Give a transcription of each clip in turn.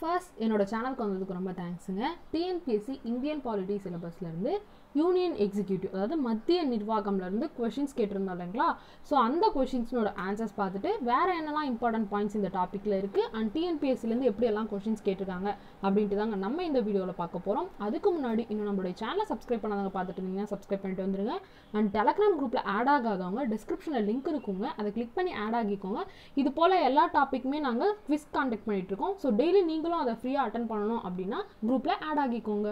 First, என்னோட சேனலுக்கு வந்ததுக்கு ரொம்ப தேங்க்ஸுங்க. டிஎன்பிஎஸ்சி இந்தியன் பாலிட்டி சிலபஸ்லேருந்து யூனியன் எக்ஸிக்யூட்டிவ் அதாவது மத்திய நிர்வாகம்லேருந்து கொஷின்ஸ் கேட்டிருந்தோம் இல்லைங்களா? ஸோ அந்த கொஷின்ஸ்னோட ஆன்சர்ஸ் பார்த்துட்டு வேறு என்னெல்லாம் இம்பார்ட்டன்ட் பாயிண்ட்ஸ் இந்த டாப்பிக்கில் இருக்குது அண்ட் டிஎன்பிஎஸ்சிலேருந்து எப்படியெல்லாம் கொஷின்ஸ் கேட்டிருக்காங்க அப்படின்ட்டு தாங்க நம்ம இந்த வீடியோவில் பார்க்க போகிறோம். அதுக்கு முன்னாடி இன்னும் நம்மளுடைய சேனலை சப்ஸ்கிரைப் பண்ணாதவங்க பார்த்துட்டு இருந்தீங்கன்னா சப்ஸ்கிரைப் பண்ணிட்டு வந்துருங்க. அண்ட் டெலகிராம் குரூப்பில் ஆட் ஆகாதவங்க டிஸ்கிரிப்ஷனில் லிங்க் இருக்குங்க, அதை கிளிக் பண்ணி ஆட் ஆகிக்கோங்க. இது போல் எல்லா டாப்பிக்குமே நாங்கள் குவிஸ் கான்டக்ட் பண்ணிகிட்ருக்கோம். ஸோ டெய்லி நீங்களும் அதை ஃப்ரீயாக அட்டன் பண்ணணும் அப்படின்னா குரூப்பில் ஆட் ஆகிக்கோங்க.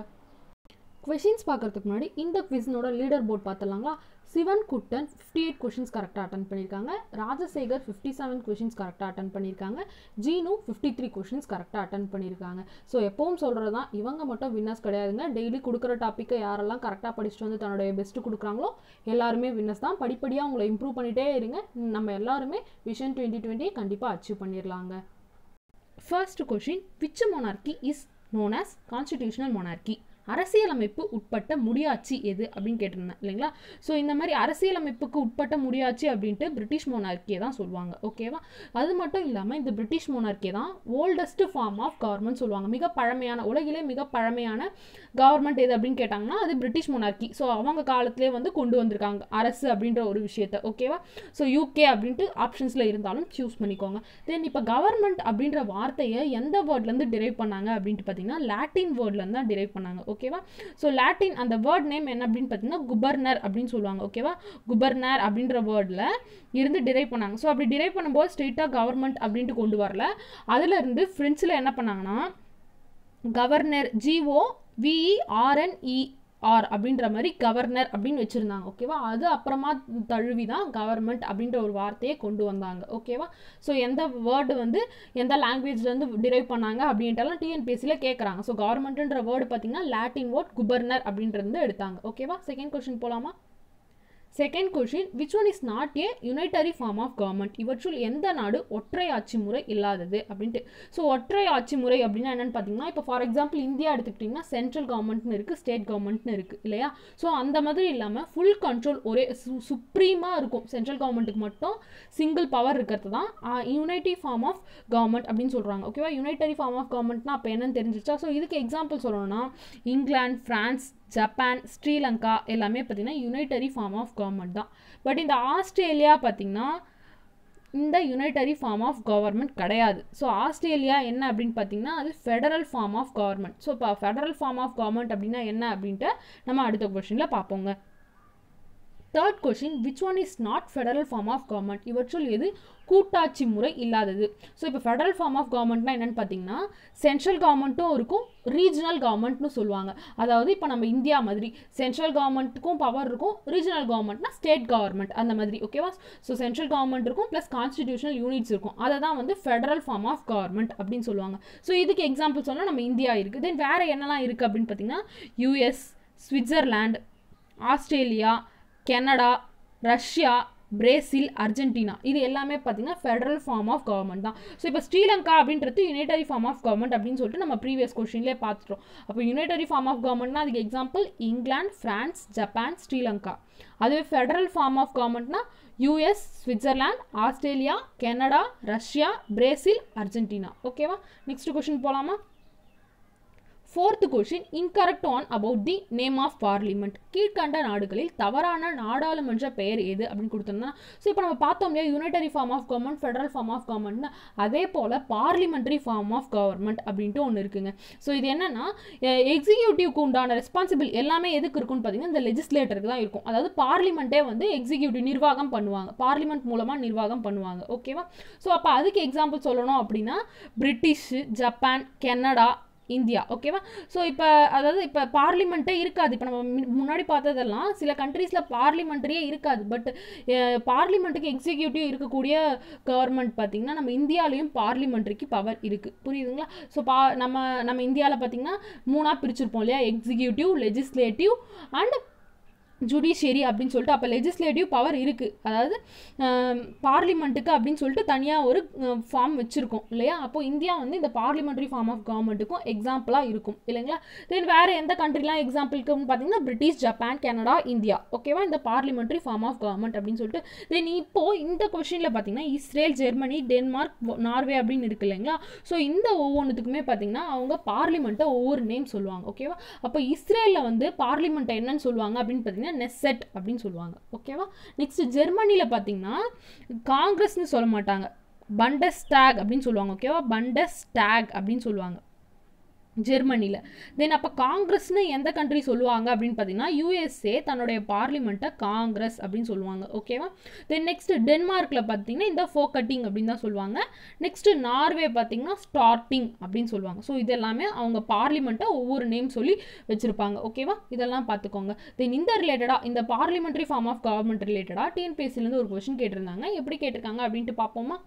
கொஷின்ஸ் பார்க்குறதுக்கு முன்னாடி இந்த குவிஸ்னோட லீடர் போர்ட் பார்த்துலாங்களா? சிவன் குட்டன் 58 கொஷின்ஸ் கரெக்டாக அட்டன் பண்ணியிருக்காங்க. ராஜசேகர் 57 கொஷின்ஸ் கரெக்டாக அட்டன் பண்ணியிருக்காங்க. ஜீனு 53 கொஷின்ஸ் கரெக்டாக அட்டன் பண்ணியிருக்காங்க. ஸோ எப்பவும் சொல்கிறது தான், இவங்க மட்டும் வின்னர்ஸ் கிடையாதுங்க. டெய்லி கொடுக்குற டாப்பிக்கை யாரெல்லாம் கரெக்டாக படிச்சுட்டு வந்து தன்னுடைய பெஸ்ட்டு கொடுக்குறாங்களோ எல்லாருமே வின்னர்ஸ் தான். படிப்படியாக உங்களை இம்ப்ரூவ் பண்ணிகிட்டே இருங்க. நம்ம எல்லாருமே விஷன் 2020 கண்டிப்பாக அச்சீவ் பண்ணிடலாங்க. First question, which monarchy is known as constitutional monarchy? அரசியலமைப்பு உட்பட்ட முடியாட்சி எது அப்படின்னு கேட்டிருந்தேன் இல்லைங்களா? ஸோ இந்த மாதிரி அரசியலமைப்புக்கு உட்பட்ட முடியாட்சி அப்படின்ட்டு பிரிட்டிஷ் மொனார்க்கியை தான் சொல்லுவாங்க. ஓகேவா? அது மட்டும் இல்லாமல் இந்த பிரிட்டிஷ் மொனார்க்கியை தான் ஓல்டஸ்ட் ஃபார்ம் ஆஃப் கவர்மெண்ட் சொல்லுவாங்க. மிக பழமையான, உலகிலே மிக பழமையான கவர்மெண்ட் எது அப்படின்னு கேட்டாங்கன்னா அது பிரிட்டிஷ் மொனார்க்கி. ஸோ அவங்க காலத்திலே வந்து கொண்டு வந்திருக்காங்க அரசு அப்படின்ற ஒரு விஷயத்த. ஓகேவா? ஸோ யூகே அப்படின்ட்டு ஆப்ஷன்ஸில் இருந்தாலும் சூஸ் பண்ணிக்கோங்க. தென் இப்போ கவர்மெண்ட் அப்படின்ற வார்த்தையை எந்த வேர்ட்லேருந்து டிரைவ் பண்ணாங்க அப்படின்ட்டு பார்த்தீங்கன்னா லாட்டின் வேர்ட்லேருந்து தான் டிரைவ் பண்ணாங்க. ஓகேவா? ஸோ லாட்டின் அந்த வேர்ட் நேம் என்ன அப்படின்னு பார்த்தீங்கன்னா குபர்னர் அப்படின்னு சொல்லுவாங்க. ஓகேவா? குபர்னர் அப்படின்ற வேர்டில் இருந்து டிரைவ் பண்ணாங்க. ஸோ அப்படி டிரைவ் பண்ணும்போது ஸ்ட்ரெயிட்டாக கவர்மெண்ட் அப்படின்ட்டு கொண்டு வரல. அதில் இருந்து ஃப்ரெஞ்சில் என்ன பண்ணாங்கன்னா கவர்னர் GOVERNER அப்படின்ற மாதிரி கவர்னர் அப்படின்னு வச்சுருந்தாங்க. ஓகேவா? அது அப்புறமா தழுவி தான் கவர்மெண்ட் அப்படின்ற ஒரு வார்த்தையை கொண்டு வந்தாங்க. ஓகேவா? ஸோ எந்த வேர்டு வந்து எந்த லாங்குவேஜ்லேருந்து டிரைவ் பண்ணாங்க அப்படின்ட்டுலாம் டிஎன்பிஎஸ்சியில் கேட்குறாங்க. ஸோ கவர்மெண்ட்டுன்ற வேர்டு பார்த்தீங்கன்னா லாட்டின் வேர்ட் குபர்னர் அப்படின்றது எடுத்தாங்க. ஓகேவா? செகண்ட் கொஸ்டின் போகலாமா? Second question, which one is not a unitary form of government? இவற்றுள் எந்த நாடு ஒற்றை ஆட்சி முறை இல்லாதது அப்படின்ட்டு. ஸோ ஒற்றை ஆட்சி முறை அப்படின்னா என்னென்னு பார்த்தீங்கன்னா, இப்போ ஃபார் எக்ஸாம்பிள் இந்தியா எடுத்துக்கிட்டிங்கன்னா சென்ட்ரல் கவர்மெண்ட்னு இருக்குது, ஸ்டேட் கவர்மெண்ட்னு இருக்குது இல்லையா? ஸோ அந்த மாதிரி இல்லாமல் ஃபுல் கண்ட்ரோல் ஒரே சுப்ரீமாக இருக்கும். சென்ட்ரல் கவர்மெண்ட்டுக்கு மட்டும் சிங்கிள் பவர் இருக்கிறது தான் யுனைட்டி ஃபார்ம் ஆஃப் கவர்மெண்ட் அப்படின்னு சொல்கிறாங்க. ஓகேவா? யுனைட்டரி ஃபார்ம் ஆஃப் கவர்மெண்ட்னா அப்போ என்னன்னு தெரிஞ்சிச்சா? ஸோ இதுக்கு எக்ஸாம்பிள் சொல்லணும்னா இங்கிலாந்து, ஃப்ரான்ஸ், ஜப்பான், ஸ்ரீலங்கா எல்லாமே பார்த்திங்கன்னா யுனைட்டரி ஃபார்ம் ஆஃப் கவர்மெண்ட் தான். பட் இந்த ஆஸ்திரேலியா பார்த்திங்கன்னா இந்த யுனைட்டரி ஃபார்ம் ஆஃப் கவர்மெண்ட் கிடையாது. ஸோ ஆஸ்திரேலியா என்ன அப்படின்னு பார்த்தீங்கன்னா அது federal form of government. So இப்போ ஃபெடரல் ஃபார்ம் ஆஃப் கவர்மெண்ட் அப்படின்னா என்ன அப்படின்ட்டு நம்ம அடுத்த கொஸ்டினில் பார்ப்போங்க. Third question, which one is not federal form of government? இவற்றுள் எது கூட்டாட்சி முறை இல்லாதது? ஸோ இப்போ ஃபெடரல் ஃபார்ம் ஆஃப் கவர்மெண்ட்னா என்னென்னு பார்த்தீங்கன்னா சென்ட்ரல் கவர்மெண்ட்டும் இருக்கும், ரீஜனல் கவர்மெண்ட்னு சொல்லுவாங்க. அதாவது இப்போ நம்ம இந்தியா மாதிரி சென்ட்ரல் கவர்மெண்ட்டுக்கும் பவர் இருக்கும், ரீஜனல் கவர்மெண்ட்னா ஸ்டேட் கவர்மெண்ட் அந்த மாதிரி. ஓகேவா? ஸோ சென்ட்ரல் கவர்மெண்ட் இருக்கும் ப்ளஸ் கான்ஸ்டிடியூஷனல் யூனிட்ஸ் இருக்கும். அதை தான் வந்து ஃபெடரல் ஃபார்ம் ஆஃப் கவர்மெண்ட் அப்படின்னு சொல்லுவாங்க. ஸோ இதுக்கு எக்ஸாம்பிள் சொன்னால் நம்ம இந்தியா இருக்குது. தென் வேறு என்னெல்லாம் இருக்குது அப்படின்னு பார்த்தீங்கன்னா US, Switzerland, Australia, Canada, Russia, Brazil, Argentina இது எல்லாமே பார்த்தீங்கன்னா ஃபெடரல் ஃபார்ம் ஆஃப் கவர்மெண்ட் தான். ஸோ இப்போ ஸ்ரீலங்கா அப்படின்றது யுனைட்டரி ஃபார்ம் ஆஃப் கவர்மெண்ட் அப்படின்னு சொல்லிட்டு நம்ம ப்ரீவியஸ் கொஸ்டின்லேயே பார்த்துட்டோம். அப்போ யுனைட்டரி ஃபார்ம் ஆஃப் கவர்மெண்ட்னா அதுக்கு example England, France, Japan, Sri Lanka. அதுவே ஃபெடரல் ஃபார்ம் ஆஃப் கவர்மெண்ட்னா US, Switzerland, Australia, Canada, Russia, Brazil, Argentina. ஓகேவா? நெக்ஸ்ட் கொஸ்டின் போகலாமா? Fourth question, incorrect one about the name of parliament. கீழ்கண்ட நாடுகளில் தவறான நாடாளுமன்ற பெயர் எது அப்படின்னு கொடுத்தோம்னா, ஸோ இப்போ நம்ம பார்த்தோம் இல்லையா unitary form of government, federal form of கவர்மெண்ட்னா அதே போல் பார்லிமெண்ட்ரி ஃபார்ம் ஆஃப் கவர்மெண்ட் அப்படின்ட்டு ஒன்று இருக்குங்க. ஸோ இது என்னன்னா எக்ஸிக்யூட்டிவ்க்கு உண்டான ரெஸ்பான்சிபிள் எல்லாமே எதுக்கு இருக்குன்னு பார்த்தீங்கன்னா இந்த லெஜிஸ்லேட்டருக்கு தான் இருக்கும். அதாவது பார்லிமெண்ட்டே வந்து எக்ஸிக்யூட்டிவ் நிர்வாகம் பண்ணுவாங்க, பார்லிமெண்ட் மூலமாக நிர்வாகம் பண்ணுவாங்க. ஓகேவா? ஸோ அப்போ அதுக்கு எக்ஸாம்பிள் சொல்லணும் அப்படின்னா பிரிட்டிஷ், ஜப்பான், கனடா, இந்தியா. ஓகேவா? ஸோ இப்போ அதாவது இப்போ பார்லிமெண்ட்டே இருக்காது. இப்போ நம்ம முன்னாடி பார்த்ததெல்லாம் சில கண்ட்ரீஸில் பார்லிமெண்ட்ரியே இருக்காது. பட் பார்லிமெண்ட்டுக்கு எக்ஸிக்யூட்டிவ் இருக்கக்கூடிய கவர்மெண்ட் பார்த்திங்கன்னா நம்ம இந்தியாவிலையும் பார்லிமெண்ட்ரிக்கு பவர் இருக்குது. புரியுதுங்களா? ஸோ நம்ம இந்தியாவில் பார்த்திங்கன்னா 3ஆக பிரிச்சிருப்போம் இல்லையா? எக்ஸிக்யூட்டிவ், லெஜிஸ்லேட்டிவ் அண்ட் ஜுடிஷியரி அப்படின்னு சொல்லிட்டு அப்போ லெஜிஸ்லேட்டிவ் பவர் இருக்குது, அதாவது பார்லிமெண்ட்டுக்கு அப்படின்னு சொல்லிட்டு தனியாக ஒரு ஃபார்ம் வச்சுருக்கோம் இல்லையா. அப்போது இந்தியா வந்து இந்த பார்லிமெண்ட்ரி ஃபார்ம் ஆஃப் கவர்மெண்ட்டுக்கும் எக்ஸாம்பிளாக இருக்கும் இல்லைங்களா. தென் வேறு எந்த கண்ட்ரிலாம் எக்ஸாம்பிளுக்குன்னு பார்த்தீங்கன்னா பிரிட்டிஷ், ஜப்பான், கனடா, இந்தியா. ஓகேவா, இந்த பார்லிமெண்ட்ரி ஃபார்ம் ஆஃப் கவர்மெண்ட் அப்படின்னு சொல்லிட்டு. தென் இப்போது இந்த கொஸ்டினில் பார்த்தீங்கன்னா இஸ்ரேல், ஜெர்மனி, டென்மார்க், நார்வே அப்படின்னு இருக்குது இல்லைங்களா. ஸோ இந்த ஒவ்வொன்றுத்துக்குமே பார்த்தீங்கன்னா அவங்க பார்லிமெண்ட்டை ஒவ்வொரு நேம் சொல்லுவாங்க. ஓகேவா, அப்போ இஸ்ரேலில் வந்து பார்லிமெண்ட்டை என்னன்னு சொல்லுவாங்க அப்படின்னு பார்த்தீங்கன்னா நெசெட் அப்படின்னு சொல்லுவாங்க. ஓகேவா, நெக்ஸ்ட் ஜெர்மனியில் பார்த்தீங்கன்னா காங்கிரஸ்னு சொல்ல மாட்டாங்க, பண்டஸ்டாக் அப்படின்னு சொல்லுவாங்க. ஓகேவா, பண்டஸ்டாக் அப்படின்னு சொல்லுவாங்க ஜெர்மனியில். தென் அப்போ காங்கிரஸ்னு எந்த கண்ட்ரி சொல்லுவாங்க அப்படின்னு பார்த்தீங்கன்னா யூஎஸ்ஏ தன்னுடைய பார்லிமெண்ட்டை காங்கிரஸ் அப்படின்னு சொல்லுவாங்க. ஓகேவா, தென் நெக்ஸ்ட் டென்மார்க்கில் பார்த்தீங்கன்னா இந்த ஃபோக்கட்டிங் அப்படின்னு தான் சொல்லுவாங்க. நெக்ஸ்ட் நார்வே பார்த்தீங்கன்னா ஸ்டார்டிங் அப்படின்னு சொல்லுவாங்க. ஸோ இது எல்லாமே அவங்க பார்லிமெண்ட்டை ஒவ்வொரு நேம் சொல்லி வச்சுருப்பாங்க. ஓகேவா, இதெல்லாம் பார்த்துக்கோங்க. தென் இந்த ரிலேட்டடாக இந்த பார்லிமெண்ட்ரி ஃபார்ம் ஆஃப் கவர்மெண்ட் ரிலேட்டடாக டிஎன்பிஎஸ்சிலேருந்து ஒரு கொஸ்டின் கேட்டிருந்தாங்க. எப்படி கேட்டிருக்காங்க அப்படின்ட்டு பார்ப்போமா.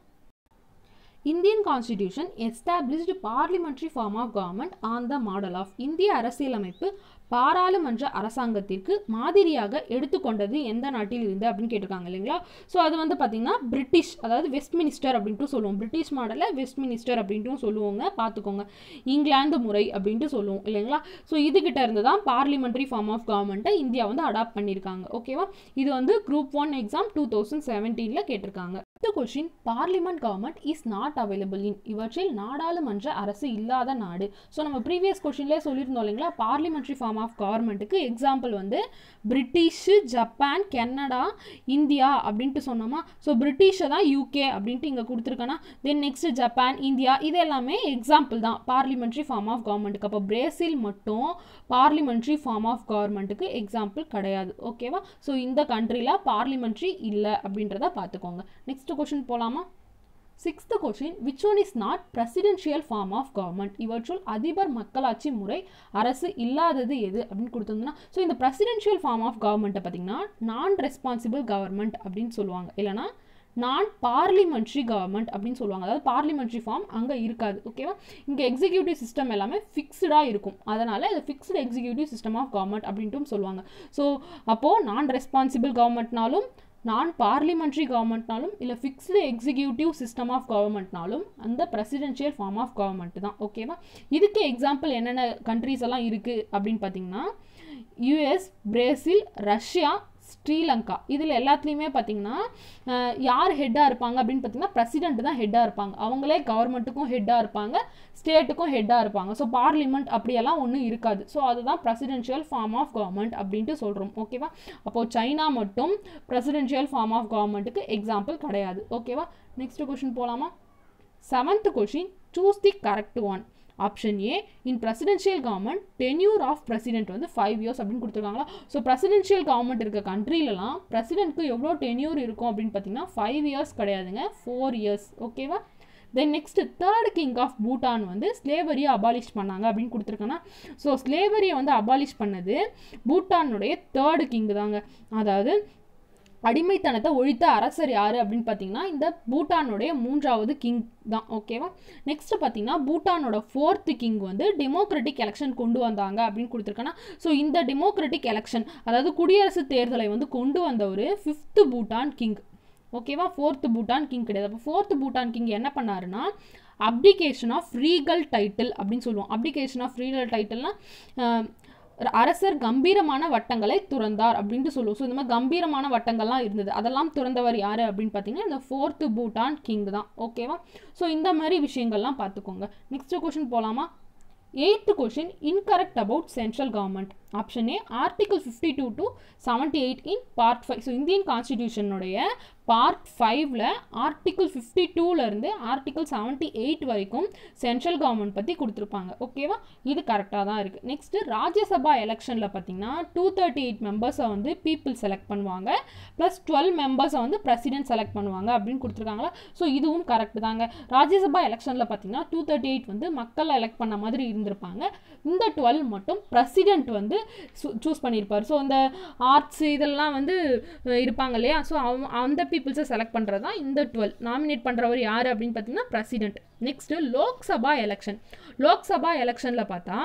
Indian Constitution established parliamentary form of government on the model of இந்திய அரசியலமைப்பு பாராளுமன்ற அரசாங்கத்திற்கு மாதிரியாக எடுத்துக்கொண்டது எந்த நாட்டில் இருந்து அப்படின்னு கேட்டிருக்காங்க இல்லைங்களா. ஸோ அது வந்து பார்த்தீங்கன்னா பிரிட்டிஷ், அதாவது வெஸ்ட்மினிஸ்டர் அப்படின்ட்டு சொல்லுவோம். பிரிட்டிஷ் மாடலில் வெஸ்ட்மினிஸ்டர் அப்படின்ட்டும் சொல்லுவோங்க, பார்த்துக்கோங்க. இங்கிலாந்து முறை அப்படின்ட்டு சொல்லுவோம் இல்லைங்களா. ஸோ இதுகிட்ட இருந்து தான் பார்லிமெண்ட்ரி ஃபார்ம் ஆஃப் கவர்மெண்ட்டை இந்தியா வந்து அடாப்ட் பண்ணியிருக்காங்க. ஓகேவா, இது வந்து குரூப் 1 எக்ஸாம் 2017 கேட்டிருக்காங்க. அடுத்த question, parliament government is not available in, இவற்றில் நாடாளுமன்ற அரசு இல்லாத நாடு. ஸோ நம்ம ப்ரீவியஸ் கொஸ்டின்லேயே சொல்லியிருந்தோம் இல்லைங்களா, பார்லிமெண்ட்ரி ஃபார்ம் ஆஃப் கவர்மெண்ட்டுக்கு எக்ஸாம்பிள் வந்து பிரிட்டிஷு, ஜப்பான், கனடா, இந்தியா அப்படின்ட்டு சொன்னோமா. ஸோ பிரிட்டிஷை தான் யூகே அப்படின்ட்டு இங்கே கொடுத்துருக்கேன்னா, தென் நெக்ஸ்ட் ஜப்பான், இந்தியா, இது எல்லாமே எக்ஸாம்பிள் தான் பார்லிமெண்ட்ரி ஃபார்ம் ஆஃப் கவர்மெண்ட்டுக்கு. அப்போ பிரேசில் மட்டும் பார்லிமெண்ட்ரி ஃபார்ம் ஆஃப் கவர்மெண்ட்டுக்கு எக்ஸாம்பிள் கிடையாது. ஓகேவா, ஸோ இந்த கண்ட்ரியில் பார்லிமெண்ட்ரி இல்லை அப்படின்றத பார்த்துக்கோங்க. நெக்ஸ்ட் கொஸ்டின் போகலாமா. 6th question, which one is not presidential form of government? இவற்றுள் அதிபர் மக்களாட்சி முறை அரசு இல்லாதது எது அப்படின்னு கொடுத்துருந்தோம்னா, ஸோ இந்த presidential form of government பார்த்தீங்கன்னா நான் ரெஸ்பான்சிபிள் கவர்மெண்ட் அப்படின்னு சொல்லுவாங்க, இல்லைனா நான் பார்லிமெண்ட்ரி கவர்மெண்ட் அப்படின்னு சொல்லுவாங்க. அதாவது பார்லிமெண்ட்ரி ஃபார்ம் அங்கே இருக்காது. ஓகேவா, இங்கே எக்ஸிக்யூட்டிவ் சிஸ்டம் எல்லாமே ஃபிக்ஸ்டாக இருக்கும், அதனால் இது fixed executive system of government அப்படின்ட்டும் சொல்லுவாங்க. ஸோ அப்போது நான் ரெஸ்பான்சிபிள் கவர்மெண்ட்னாலும் நான் பார்லிமெண்ட்ரி கவர்மெண்ட்னாலும் இல்லை ஃபிக்ஸ்டு எக்ஸிக்யூட்டிவ் சிஸ்டம் ஆஃப் கவர்மெண்ட்னாலும் அந்த பிரசிடென்ஷியல் ஃபார்ம் ஆஃப் கவர்மெண்ட் தான். ஓகேவா, இதுக்கு எக்ஸாம்பிள் என்னென்ன கண்ட்ரீஸ் எல்லாம் இருக்குது அப்படின்னு பார்த்தீங்கன்னா யூஎஸ், பிரேசில், ரஷ்யா, ஸ்ரீலங்கா. இதில் எல்லாத்துலேயுமே பார்த்தீங்கன்னா யார் ஹெட்டாக இருப்பாங்க அப்படின்னு பார்த்தீங்கன்னா பிரசிடென்ட் தான் ஹெட்டாக இருப்பாங்க. அவங்களே கவர்மெண்ட்டுக்கும் ஹெட்டாக இருப்பாங்க, ஸ்டேட்டுக்கும் ஹெட்டாக இருப்பாங்க. ஸோ பார்லிமெண்ட் அப்படியெல்லாம் ஒன்றும் இருக்காது. ஸோ அதுதான் பிரசிடென்ஷியல் ஃபார்ம் ஆஃப் கவர்மெண்ட் அப்படின்ட்டு சொல்கிறோம். ஓகேவா, அப்போது சைனா மட்டும் பிரசிடென்ஷியல் ஃபார்ம் ஆஃப் கவர்மெண்ட்டுக்கு எக்ஸாம்பிள் கிடையாது. ஓகேவா, நெக்ஸ்ட் கொஸ்டின் போகலாமா. 7th question, choose the correct one. Option A, in presidential government tenure of president வந்து 5 years அப்படின்னு கொடுத்துருக்காங்களா. ஸோ பிரசிடென்ஷியல் கவர்மெண்ட் இருக்க கண்ட்ரிலலாம் பிரசிடென்ட்க்கு எவ்வளோ டென்யூர் இருக்கும் அப்படின்னு பார்த்தீங்கன்னா 5 years கிடையாதுங்க, 4 years. ஓகேவா, then next 3rd king of Bhutan வந்து ஸ்லேவரியை அபாலிஷ் பண்ணாங்க அப்படின்னு கொடுத்துருக்கேன்னா, ஸோ ஸ்லேவரியை வந்து அபாலிஷ் பண்ணது பூட்டானுடைய 3rd கிங் தாங்க. அதாவது அடிமைத்தனத்தை ஒழித்த அரசர் யார் அப்படின்னு பார்த்தீங்கன்னா இந்த பூட்டானுடைய 3வது கிங் தான். ஓகேவா, நெக்ஸ்ட் பார்த்தீங்கன்னா பூட்டானோட 4th கிங் வந்து டெமோக்ராட்டிக் எலெக்ஷன் கொண்டு வந்தாங்க அப்படின்னு கொடுத்துருக்கேன்னா, ஸோ இந்த டெமோக்ராட்டிக் எலெக்ஷன் அதாவது குடியரசு தேர்தலை வந்து கொண்டு வந்த ஒரு 5th பூட்டான் கிங். ஓகேவா, 4th பூட்டான் கிங் கிடையாது. அப்போ 4th பூட்டான் கிங் என்ன பண்ணாருன்னா அப்டிகேஷன் ஆஃப் ரீகல் டைட்டில் அப்படின்னு சொல்லுவோம். அப்டிகேஷன் ஆஃப் ரீகல் டைட்டில்னா அரசர் கம்பீரமான வட்டங்களை துறந்தார் அப்படின்ட்டு சொல்லுவோம். ஸோ இந்த மாதிரி கம்பீரமான வட்டங்கள்லாம் இருந்தது, அதெல்லாம் துறந்தவர் யார் அப்படின்னு பார்த்தீங்கன்னா இந்த 4th பூட்டான் கிங் தான். ஓகேவா, ஸோ இந்த மாதிரி விஷயங்கள்லாம் பார்த்துக்கோங்க. நெக்ஸ்ட் கொஸ்டின் போகலாமா. 8th question, incorrect about central government. Option A, article 52 to 78 in part 5. So Indian கான்ஸ்டிடியூஷனுடைய பார்ட் 5ல் ஆர்டிகல் 52லேருந்து ஆர்டிகல் 78 வரைக்கும் சென்ட்ரல் கவர்மெண்ட் பற்றி கொடுத்துருப்பாங்க. ஓகேவா, இது கரெக்டாக தான் இருக்குது. நெக்ஸ்ட்டு ராஜ்யசபா எலெக்ஷனில் பார்த்தீங்கன்னா 238 மெம்பர்ஸை வந்து பீப்புள் செலக்ட் பண்ணுவாங்க, ப்ளஸ் 12 மெம்பர்ஸை வந்து பிரசிடென்ட் செலக்ட் பண்ணுவாங்க அப்படின்னு கொடுத்துருக்காங்களா. ஸோ இதுவும் கரெக்ட் தாங்க. ராஜ்யசபா எலெக்ஷனில் பார்த்தீங்கன்னா 238 வந்து மக்கள் எலெக்ட் பண்ண மாதிரி இருந்திருப்பாங்க, இந்த 12 மட்டும் பிரசிடென்ட் வந்து சூஸ் பண்ணியிருப்பார். ஸோ இந்த ஆர்ட்ஸ் இதெல்லாம் வந்து இருப்பாங்க இல்லையா, ஸோ அந்த பீப்புள்ஸை செலக்ட் பண்ணுறது தான் இந்த 12. நாமினேட் பண்ணுறவர் யார் அப்படின்னு பார்த்தீங்கன்னா president. Next Lok Sabha election. Lok Sabha எலெக்ஷனில் பார்த்தா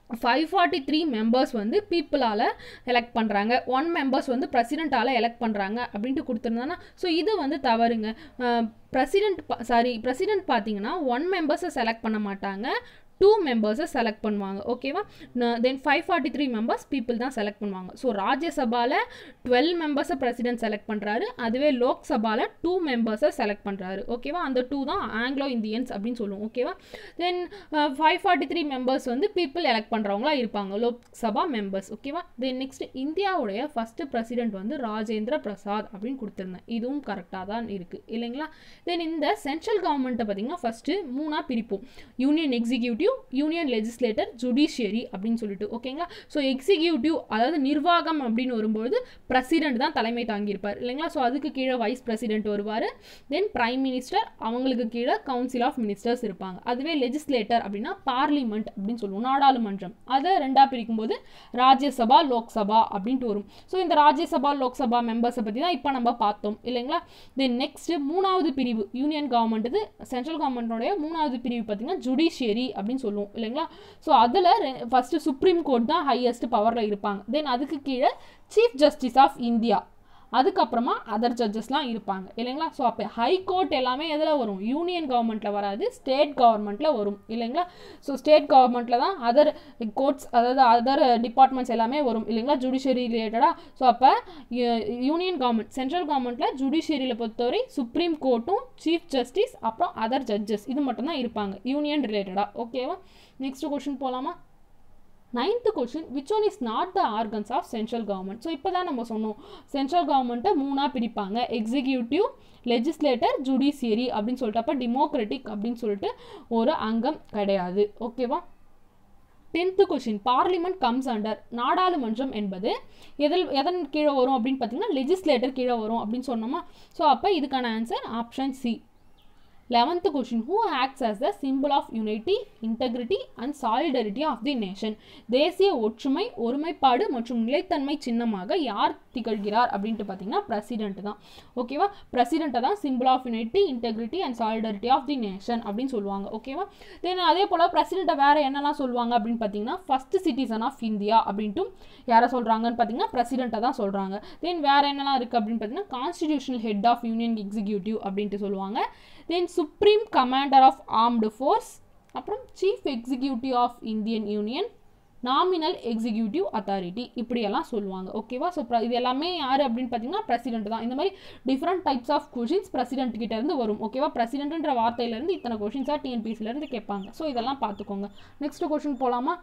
543 மெம்பர்ஸ் வந்து பீப்புளால் எலெக்ட் பண்ணுறாங்க, 1 மெம்பர்ஸ் வந்து பிரசிடெண்ட்டால் எலெக்ட் பண்ணுறாங்க அப்படின்ட்டு கொடுத்துருந்தாங்கன்னா, ஸோ இது வந்து தவறுங்க. பிரசிடெண்ட் பார்த்தீங்கன்னா 1 மெம்பர்ஸை செலக்ட் பண்ண மாட்டாங்க, 2 மெம்பர்ஸை செலக்ட் பண்ணுவாங்க. ஓகேவா? தென் 543 மெம்பர்ஸ் பீப்புள் தான் செலக்ட் பண்ணுவாங்க. ஸோ ராஜ்யசபாவில் 12 மெம்பர்ஸை பிரசிடென்ட் செலக்ட் பண்ணுறாரு, அதுவே லோக்சபாவில் 2 மெம்பர்ஸை செலக்ட் பண்ணுறாரு. ஓகேவா? அந்த 2 தான் ஆங்கிலோ இந்தியன்ஸ் அப்படின்னு சொல்லுவோம். ஓகேவா? தென் 543 மெம்பர்ஸ் வந்து பீப்புள் எலெக்ட் பண்ணுறவங்களா இருப்பாங்க, லோக்சபா மெம்பர்ஸ். ஓகேவா? தென் நெக்ஸ்ட் இந்தியாவுடைய ஃபர்ஸ்ட் பிரசிடென்ட் வந்து ராஜேந்திர பிரசாத் அப்படின்னு கொடுத்துருந்தேன். இதுவும் கரெக்டாக தான் இருக்குது இல்லைங்களா? தென் இந்த சென்ட்ரல் கவர்மெண்ட்டை பார்த்தீங்கன்னா ஃபஸ்ட்டு 3ஆக பிரிப்போம். Union executive, union legislator, judiciary அப்படின்னு சொல்லிட்டு. ஓகேங்களா? ஸோ எக்ஸிக்யூட்டிவ் அதாவது நிர்வாகம் அப்படின்னு வரும்போது பிரசிடென்ட் தான் தலைமை தாங்கியிருப்பார் இல்லைங்களா? ஸோ அதுக்கு கீழே வைஸ் பிரசிடென்ட் வருவார். தென் பிரைம் மினிஸ்டர், அவங்களுக்கு கீழே கவுன்சில் ஆஃப் மினிஸ்டர்ஸ் இருப்பாங்க. அதுவே லெஜிஸ்லேட்டர் அப்படின்னா பார்லிமெண்ட் அப்படின்னு சொல்லுவோம், நாடாளுமன்றம். அதை 2ஆக பிரிக்கும்போது ராஜ்யசபா, லோக்சபா அப்படின்ட்டு வரும். ஸோ இந்த ராஜ்யசபா, லோக்சபா மெம்பர்ஸை பற்றி தான் இப்போ நம்ம பார்த்தோம் இல்லைங்களா? தென் நெக்ஸ்ட் 3வது பிரிவு யூனியன் கவர்மெண்ட், இது சென்ட்ரல் கவர்மெண்டோடைய 3வது பிரிவு பார்த்தீங்கன்னா ஜுடிஷியரி அப்படின்னு சொல்லுவோம் இல்லைங்களா? ஸோ அதில் ஃபர்ஸ்ட் சுப்ரீம் கோர்ட் தான் ஹையஸ்ட் பவரில் இருப்பாங்க. தென் அதுக்கு கீழே சீஃப் ஜஸ்டிஸ் ஆஃப் இந்தியா, அதுக்கப்புறமா அதர் ஜட்ஜஸ்லாம் இருப்பாங்க இல்லைங்களா? ஸோ அப்போ ஹை கோர்ட் எல்லாமே எதில் வரும்? யூனியன் கவர்மெண்ட்டில் வராது, ஸ்டேட் கவர்மெண்ட்டில் வரும் இல்லைங்களா? ஸோ ஸ்டேட் கவர்மெண்ட்டில் தான் அதர் கோர்ட்ஸ், அதாவது அதர் டிபார்ட்மெண்ட்ஸ் எல்லாமே வரும் இல்லைங்களா, ஜுடிஷியரி ரிலேட்டடாக. ஸோ அப்போ யூனியன் கவர்மெண்ட், சென்ட்ரல் கவர்மெண்ட்டில் ஜுடிஷியரியில் பொறுத்தவரை சுப்ரீம் கோர்ட்டும், சீஃப் ஜஸ்டிஸ், அப்புறம் அதர் ஜட்ஜஸ், இது மட்டும்தான் இருப்பாங்க யூனியன் ரிலேட்டடாக. ஓகேவா? நெக்ஸ்ட் கொஸ்டின் போகலாமா? 9th question, which one is not the organs of central government. So இப்போ தான் நம்ம சொன்னோம் சென்ட்ரல் கவர்மெண்ட்டை 3ஆக பிரிப்பாங்க, எக்ஸிக்யூட்டிவ், லெஜிஸ்லேட்டர், ஜுடிஷியரி அப்படின்னு சொல்லிட்டு. அப்போ டெமோக்ராட்டிக் அப்படின்னு சொல்லிட்டு ஒரு அங்கம் கிடையாது. ஓகேவா? 10th question, parliament comes under, நாடாளுமன்றம் என்பது எதன் கீழே வரும் அப்படின்னு பார்த்தீங்கன்னா லெஜிஸ்லேட்டர் கீழே வரும் அப்படின்னு சொன்னோமா? ஸோ அப்போ இதுக்கான answer option C. 11th question, who acts as the symbol of unity, integrity and solidarity of the nation. தேசிய ஒற்றுமை, ஒருமைப்பாடு மற்றும் நிலைத்தன்மை சின்னமாக யார் திகழ்கிறார் அப்படின்ட்டு பார்த்தீங்கன்னா பிரசிடென்ட் தான். ஓகேவா? பிரசிடென்ட்டை தான் symbol of unity, integrity and solidarity of the nation அப்படின்னு சொல்லுவாங்க. ஓகேவா? தென் அதே போல் பிரசிடென்ட்டை வேறு என்னெல்லாம் சொல்லுவாங்க அப்படின்னு பார்த்தீங்கன்னா ஃபர்ஸ்ட் சிட்டிசன் ஆஃப் இந்தியா அப்படின்ட்டும் யாரை சொல்கிறாங்கன்னு பார்த்தீங்கன்னா பிரசிடென்ட்டை தான் சொல்கிறாங்க. தென் வேறு என்னெல்லாம் இருக்குது அப்படின்னு பார்த்தீங்கன்னா constitutional head of union executive அப்படின்ட்டு சொல்லுவாங்க. Then supreme commander of armed forces, அப்புறம் chief executive of Indian union, nominal executive authority, இப்படியெல்லாம் சொல்லுவாங்க. ஓகேவா? ஸோ இது எல்லாமே யார் அப்படின்னு பார்த்தீங்கன்னா பிரசிடென்ட் தான். இந்த மாதிரி different types of questions president கிட்ட இருந்து வரும். ஓகேவா? பிரசிடென்ட்ன்ற வார்த்தையிலேருந்து இத்தனை கொஷின்ஸாக டிஎன்பிஎஸ்சிலேருந்து கேட்பாங்க. ஸோ இதெல்லாம் பார்த்துக்கோங்க. நெக்ஸ்ட் கொஷின் போகலாமா?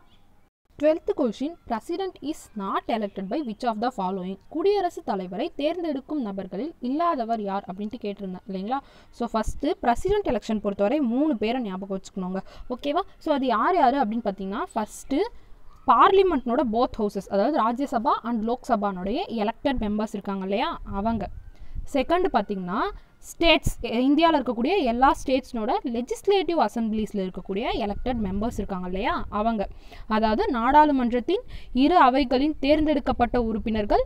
12th question, president is not elected by which of the following. குடியரசுத் தலைவரை தேர்ந்தெடுக்கும் நபர்களில் இல்லாதவர் யார் அப்படின்ட்டு கேட்டிருந்தேன் இல்லைங்களா? ஸோ ஃபஸ்ட்டு பிரசிடென்ட் எலெக்ஷன் பொறுத்தவரை 3 பேரை ஞாபகம் வச்சுக்கணுங்க. ஓகேவா? ஸோ அது யார் யார் அப்படின்னு பார்த்தீங்கன்னா ஃபஸ்ட்டு பார்லிமெண்ட்னோட போத் ஹவுசஸ், அதாவது ராஜ்யசபா அண்ட் லோக்சபானுடைய எலெக்டட் மெம்பர்ஸ் இருக்காங்க இல்லையா, அவங்க. செகண்ட் பார்த்தீங்கன்னா ஸ்டேட்ஸ், இந்தியாவில் இருக்கக்கூடிய எல்லா ஸ்டேட்ஸ்னோட லெஜிஸ்லேட்டிவ் அசம்பிளிஸில் இருக்கக்கூடிய எலெக்டட் மெம்பர்ஸ் இருக்காங்க இல்லையா, அவங்க. அதாவது நாடாளுமன்றத்தின் 2 அவைகளின் தேர்ந்தெடுக்கப்பட்ட உறுப்பினர்கள்,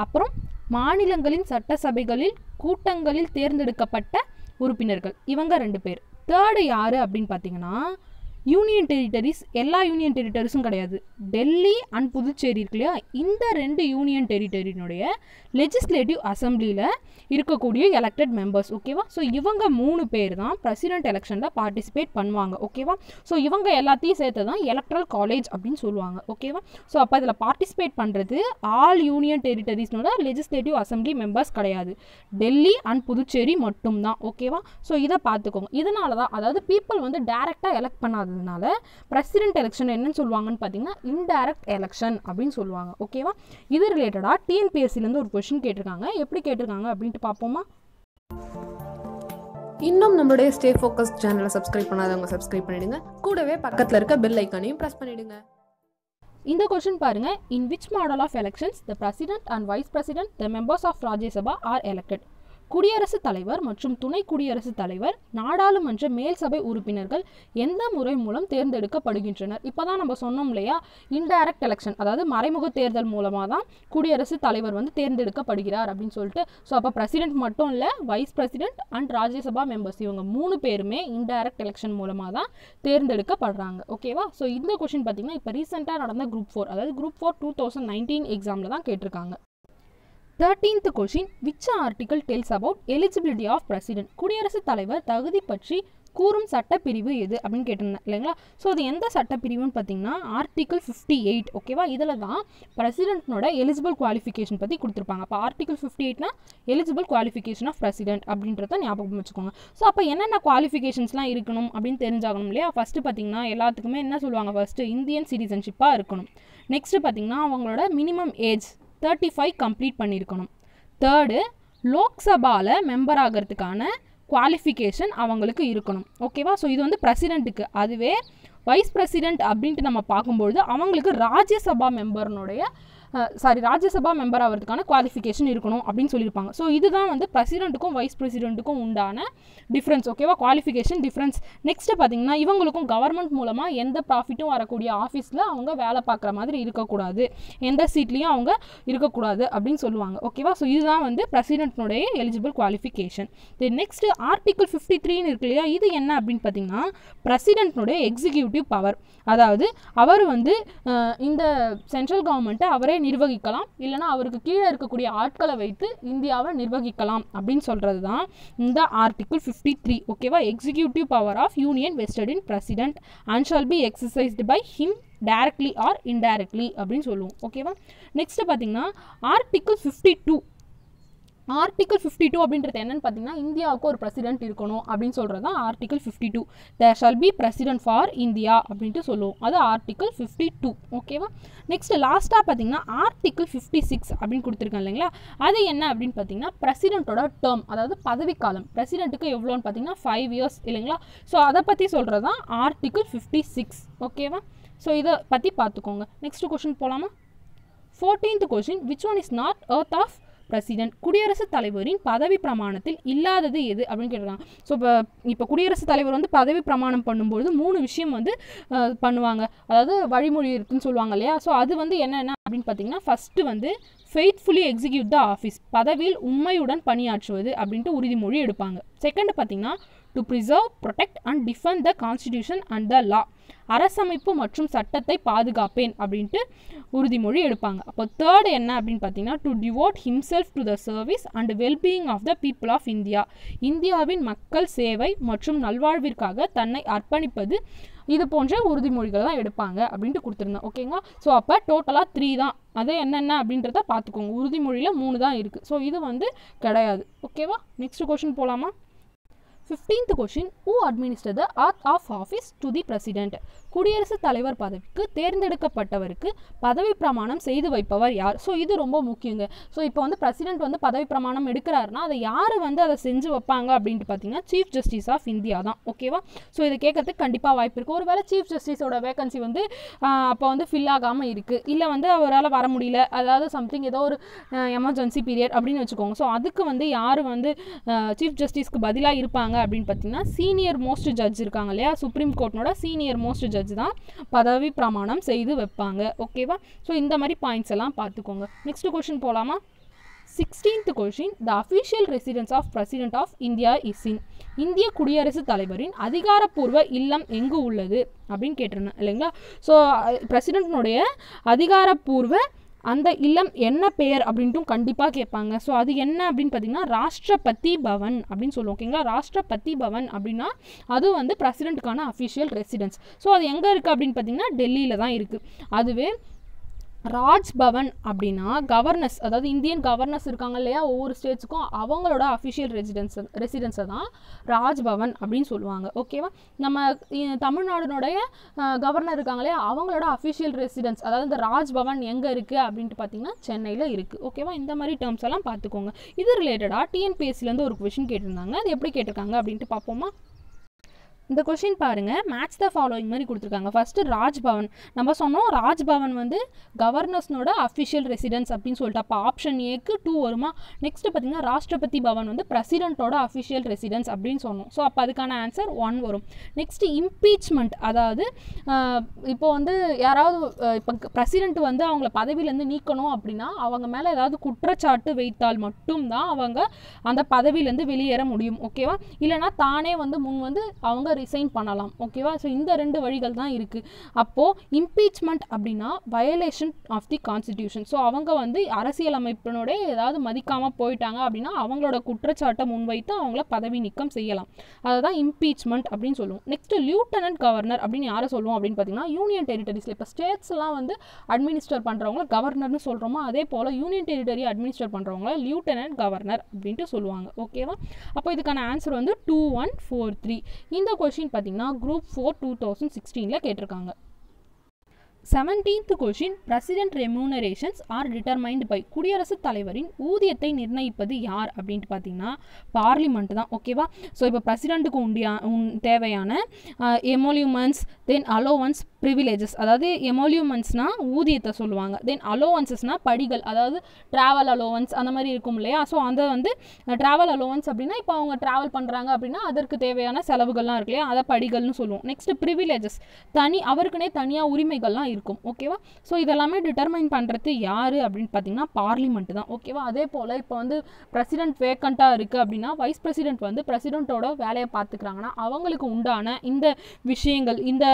அப்புறம் மாநிலங்களின் சட்டசபைகளில் கூட்டங்களில் தேர்ந்தெடுக்கப்பட்ட உறுப்பினர்கள், இவங்க 2 பேர். தேர்டு யார் அப்படின்னு பார்த்தீங்கன்னா யூனியன் டெரிட்டரிஸ், எல்லா யூனியன் டெரிட்டரிஸும் கிடையாது, டெல்லி அண்ட் புதுச்சேரி இருக்கு இல்லையா, இந்த 2 யூனியன் டெரிட்டரியினுடைய லெஜிஸ்லேட்டிவ் அசம்பிளியில் இருக்கக்கூடிய எலெக்டட் மெம்பர்ஸ். ஓகேவா? ஸோ இவங்க 3 பேர் தான் பிரசிடென்ட் எலெக்ஷனில் பார்ட்டிசிபேட் பண்ணுவாங்க. ஓகேவா? ஸோ இவங்க எல்லாத்தையும் சேர்த்து தான் எலக்ட்ரல் காலேஜ் அப்படின்னு சொல்லுவாங்க. ஓகேவா? ஸோ அப்போ இதில் பார்ட்டிசிபேட் பண்ணுறது ஆல் யூனியன் டெரிட்டரிஸ்னோட லெஜிஸ்லேட்டிவ் அசம்பிளி மெம்பர்ஸ் கிடையாது, டெல்லி அண்ட் புதுச்சேரி மட்டும்தான். ஓகேவா? ஸோ இதை பார்த்துக்கோங்க. இதனால தான், அதாவது பீப்புள் வந்து டைரெக்டாக எலெக்ட் பண்ணாததுனால பிரசிடென்ட் எலெக்ஷன் என்னன்னு சொல்லுவாங்கன்னு பார்த்தீங்கன்னா இன்டைரக்ட் எலெக்ஷன் அப்படின்னு சொல்லுவாங்க. ஓகேவா? இது ரிலேட்டடாக டிஎன்பிஎஸ்சிலேருந்து ஒரு கொஸ்டின் கேட்டிருக்காங்க. எப்படி கேட்டிருக்காங்க அப்படின்ட்டு பார்ப்போமா? இன்னும் நம்மளுடைய ஸ்டே ஃபோக்கஸ் சேனலை சப்ஸ்கிரைப் பண்ணாதவங்க சப்ஸ்கிரைப் பண்ணிடுங்க, கூடவே பக்கத்தில் இருக்க பெல் ஐக்கானையும் ப்ரெஸ் பண்ணிடுங்க. இந்த கொஸ்டின் பாருங்க, in which model of elections the president and vice president the members of Rajya Sabha are elected. குடியரசுத் தலைவர் மற்றும் துணை குடியரசுத் தலைவர் நாடாளுமன்ற மேல் சபை உறுப்பினர்கள் எந்த முறை மூலம் தேர்ந்தெடுக்கப்படுகின்றனர்? இப்போதான் நம்ம சொன்னோம் இல்லையா, இன்டைரக்ட் எலெக்ஷன், அதாவது மறைமுக தேர்தல் மூலமாக தான் குடியரசுத் தலைவர் வந்து தேர்ந்தெடுக்கப்படுகிறார் அப்படின்னு சொல்லிட்டு. ஸோ அப்போ பிரசிடென்ட் மட்டும் இல்லை, vice president and Rajya Sabha members இவங்க 3 பேருமே இன்டைரக்ட் எலெக்ஷன் மூலமாக தான் தேர்ந்தெடுக்கப்படுறாங்க. ஓகேவா? ஸோ இந்த கொஸ்டின் பார்த்தீங்கன்னா இப்போ ரீசெண்டாக நடந்த குரூப் 4, அதாவது குரூப் 4 2019 எக்ஸாமில் தான் கேட்டிருக்காங்க. 13th question, which article tells about eligibility of president? குடியரசுத் தலைவர் தகுதி பற்றி கூறும் சட்டப்பிரிவு எது அப்படின்னு கேட்டிருந்தேன் இல்லைங்களா. ஸோ அது எந்த சட்டப்பிரிவுன்னு பார்த்தீங்கன்னா ஆர்டிகல் 58. ஓகேவா? இதில் தான் பிரசிடென்ட்னோட எலிஜிபிள் குவாலிஃபிகேஷன் பற்றி கொடுத்துருப்பாங்க. அப்போ ஆர்டிகல் 58னா எலிஜிபிள் குவாலிஃபிகேஷன் ஆஃப் பிரசிடென்ட் அப்படின்றத ஞாபகம் வச்சுக்கோங்க. ஸோ அப்போ என்னென்ன குவாலிஃபிகேஷன்ஸ்லாம் இருக்கணும் அப்படின்னு தெரிஞ்சாகணும் இல்லையா. ஃபஸ்ட்டு பார்த்தீங்கன்னா எல்லாத்துக்குமே என்ன சொல்லுவாங்க, ஃபஸ்ட்டு இந்தியன் சிட்டிசன்ஷிப்பாக இருக்கணும். நெக்ஸ்ட்டு பார்த்தீங்கன்னா அவங்களோட மினிமம் ஏஜ் 35 கம்ப்ளீட் பண்ணியிருக்கணும். தேர்டு, லோக்சபாவில் மெம்பர் ஆகிறதுக்கான குவாலிஃபிகேஷன் அவங்களுக்கு இருக்கணும். ஓகேவா? ஸோ இது வந்து பிரசிடென்ட்டுக்கு. அதுவே வைஸ் பிரசிடென்ட் அப்படின்ட்டு நம்ம பார்க்கும்பொழுது அவங்களுக்கு ராஜ்யசபா மெம்பர் ஆகிறதுக்கான குவாலிஃபிகேஷன் இருக்கணும் அப்படின்னு சொல்லியிருப்பாங்க. ஸோ இதுதான் வந்து பிரசிடென்ட்டுக்கும் வைஸ் பிரசிடென்ட்டுக்கும் உண்டான டிஃப்ரென்ஸ். ஓகேவா? Qualification difference. நெக்ஸ்ட்டு பார்த்தீங்கன்னா இவங்களுக்கும் கவர்மெண்ட் மூலமாக எந்த ப்ராஃபிட்டும் வரக்கூடிய ஆஃபீஸில் அவங்க வேலை பார்க்குற மாதிரி இருக்கக்கூடாது, எந்த சீட்லேயும் அவங்க இருக்கக்கூடாது அப்படின்னு சொல்லுவாங்க. ஓகேவா? ஸோ இதுதான் வந்து பிரசிடென்ட்னுடைய எலிஜிபிள் குவாலிஃபிகேஷன். நெக்ஸ்ட்டு ஆர்டிகல் 53 இருக்கு இல்லையா, இது என்ன அப்படின்னு பார்த்தீங்கன்னா பிரசிடென்ட்னுடைய எக்ஸிக்யூட்டிவ் பவர். அதாவது அவர் வந்து இந்த சென்ட்ரல் கவர்மெண்ட்டை அவரே நிர்வகிக்கலாம், இல்லைனா அவருக்கு கீழே இருக்கக்கூடிய ஆட்களை வைத்து இந்தியாவை நிர்வகிக்கலாம் அப்படின்னு சொல்கிறது தான் இந்த ஆர்டிகிள் 53. ஓகேவா? Executive power of union vested in president and shall be exercised by him directly or indirectly அப்படின்னு சொல்லுவோம். ஓகேவா? நெக்ஸ்ட் பார்த்தீங்கன்னா ஆர்டிகிள் 52. ஆர்டிகிள் 52 அப்படின்றது என்னன்னு பார்த்தீங்கன்னா இந்தியாவுக்கு ஒரு பிரசிடென்ட் இருக்கணும் அப்படின்னு சொல்கிறது தான் article 52. There shall be president for India அப்படின்ட்டு சொல்லுவோம். அது ஆர்டிகிள் 52. ஓகேவா? நெக்ஸ்ட் லாஸ்ட்டாக பார்த்தீங்கன்னா ஆர்டிகிள் 56 அப்படின்னு கொடுத்துருக்கேன் இல்லைங்களா. அது என்ன அப்படின்னு பார்த்தீங்கன்னா பிரசிடென்ட்டோட டேர்ம், அதாவது பதவிக்காலம். பிரசிடென்ட்டுக்கு எவ்வளோன்னு பார்த்தீங்கன்னா 5 years இல்லைங்களா. ஸோ அதை பற்றி சொல்கிறது தான் ஆர்டிகிள் 56. ஓகேவா? ஸோ இதை பற்றி பார்த்துக்கோங்க. நெக்ஸ்ட் கொஸ்டின் போகலாமா? 14th question, which one is not oath of president? குடியரசுத் தலைவரின் பதவி பிரமாணத்தில் இல்லாதது எது அப்படின்னு கேட்டிருக்காங்க. ஸோ இப்போ குடியரசுத் தலைவர் வந்து பதவி பிரமாணம் பண்ணும்போது 3 விஷயம் வந்து பண்ணுவாங்க, அதாவது வழிமொழி இருக்குன்னு சொல்லுவாங்க இல்லையா. ஸோ அது வந்து என்னென்ன அப்படின்னு பார்த்தீங்கன்னா ஃபஸ்ட்டு வந்து ஃபெய்த்ஃபுல்லி எக்ஸிக்யூட் த ஆஃபீஸ், பதவியில் உண்மையுடன் பணியாற்றுவது அப்படின்ட்டு உறுதிமொழி எடுப்பாங்க. செகண்ட் பார்த்தீங்கன்னா to preserve, protect and defend the constitution and the law, அரசமைப்பு மற்றும் சட்டத்தை பாதுகாப்பேன் அப்படின்ட்டு உறுதிமொழி எடுப்பாங்க. அப்போ தேர்ட் என்ன அப்படின்னு பார்த்தீங்கன்னா to devote himself to the service and wellbeing of the people of India, இந்தியாவின் மக்கள் சேவை மற்றும் நல்வாழ்விற்காக தன்னை அர்ப்பணிப்பது, இது போன்ற உறுதிமொழிகள் தான் எடுப்பாங்க அப்படின்ட்டு கொடுத்துருந்தேன். ஓகேங்களா? ஸோ அப்போ டோட்டலாக 3 தான். அது என்னென்ன அப்படின்றத பார்த்துக்கோங்க. உறுதிமொழியில் 3 தான் இருக்குது. ஸோ இது வந்து கிடையாது. ஓகேவா? நெக்ஸ்ட் கொஸ்டின் போகலாமா? 15th question, who administer the oath of office to the president? குடியரசுத் தலைவர் பதவிக்கு தேர்ந்தெடுக்கப்பட்டவருக்கு பதவி பிரமாணம் செய்து வைப்பவர் யார்? ஸோ இது ரொம்ப முக்கியங்க. ஸோ இப்போ வந்து பிரசிடென்ட் வந்து பதவி பிரமாணம் எடுக்கிறாருன்னா அதை யார் வந்து அதை செஞ்சு வைப்பாங்க அப்படின்ட்டு பார்த்தீங்கன்னா சீஃப் ஜஸ்டிஸ் ஆஃப் இந்தியா தான். ஓகேவா? ஸோ இதை கேட்கறதுக்கு கண்டிப்பாக வாய்ப்பு இருக்குது. ஒருவேளை சீஃப் ஜஸ்டிஸோட வேகன்சி வந்து அப்போ வந்து ஃபில் ஆகாமல் இருக்குது, இல்லை வந்து அவரால் வர முடியல, அதாவது சம்திங் ஏதோ ஒரு எமர்ஜென்சி பீரியட் அப்படின்னு வச்சுக்கோங்க. ஸோ அதுக்கு வந்து யார் வந்து சீஃப் ஜஸ்டிஸ்க்கு பதிலாக இருப்பாங்க அப்படின்னு பார்த்தீங்கன்னா சீனியர் மோஸ்ட் ஜட்ஜ் இருக்காங்க இல்லையா, சுப்ரீம் கோர்ட்னோட சீனியர் மோஸ்ட் ஜட்ஜ் தான் பதவி பிரமாணம் செய்து வைப்பாங்க. ஓகேவா? ஸோ இந்த மாதிரி பாயிண்ட்ஸ் எல்லாம் பார்த்துக்கோங்க. நெக்ஸ்ட் கொஸ்டின் போகலாமா? 16th question, the official residence of president of India is in. இந்திய குடியரசுத் தலைவரின் அதிகாரப்பூர்வ இல்லம் எங்கு உள்ளது அப்படின்னு கேட்டிருந்தேன் இல்லைங்களா. ஸோ பிரசிடென்ட்னுடைய அதிகாரப்பூர்வ அந்த இல்லம் என்ன பெயர் அப்படின்ட்டும் கண்டிப்பாக கேட்பாங்க. ஸோ அது என்ன அப்படின்னு பார்த்தீங்கன்னா ராஷ்டிரபதி பவன் அப்படின்னு சொல்லுவோம். ஓகேங்களா? ராஷ்டிரபதி பவன் அப்படின்னா அது வந்து பிரசிடென்ட்டுக்கான அஃபிஷியல் ரெசிடென்ஸ். ஸோ அது எங்கே இருக்குது அப்படின்னு பார்த்தீங்கன்னா டெல்லியில் தான் இருக்குது. அதுவே ராஜ்பவன் அப்படின்னா கவர்னர்ஸ், அதாவது இந்தியன் கவர்னர்ஸ் இருக்காங்க இல்லையா ஒவ்வொரு ஸ்டேட்ஸுக்கும், அவங்களோட அஃபிஷியல் ரெசிடென்ஸை தான் ராஜ்பவன் அப்படின்னு சொல்லுவாங்க. ஓகேவா? நம்ம தமிழ்நாடுனுடைய கவர்னர் இருக்காங்க இல்லையா அவங்களோட அஃபிஷியல் ரெசிடென்ஸ், அதாவது இந்த ராஜ்பவன் எங்கே இருக்குது அப்படின்ட்டு பார்த்தீங்கன்னா சென்னையில் இருக்குது. ஓகேவா? இந்த மாதிரி டேர்ம்ஸ் எல்லாம் பார்த்துக்கோங்க. இது ரிலேட்டடாக டிஎன்பிஎஸ்சிலேருந்து ஒரு கொஷின் கேட்டிருந்தாங்க. அது எப்படி கேட்டிருக்காங்க அப்படின்ட்டு பார்ப்போமா? இந்த கொஷின் பாருங்க, மேட்ச் த ஃபாலோயிங் மாதிரி கொடுத்துருக்காங்க. ஃபர்ஸ்ட் ராஜ்பவன், நம்ம சொன்னோம் ராஜ்பவன் வந்து கவர்னர்ஸ்னோட அஃபிஷியல் ரெசிடென்ஸ் அப்படின்னு சொல்லிட்டு, அப்போ ஆப்ஷன் ஏக்கு 2 வருமா. நெக்ஸ்ட் பார்த்தீங்கன்னா ராஷ்டிரபதி பவன் வந்து பிரசிடென்ட்டோட அஃபிஷியல் ரெசிடென்ஸ் அப்படின்னு சொன்னோம். ஸோ அப்போ அதுக்கான ஆன்சர் 1 வரும். நெக்ஸ்ட் இம்பீச்மெண்ட், அதாவது இப்போ வந்து யாராவது இப்போ பிரசிடென்ட் வந்து அவங்கள பதவியிலேருந்து நீக்கணும் அப்படின்னா அவங்க மேலே ஏதாவது குற்றச்சாட்டு வைத்தால் மட்டும்தான் அவங்க அந்த பதவியிலேருந்து வெளியேற முடியும். ஓகேவா, இல்லைனா தானே வந்து முன் வந்து அவங்க ரிசைன் பண்ணலாம். ஓகேவா, ஸோ இந்த 2 வழிகள் தான் இருக்குது. அப்போது இம்பீச்மெண்ட் அப்படின்னா violation of the constitution. So அவங்க வந்து அரசியலமைப்பினோட ஏதாவது மதிக்காமல் போயிட்டாங்க அப்படின்னா அவங்களோட குற்றச்சாட்டை முன்வைத்து அவங்கள பதவி நீக்கம் செய்யலாம். அதுதான் இம்பீச்மெண்ட் அப்படின்னு சொல்லுவோம். நெக்ஸ்ட் லியூட்டனன்ட் கவர்னர் அப்படின்னு யாரை சொல்லுவோம் அப்படின்னு பார்த்தீங்கன்னா, யூனியன் டெரிட்டரிஸில் இப்போ ஸ்டேட்ஸ்லாம் வந்து அட்மினிஸ்டர் பண்ணுறவங்க கவர்னர்னு சொல்கிறோமோ, அதே போல் யூனியன் டெரிட்டரி அட்மினிஸ்டர் பண்ணுறவங்கள லியூட்டனன்ட் கவர்னர் அப்படின்ட்டு சொல்லுவாங்க. ஓகேவா, அப்போ இதுக்கான ஆன்சர் வந்து 2143. இந்த கொஷின் பார்த்தீங்கன்னா Group 4 2016 கேட்டிருக்காங்க. 17th question, president remunerations are determined by, குடியரசுத் தலைவரின் ஊதியத்தை நிர்ணயிப்பது யார் அப்படின்ட்டு பார்த்தீங்கன்னா பார்லிமெண்ட் தான். ஓகேவா, ஸோ இப்போ பிரசிடென்ட்டுக்கு தேவையான எமோலியூமெண்ட்ஸ், தென் அலோவன்ஸ், ப்ரிவிலேஜஸ், அதாவது எமோலியூமெண்ட்ஸ்னால் ஊதியத்தை சொல்லுவாங்க. தென் அலோவன்சஸ்னால் படிகள், அதாவது ட்ராவல் அலோவன்ஸ் அந்த மாதிரி இருக்கும் இல்லையா. ஸோ அந்த வந்து ட்ராவல் அலோவன்ஸ் அப்படின்னா இப்போ அவங்க ட்ராவல் பண்ணுறாங்க அப்படின்னா அதற்கு தேவையான செலவுகள்லாம் இருக்கு இல்லையா, அதை படிகள்னு சொல்லுவோம். நெக்ஸ்ட் ப்ரிவிலேஜஸ், அவருக்குனே தனியாக உரிமைகள்லாம் இருக்கும். ஓகேவா, ஸோ இதெல்லாமே டிட்டர்மைன் பண்ணுறது யார் அப்படின்னு பார்த்தீங்கன்னா பார்லிமெண்ட் தான். ஓகேவா, அதே போல் இப்போ வந்து பிரசிடென்ட் வேக்கண்ட்டாக இருக்குது அப்படின்னா வைஸ் பிரசிடென்ட் வந்து பிரசிடென்ட்டோட வேலையை பார்த்துக்கிறாங்கன்னா அவங்களுக்கு உண்டான இந்த விஷயங்கள், இந்த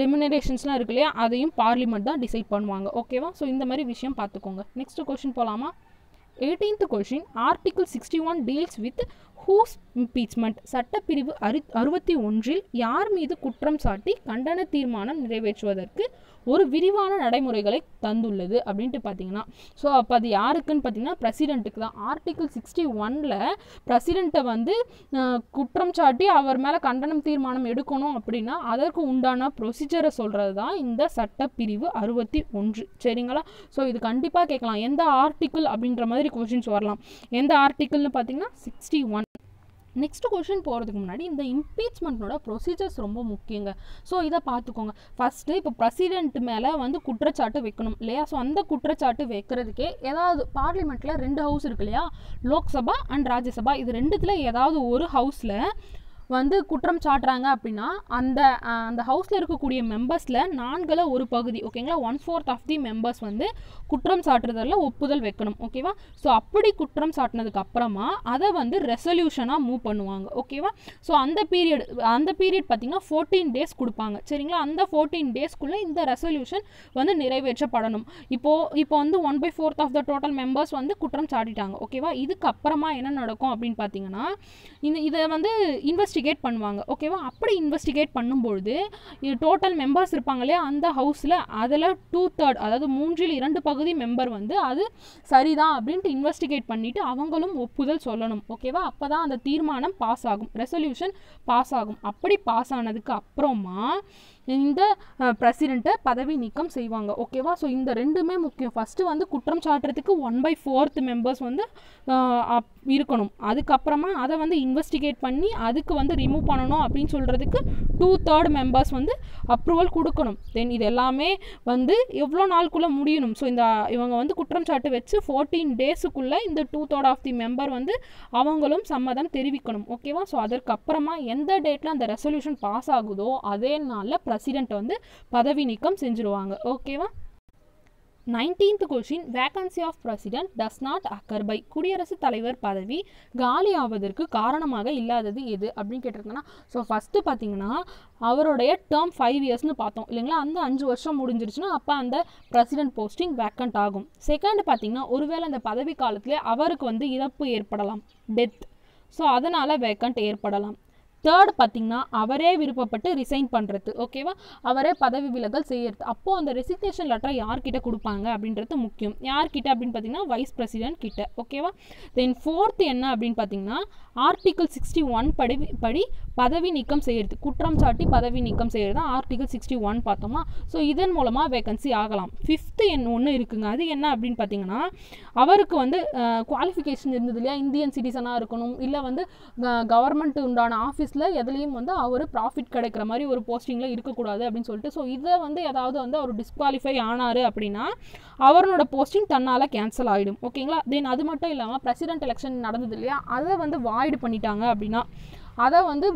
ரெம்யூனரேஷன்ஸ்லாம் இருக்கு இல்லையா, அதையும் பார்லிமெண்ட் தான் டிசைட் பண்ணுவாங்க. ஓகேவா, ஸோ இந்த மாதிரி விஷயம் பார்த்துக்கோங்க. நெக்ஸ்ட் கொஷின் போகலாமா. 18th question, article 61 deals with whose impeachment. சட்டப்பிரிவு 61 யார் மீது குற்றம் சாட்டி கண்டன தீர்மானம் நிறைவேற்றுவதற்கு ஒரு விரிவான நடைமுறைகளை தந்துள்ளது அப்படின்ட்டு பார்த்தீங்கன்னா, ஸோ அப்போ அது யாருக்குன்னு பார்த்தீங்கன்னா பிரசிடென்ட்டுக்கு தான். ஆர்டிகிள் 61 பிரசிடென்ட்டை வந்து குற்றம் சாட்டி அவர் மேலே கண்டனம் தீர்மானம் எடுக்கணும் அப்படின்னா அதற்கு உண்டான ப்ரொசீஜரை சொல்கிறது தான் இந்த சட்டப்பிரிவு 61. சரிங்களா, ஸோ இது கண்டிப்பாக கேட்கலாம். எந்த ஆர்டிக்கிள் அப்படின்ற மாதிரி கொஷின்ஸ் வரலாம். எந்த ஆர்டிக்கிள்னு பார்த்தீங்கன்னா 61. நெக்ஸ்ட் கொஷின் போகிறதுக்கு முன்னாடி இந்த இம்பீச்மெண்ட்டோட ப்ரொசீஜர்ஸ் ரொம்ப முக்கியங்க. ஸோ இதை பார்த்துக்கோங்க. ஃபஸ்ட்டு இப்போ பிரசிடென்ட் மேலே வந்து குற்றச்சாட்டு வைக்கணும் இல்லையா. ஸோ அந்த குற்றச்சாட்டு வைக்கிறதுக்கே ஏதாவது பார்லிமெண்ட்டில் 2 ஹவுஸ் இருக்கு இல்லையா, லோக்சபா அண்ட் ராஜ்யசபா, இது 2த்தில் ஏதாவது ஒரு ஹவுஸில் வந்து குற்றம் சாட்டுறாங்க அப்படின்னா அந்த ஹவுஸில் இருக்கக்கூடிய மெம்பர்ஸில் 4ல் ஒரு பகுதி, ஓகேங்களா, 1/4 ஆஃப் தி மெம்பர்ஸ் வந்து குற்றம் சாட்டுறதில் ஒப்புதல் வைக்கணும். ஓகேவா, ஸோ அப்படி குற்றம் சாட்டினதுக்கு அப்புறமா அதை வந்து ரெசல்யூஷனாக மூவ் பண்ணுவாங்க. ஓகேவா, ஸோ அந்த பீரியட் பார்த்திங்கன்னா 14 days கொடுப்பாங்க. சரிங்களா, அந்த 14 daysக்குள்ளே இந்த ரெசல்யூஷன் வந்து நிறைவேற்றப்படணும். இப்போ வந்து 1/4 ஆஃப் த டோட்டல் மெம்பர்ஸ் வந்து குற்றம் சாட்டிட்டாங்க. ஓகேவா, இதுக்கப்புறமா என்ன நடக்கும் அப்படின்னு பார்த்தீங்கன்னா இதை வந்து இன்வெஸ்டிகேட் பண்ணுவாங்க. ஓகேவா, அப்படி இன்வெஸ்டிகேட் பண்ணும்பொழுது டோட்டல் மெம்பர்ஸ் இருப்பாங்க இல்லையா அந்த ஹவுஸில், அதில் 2/3 அதாவது 3/2 பகுதி மெம்பர் வந்து அது சரிதான் அப்படின்ட்டு இன்வெஸ்டிகேட் பண்ணிவிட்டு அவங்களும் ஒப்புதல் சொல்லணும். ஓகேவா, அப்போ தான் அந்த தீர்மானம் பாஸ் ஆகும், ரெசல்யூஷன் பாஸ் ஆகும். அப்படி பாஸ் ஆனதுக்கு அப்புறமா இந்த பிரசிடென்ட்டை பதவி நீக்கம் செய்வாங்க. ஓகேவா, ஸோ இந்த 2மே முக்கியம். ஃபஸ்ட்டு வந்து குற்றம் சாட்டுறதுக்கு 1/4 மெம்பர்ஸ் வந்து இருக்கணும். அதுக்கப்புறமா அதை வந்து இன்வெஸ்டிகேட் பண்ணி அதுக்கு வந்து ரிமூவ் பண்ணணும் அப்படின்னு சொல்கிறதுக்கு 2/3 மெம்பர்ஸ் வந்து அப்ரூவல் கொடுக்கணும். தென் இது எல்லாமே வந்து எவ்வளோ நாளுக்குள்ளே முடியணும். ஸோ இவங்க வந்து குற்றம் சாட்டு வச்சு 14 daysக்குள்ளே இந்த 2/3 ஆஃப் தி மெம்பர் வந்து அவங்களும் சம்மதம் தெரிவிக்கணும். ஓகேவா, ஸோ அதற்கப்புறமா எந்த டேட்டில் அந்த ரெசல்யூஷன் பாஸ் ஆகுதோ அதே நாளில் பிரசிடென்ட் வந்து பதவி நீக்கம் செஞ்சுருவாங்க. ஓகேவா. 19th question, vacancy of president does not occur by, குடியரசுத் தலைவர் பதவி காலி ஆவதற்கு காரணமாக இல்லாதது எது அப்படின்னு கேட்டிருக்கேன்னா, ஸோ ஃபஸ்ட்டு பார்த்தீங்கன்னா அவருடைய டேர்ம் 5 yearsனு பார்த்தோம் இல்லைங்களா, அந்த 5 வருஷம் முடிஞ்சிருச்சுன்னா அப்போ அந்த பிரசிடென்ட் போஸ்டிங் வேக்கண்ட் ஆகும். செகண்ட் பார்த்தீங்கன்னா ஒருவேளை அந்த பதவி காலத்திலே அவருக்கு வந்து இறப்பு ஏற்படலாம், டெத், ஸோ அதனால் வேக்கண்ட் ஏற்படலாம். தேர்ட் பார்த்தீங்கன்னா அவரே விருப்பப்பட்டு ரிசைன் பண்ணுறது. ஓகேவா, அவரே பதவி விலகல் செய்யறது. அப்போது அந்த ரெசிக்னேஷன் லெட்டரை யார்கிட்ட கொடுப்பாங்க அப்படின்றது முக்கியம். யார்கிட்ட அப்படின்னு பார்த்தீங்கன்னா வைஸ் பிரசிடென்ட் கிட்ட. ஓகேவா. தென் ஃபோர்த் என்ன அப்படின்னு பார்த்தீங்கன்னா ஆர்டிகிள் 61 படி பதவி நீக்கம் செய்யறது, குற்றம் சாட்டி பதவி நீக்கம் செய்யறது தான் ஆர்டிகிள் 61 பார்த்தோமா. ஸோ இதன் மூலமாக வேகன்சி ஆகலாம். ஃபிஃப்த்து ஒன்று இருக்குங்க, அது என்ன அப்படின்னு பார்த்தீங்கன்னா அவருக்கு வந்து குவாலிஃபிகேஷன் இருந்தது இல்லையா, இந்தியன் சிட்டிசனாக இருக்கணும், இல்லை வந்து கவர்மெண்ட் உண்டான ஆஃபீஸில் ஆஃபீஸில் எதுலேயும் வந்து அவர் ப்ராஃபிட் கிடைக்கிற மாதிரி ஒரு போஸ்டிங்கில் இருக்கக்கூடாது அப்படின்னு சொல்லிட்டு. ஸோ இதை வந்து ஏதாவது வந்து அவர் டிஸ்குவாலிஃபை ஆனார் அப்படின்னா அவரோட போஸ்டிங் தன்னால் கேன்சல் ஆகிடும். ஓகேங்களா. தென் அது மட்டும் இல்லாமல் பிரசிடென்ட் எலெக்ஷன் நடந்தது இல்லையா, அதை வந்து வாய்டு பண்ணிட்டாங்க அப்படின்னா, அதை வந்து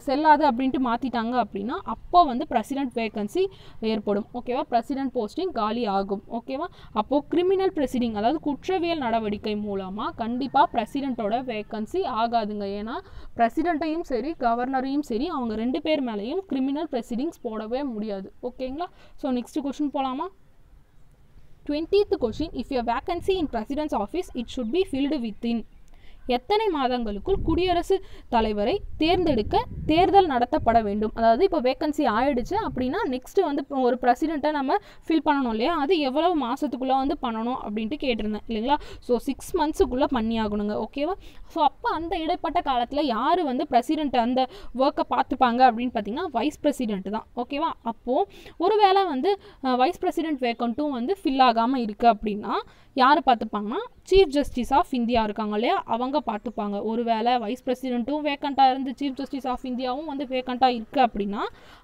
செல்லாது அப்படின்ட்டு மாற்றிட்டாங்க அப்படின்னா அப்போ வந்து பிரசிடென்ட் வேக்கன்சி ஏற்படும். ஓகேவா. பிரசிடென்ட் போஸ்டிங் காலி ஆகும். ஓகேவா. அப்போது கிரிமினல் ப்ரொசீடிங் அதாவது குற்றவியல் நடவடிக்கை மூலமாக கண்டிப்பாக பிரசிடென்ட்டோட வேக்கன்சி ஆகாதுங்க. ஏன்னா பிரசிடென்ட்டையும் சரி கவர்னரையும் சரி அவங்க 2 பேர் மேலேயும் கிரிமினல் ப்ரொசீடிங்ஸ் போடவே முடியாது. ஓகேங்களா. ஸோ நெக்ஸ்ட் கொஸ்டின் போகலாமா. 20th question, if a vacancy in president's office it should be filled within எத்தனை மாதங்களுக்குள் குடியரசுத் தலைவரை தேர்ந்தெடுக்க தேர்தல் நடத்தப்பட வேண்டும். அதாவது இப்போ வேக்கன்சி ஆயிடுச்சு அப்படின்னா நெக்ஸ்ட் வந்து ஒரு பிரசிடெண்ட்டை நம்ம ஃபில் பண்ணணும் இல்லையா, அது எவ்வளவு மாதத்துக்குள்ளே வந்து பண்ணணும் அப்படின்ட்டு கேட்டிருந்தேன் இல்லைங்களா. ஸோ 6 மந்த்ஸுக்குள்ளே பண்ணி ஆகணுங்க. ஓகேவா. ஸோ அப்போ அந்த இடைப்பட்ட காலத்தில் யார் வந்து பிரசிடெண்ட் அந்த ஒர்க்கை பார்த்துப்பாங்க அப்படின்னு பார்த்தீங்கன்னா வைஸ் பிரசிடெண்ட் தான். ஓகேவா. அப்போது ஒருவேளை வந்து வைஸ் பிரசிடெண்ட் வேக்கண்ட்டும் வந்து ஃபில் ஆகாமல் இருக்குது அப்படின்னா யார் பார்த்துப்பாங்கன்னா சீஃப் ஜஸ்டிஸ் ஆஃப் இந்தியா இருக்காங்க இல்லையா, அவங்க பார்த்துப்பாங்க. ஒருவேளை வைஸ் பிரசிடெண்ட்டும் வேக்கண்ட்டாக இருந்து சீஃப் ஜஸ்டிஸ் ஆஃப் இந்தியாவும் வந்து வேக்கண்ட்டாக இருக்குது அப்படின்னா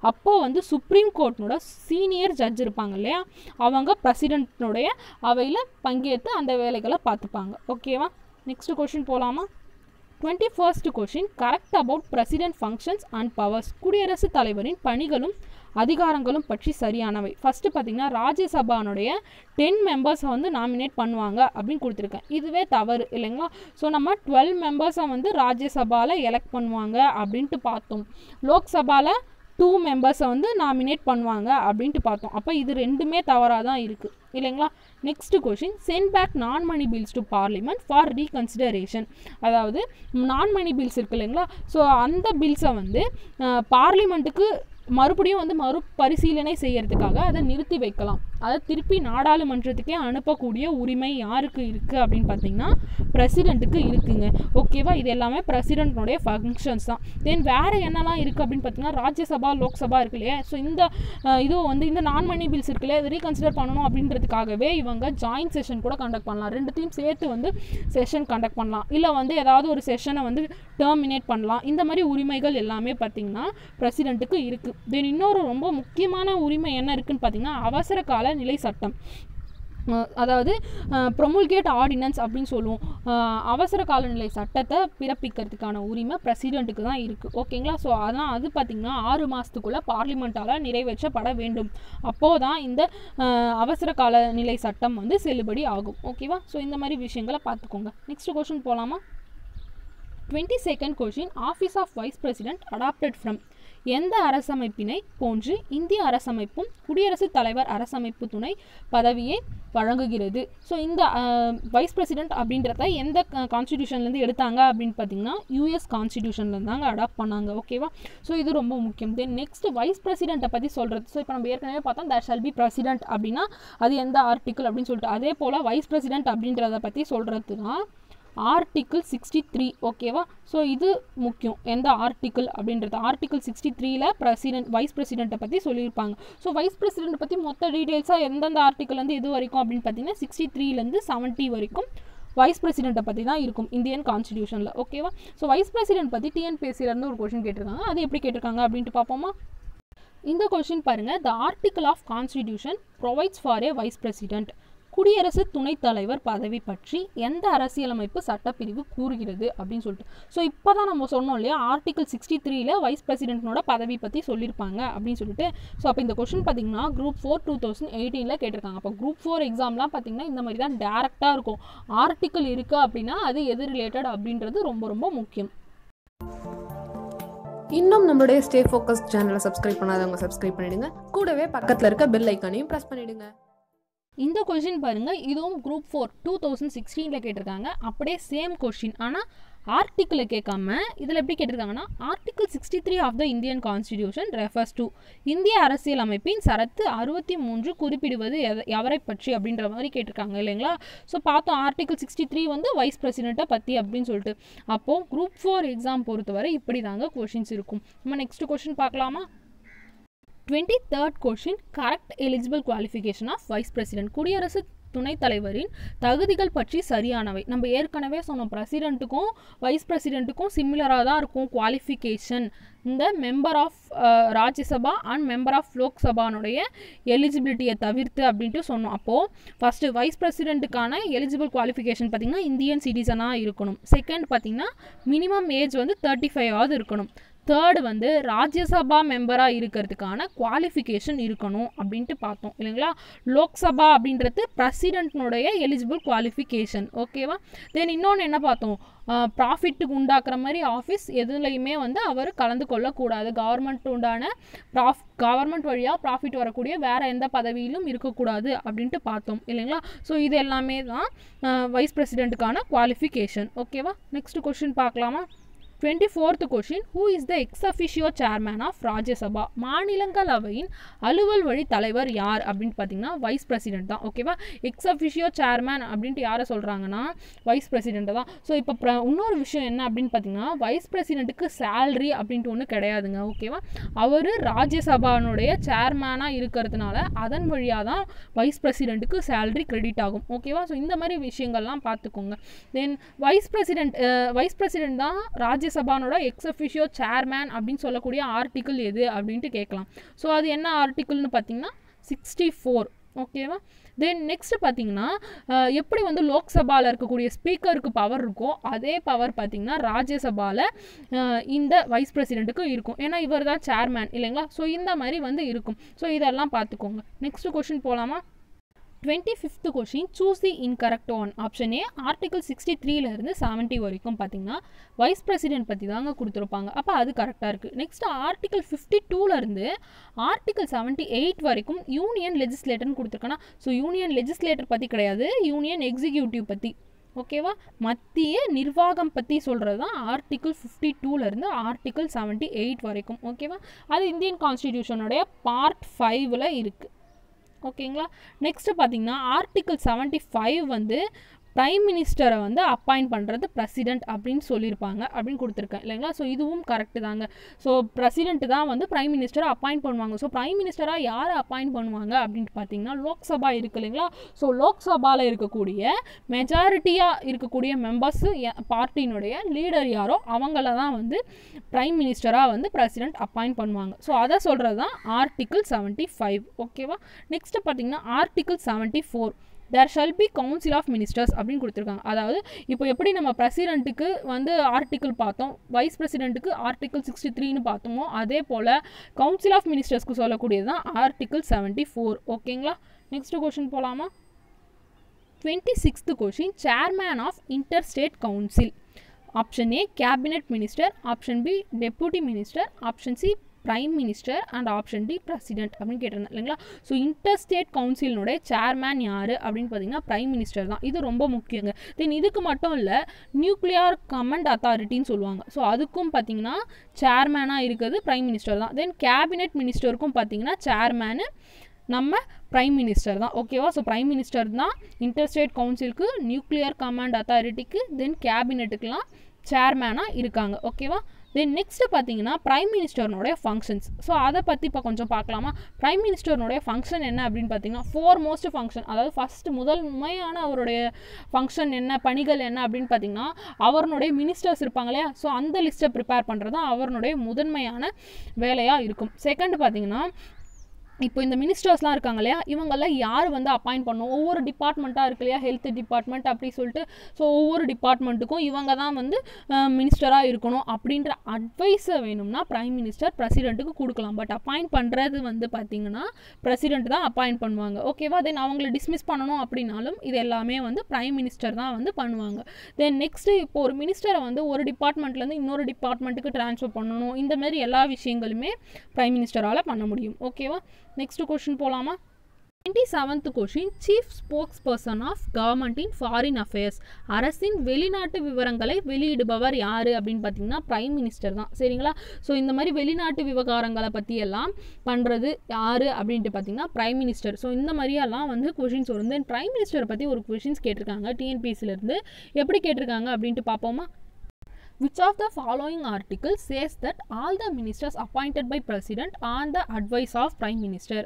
அப்போது வந்து சுப்ரீம் கோர்ட்னோட சீனியர் ஜட்ஜ் இருப்பாங்க இல்லையா, அவங்க பிரசிடெண்ட்னுடைய அவையில் பங்கேற்று அந்த வேலைகளை பார்த்துப்பாங்க. ஓகேவா. நெக்ஸ்ட் கொஸ்டின் போகலாமா. 21st question, correct about president functions and powers குடியரசுத் தலைவரின் பணிகளும் அதிகாரங்களும் பற்றி சரியானவை. ஃபஸ்ட்டு பார்த்தீங்கன்னா ராஜ்யசபானுடைய 10 மெம்பர்ஸை வந்து நாமினேட் பண்ணுவாங்க அப்படின்னு கொடுத்துருக்கேன். இதுவே தவறு இல்லைங்களா. ஸோ நம்ம 12 மெம்பர்ஸை வந்து ராஜ்யசபாவில் எலெக்ட் பண்ணுவாங்க அப்படின்ட்டு பார்த்தோம். லோக்சபாவில் 2 மெம்பர்ஸை வந்து நாமினேட் பண்ணுவாங்க அப்படின்ட்டு பார்த்தோம். அப்போ இது ரெண்டுமே தவறாக தான் இருக்குது இல்லைங்களா. Next question, sent back non money bills to parliament for reconsideration. அதாவது நான் மணி பில்ஸ் இருக்குது இல்லைங்களா, ஸோ அந்த பில்ஸை வந்து பார்லிமெண்ட்டுக்கு மறுபடியும் வந்து மறுபரிசீலனை செய்யறதுக்காக அதை நிறுத்தி வைக்கலாம். அதை திருப்பி நாடாளுமன்றத்துக்கே அனுப்பக்கூடிய உரிமை யாருக்கு இருக்குது அப்படின்னு பார்த்தீங்கன்னா பிரசிடெண்ட்டுக்கு இருக்குங்க. ஓகேவா. இது எல்லாமே பிரசிடெண்ட்னுடைய ஃபங்க்ஷன்ஸ் தான். தென் வேறு என்னெல்லாம் இருக்குது அப்படின்னு பார்த்தீங்கன்னா ராஜ்யசபா லோக்சபா இருக்கு இல்லையா, ஸோ இந்த இதுவும் வந்து இந்த நான் மணி பில்ஸ் இருக்கு இல்லையா, இதை ரீகன்சிடர் பண்ணணும் அப்படின்றதுக்காகவே இவங்க ஜாயின்ட் செஷன் கூட கண்டக்ட் பண்ணலாம். ரெண்டுத்தையும் சேர்த்து வந்து செஷன் கண்டக்ட் பண்ணலாம். இல்லை வந்து ஏதாவது ஒரு செஷனை வந்து டெர்மினேட் பண்ணலாம். இந்த மாதிரி உரிமைகள் எல்லாமே பார்த்திங்கன்னா பிரசிடெண்ட்டுக்கு இருக்குது. தென் இன்னொரு ரொம்ப முக்கியமான உரிமை என்ன இருக்குதுன்னு பார்த்தீங்கன்னா அவசர கால நிலை சட்டம், அதாவது ப்ரொமுல்கேட் ஆர்டினன்ஸ் அப்படின்னு சொல்லுவோம். அவசர காலநிலை சட்டத்தை பிறப்பிக்கிறதுக்கான உரிமை பிரசிடெண்ட்டுக்கு தான் இருக்குது. ஓகேங்களா. ஸோ அதான் அது பார்த்திங்கன்னா 6 மாதத்துக்குள்ளே பார்லிமெண்ட்டால் நிறைவேற்றப்பட வேண்டும். அப்போது தான் இந்த அவசர காலநிலை சட்டம் வந்து செல்லுபடி ஆகும். ஓகேவா. ஸோ இந்த மாதிரி விஷயங்களை பார்த்துக்கோங்க. நெக்ஸ்ட் கொஸ்டின் போகலாமா. 22nd question, office of vice president adopted from எந்த அரசமைப்பினை போன்று இந்திய அரசமைப்பும் குடியரசுத் தலைவர் அரசமைப்பு துணை பதவியை வழங்குகிறது. ஸோ இந்த வைஸ் பிரசிடெண்ட் அப்படின்றத எந்த கான்ஸ்டிடியூஷன்லேருந்து எடுத்தாங்க அப்படின்னு பார்த்தீங்கன்னா யூஎஸ் கான்ஸ்டிடியூஷன்லேருந்து தாங்க அடாப்ட் பண்ணாங்க. ஓகேவா. ஸோ இது ரொம்ப முக்கியம். தென் நெக்ஸ்ட் வைஸ் பிரசிடெண்ட்டை பற்றி சொல்கிறது. ஸோ இப்போ நம்ம ஏற்கனவே பார்த்தோம் தேர் ஷால் பி பிரசிடெண்ட் அப்படின்னா அது எந்த ஆர்டிக்கிள் அப்படின்னு சொல்லிட்டு, அதே போல் வைஸ் பிரசிடெண்ட் அப்படின்றத பற்றி சொல்கிறது தான் ஆர்டிக்கிள் 63. ஓகேவா. ஸோ இது முக்கியம். எந்த ஆர்டிக்கிள் அப்படின்றது ஆர்டிக்கிள் 63ல் வைஸ் பிரசிடெண்ட்டை பற்றி சொல்லியிருப்பாங்க. ஸோ வைஸ் பிரசிடெண்ட்டை பற்றி மொத்த டீட்டெயில்ஸாக எந்தெந்த ஆர்டிக்கிள்லேருந்து எது வரைக்கும் அப்படின்னு பார்த்தீங்கன்னா 63லேருந்து 70 வரைக்கும் வைஸ் பிரசிடெண்ட்டை பற்றி தான் இருக்கும் இந்தியன் கான்ஸ்டிடியூஷனில். ஓகேவா. ஸோ வைஸ் பிரசிடெண்ட் பற்றி டிஎன்பிஎஸ்சிலேருந்து ஒரு கொஸ்டின் கேட்டிருக்காங்க. அது எப்படி கேட்டிருக்காங்க அப்படின்ட்டு பார்ப்போமா. இந்த கொஸ்டின் பாருங்கள். The article of constitution provides for a vice president. குடியரசு துணைத் தலைவர் பதவி பற்றி எந்த அரசியலமைப்பு சட்டப்பிரிவு கூறுகிறது அப்படின்னு சொல்லிட்டு. ஸோ இப்போ தான் நம்ம சொன்னோம் இல்லையா ஆர்டிக்கிள் 63ல் வைஸ் பிரசிடென்ட்னோட பதவி பற்றி சொல்லியிருப்பாங்க அப்படின்னு சொல்லிட்டு. ஸோ அப்போ இந்த கொஸ்டின் பார்த்தீங்கன்னா குரூப் 4 2018 கேட்டிருக்காங்க. அப்போ குரூப் 4 எக்ஸாம்லாம் பார்த்தீங்கன்னா இந்த மாதிரி தான் டேரெக்டாக இருக்கும். ஆர்டிக்கிள் இருக்குது அப்படின்னா அது எது ரிலேட்டட் அப்படின்றது ரொம்ப ரொம்ப முக்கியம். இன்னும் நம்மளுடைய ஸ்டே ஃபோக்கஸ் சேனலை சப்ஸ்கிரைப் பண்ணாதவங்க சப்ஸ்கிரைப் பண்ணிடுங்க. கூடவே பக்கத்தில் இருக்க பெல் ஐக்கானையும் ப்ரெஸ் பண்ணிடுங்க. இந்த கொஸ்டின் பாருங்கள். இதுவும் குரூப் 4 2016 கேட்டிருக்காங்க. அப்படியே சேம் கொஸ்டின், ஆனால் ஆர்டிக்கிளை கேட்காம இதில் எப்படி கேட்டிருக்காங்கன்னா article 63 of the Indian constitution refers to இந்திய அரசியல் அமைப்பின் சரத்து 63 குறிப்பிடுவது எவரை பற்றி அப்படின்ற மாதிரி கேட்டிருக்காங்க இல்லைங்களா. ஸோ பார்த்தோம் ஆர்டிக்கிள் 63 வந்து வைஸ் பிரசிடெண்ட்டை பற்றி அப்படின்னு சொல்லிட்டு. அப்போது குரூப் 4 எக்ஸாம் பொறுத்தவரை இப்படி தாங்க கொஷின்ஸ் இருக்கும். நம்ம நெக்ஸ்ட் கொஸ்டின் பார்க்கலாமா. 23rd question, correct eligible qualification of vice president. குடியரசுத் துணைத் தலைவரின் தகுதிகள் பற்றி சரியானவை. நம்ம ஏற்கனவே சொன்னோம், பிரசிடென்ட்டுக்கும் வைஸ் பிரசிடென்ட்டுக்கும் சிமிலராக தான் இருக்கும் குவாலிஃபிகேஷன். இந்த member of Rajya Sabha and member of லோக்சபானுடைய எலிஜிபிலிட்டியை தவிர்த்து அப்படின்ட்டு சொன்னோம். அப்போது ஃபஸ்ட்டு வைஸ் பிரசிடென்ட்டுக்கான எலிஜிபிள் குவாலிஃபிகேஷன் பார்த்திங்கன்னா இந்தியன் சிட்டிசனாக இருக்கணும். செகண்ட் பார்த்திங்கன்னா மினிமம் ஏஜ் வந்து 35 இருக்கணும். தேர்டு வந்து ராஜ்யசபா மெம்பராக இருக்கிறதுக்கான குவாலிஃபிகேஷன் இருக்கணும் அப்படின்ட்டு பார்த்தோம் இல்லைங்களா. லோக்சபா அப்படின்றது பிரசிடென்ட்னுடைய எலிஜிபிள் குவாலிஃபிகேஷன். ஓகேவா. தென் இன்னொன்று என்ன பார்த்தோம், ப்ராஃபிட்டுக்கு உண்டாக்குற மாதிரி ஆஃபீஸ் எதுலையுமே வந்து அவர் கலந்து கொள்ளக்கூடாது. கவர்மெண்ட் வழியாக ப்ராஃபிட் வரக்கூடிய வேறு எந்த பதவியிலும் இருக்கக்கூடாது அப்படின்ட்டு பார்த்தோம் இல்லைங்களா. ஸோ இது எல்லாமே தான் வைஸ் பிரசிடென்ட்டுக்கான குவாலிஃபிகேஷன். ஓகேவா. நெக்ஸ்ட் கொஸ்டின் பார்க்கலாமா. 24th question, who is the ex officio chairman of Rajya Sabha? மாநிலங்களவையின் அலுவல் வழி தலைவர் யார் அப்படின்னு பார்த்தீங்கன்னா வைஸ் பிரசிடென்ட் தான். ஓகேவா. எக்ஸ் அஃபிஷியோ சேர்மேன் அப்படின்ட்டு யாரை சொல்கிறாங்கன்னா வைஸ் பிரசிடென்ட் தான். ஸோ இப்போ இன்னொரு விஷயம் என்ன அப்படின்னு பார்த்தீங்கன்னா வைஸ் பிரசிடென்ட்டுக்கு சேல்ரி அப்படின்ட்டு ஒன்று கிடையாதுங்க. ஓகேவா. அவர் ராஜ்யசபானுடைய சேர்மேனாக இருக்கிறதுனால அதன் வழியாக தான் வைஸ் பிரசிடென்ட்டுக்கு சேல்ரி கிரெடிட் ஆகும். ஓகேவா. ஸோ இந்த மாதிரி விஷயங்கள்லாம் பார்த்துக்கோங்க. தென் வைஸ் பிரசிடென்ட் தான் ராஜ்யசபானோட எக்ஸ் அஃபிஷியோ சேர்மேன் அப்படின்னு சொல்லக்கூடிய ஆர்டிக்கிள் எது அப்படின்ட்டு கேட்கலாம். ஸோ அது என்ன ஆர்டிக்கிள்னு பார்த்தீங்கன்னா 64. ஓகேவா. தென் நெக்ஸ்ட் பார்த்தீங்கன்னா எப்படி வந்து லோக்சபாவில் இருக்கக்கூடிய ஸ்பீக்கருக்கு பவர் இருக்கோ அதே பவர் பார்த்தீங்கன்னா ராஜ்யசபாவில் இந்த வைஸ் பிரசிடென்ட்டுக்கு இருக்கும். ஏன்னா இவர் தான் சேர்மேன் இல்லைங்களா. ஸோ இந்த மாதிரி வந்து இருக்கும். ஸோ இதெல்லாம் பார்த்துக்கோங்க. நெக்ஸ்ட் கொஸ்டின் போகலாமா. 25th question, choose the incorrect one. Option A article 63 70 வரைக்கும் பார்த்தீங்கன்னா வைஸ் பிரசிடென்ட் பற்றி தாங்க கொடுத்துருப்பாங்க. அப்போ அது கரெக்டாக இருக்குது. நெக்ஸ்ட் ஆர்டிகல் 52 ஆர்டிகல் 78 வரைக்கும் யூனியன் லெஜிஸ்லேட்டர்னு கொடுத்துருக்கேன்னா ஸோ யூனியன் லெஜிஸ்லேட்டர் பற்றி கிடையாது, யூனியன் எக்ஸிக்யூட்டிவ் பற்றி. ஓகேவா. மத்திய நிர்வாகம் பற்றி சொல்கிறது தான் ஆர்டிகிள் 52 ஆர்டிகிள் 78 வரைக்கும். ஓகேவா. அது இந்தியன் கான்ஸ்டிடியூஷனுடைய பார்ட் 5 இருக்குது. ஓகேங்களா. நெக்ஸ்ட்டு பார்த்தீங்கன்னா ஆர்டிகிள் 75 வந்து பிரைம் மினிஸ்டரை வந்து அப்பாயிண்ட் பண்ணுறது பிரசிடென்ட் அப்படின்னு சொல்லியிருப்பாங்க அப்படின்னு கொடுத்துருக்கேன் இல்லைங்களா. ஸோ இதுவும் கரெக்டு தாங்க. ஸோ பிரசிடென்ட் தான் வந்து பிரைம் மினிஸ்டரை அப்பாயிண்ட் பண்ணுவாங்க. ஸோ பிரைம் மினிஸ்டராக யாரை அப்பாயிண்ட் பண்ணுவாங்க அப்படின்ட்டு பார்த்தீங்கன்னா லோக்சபா இருக்குது இல்லைங்களா. ஸோ லோக்சபாவில் இருக்கக்கூடிய மெஜாரிட்டியாக இருக்கக்கூடிய மெம்பர்ஸு பார்ட்டியினுடைய லீடர் யாரோ அவங்கள தான் வந்து பிரைம் மினிஸ்டராக வந்து பிரசிடென்ட் அப்பாயிண்ட் பண்ணுவாங்க. ஸோ அதை சொல்கிறது தான் ஆர்டிகிள் 75. ஓகேவா. நெக்ஸ்ட்டு பார்த்தீங்கன்னா article 74 there shall be council of ministers அப்படின்னு கொடுத்துருக்காங்க. அதாவது இப்போ எப்படி நம்ம பிரசிடென்ட்டுக்கு வந்து ஆர்டிக்கிள் பார்த்தோம், வைஸ் பிரசிடென்ட்டுக்கு ஆர்டிக்கிள் 63 பார்த்தோமோ அதே போல் கவுன்சில் ஆஃப் மினிஸ்டர்ஸ்க்கு சொல்லக்கூடியது தான் ஆர்டிக்கிள் 74. ஓகேங்களா. நெக்ஸ்ட் கொஷின் போகலாமா. 26th question, chairman of inter state council. Option A cabinet minister, option B deputy minister, option C prime minister and option D president அப்படின்னு கேட்டிருந்தேன் இல்லைங்களா. So inter state கவுன்சிலினுடைய chairman யார் அப்படின்னு பார்த்தீங்கன்னா பிரைம் மினிஸ்டர் தான். இது ரொம்ப முக்கியங்க. தென் இதுக்கு மட்டும் இல்லை, நியூக்ளியர் கமாண்ட் அத்தாரிட்டின்னு சொல்லுவாங்க. ஸோ அதுக்கும் பார்த்தீங்கன்னா சேர்மேனாக இருக்கிறது பிரைம் மினிஸ்டர் தான். தென் கேபினெட் மினிஸ்டருக்கும் பார்த்தீங்கன்னா சேர்மேனு நம்ம பிரைம் மினிஸ்டர் தான். ஓகேவா. ஸோ பிரைம் மினிஸ்டர் தான் இன்டர் ஸ்டேட் கவுன்சிலுக்கு, நியூக்ளியர் கமாண்ட் அத்தாரிட்டிக்கு, தென் கேபினெட்டுக்கெலாம் சேர்மேனாக இருக்காங்க. ஓகேவா. தென் நெக்ஸ்ட்டு பார்த்தீங்கன்னா பிரைம் மினிஸ்டர்னுடைய ஃபங்க்ஷன்ஸ். ஸோ அதை பற்றி இப்போ கொஞ்சம் பார்க்கலாமா. பிரைம் மினிஸ்டர்னுடைய ஃபங்க்ஷன் என்ன அப்படின்னு பார்த்தீங்கன்னா 4 மோஸ்ட் ஃபங்க்ஷன். அதாவது ஃபஸ்ட்டு முதன்மையான அவருடைய ஃபங்க்ஷன் என்ன, பணிகள் என்ன அப்படின்னு பார்த்தீங்கன்னா அவருடைய மினிஸ்டர்ஸ் இருப்பாங்க இல்லையா. ஸோ அந்த லிஸ்ட்டை ப்ரிப்பேர் பண்ணுறது தான் அவருடைய முதன்மையான வேலையாக இருக்கும். செகண்ட் பார்த்தீங்கன்னா இப்போ இந்த மினிஸ்டர்ஸ்லாம் இருக்காங்க இல்லையா, இவங்கெல்லாம் யார் வந்து அப்பாயிண்ட் பண்ணணும், ஒவ்வொரு டிபார்ட்மெண்ட்டாக இருக்கு இல்லையா, ஹெல்த் டிபார்ட்மெண்ட் அப்படி சொல்லிட்டு. ஸோ ஒவ்வொரு டிபார்ட்மெண்ட்டுக்கும் இவங்க தான் வந்து மினிஸ்டராக இருக்கணும் அப்படின்ற அட்வைஸை வேணும்னா பிரைம் மினிஸ்டர் பிரசிடென்ட்டுக்கு கொடுக்கலாம். பட் அப்பாயிண்ட் பண்ணுறது வந்து பார்த்திங்கன்னா பிரசிடென்ட் தான் அப்பாயிண்ட் பண்ணுவாங்க. ஓகேவா. தென் அவங்கள டிஸ்மிஸ் பண்ணணும் அப்படின்னாலும் இது எல்லாமே வந்து பிரைம் மினிஸ்டர் தான் வந்து பண்ணுவாங்க. தென் நெக்ஸ்ட்டு இப்போ ஒரு மினிஸ்டரை வந்து ஒரு டிபார்ட்மெண்ட்லேருந்து இன்னொரு டிபார்ட்மெண்ட்டுக்கு ட்ரான்ஸ்ஃபர் பண்ணணும், இந்த மாதிரி எல்லா விஷயங்களுமே பிரைம் மினிஸ்டரால் பண்ண முடியும். ஓகேவா. நெக்ஸ்ட் கொஸ்டின் போகலாமா. 27th question, chief spokesperson of government in foreign affairs. அரசின் வெளிநாட்டு விவரங்களை வெளியிடுபவர் யார் அப்படின்னு பார்த்தீங்கன்னா பிரைம் மினிஸ்டர் தான். சரிங்களா. ஸோ இந்த மாதிரி வெளிநாட்டு விவகாரங்களை பற்றி எல்லாம் பண்ணுறது யார் அப்படின்ட்டு பார்த்தீங்கன்னா பிரைம் மினிஸ்டர். ஸோ இந்த மாதிரியெல்லாம் வந்து கொஷின்ஸ் வரும். தென் பிரைம் மினிஸ்டரை பற்றி ஒரு கொஷின்ஸ் கேட்டிருக்காங்க டிஎன்பிஎஸ்சிலேருந்து. எப்படி கேட்டிருக்காங்க அப்படின்ட்டு பார்ப்போமா. Which of the following articles says that all the ministers appointed by President on the advice of Prime Minister?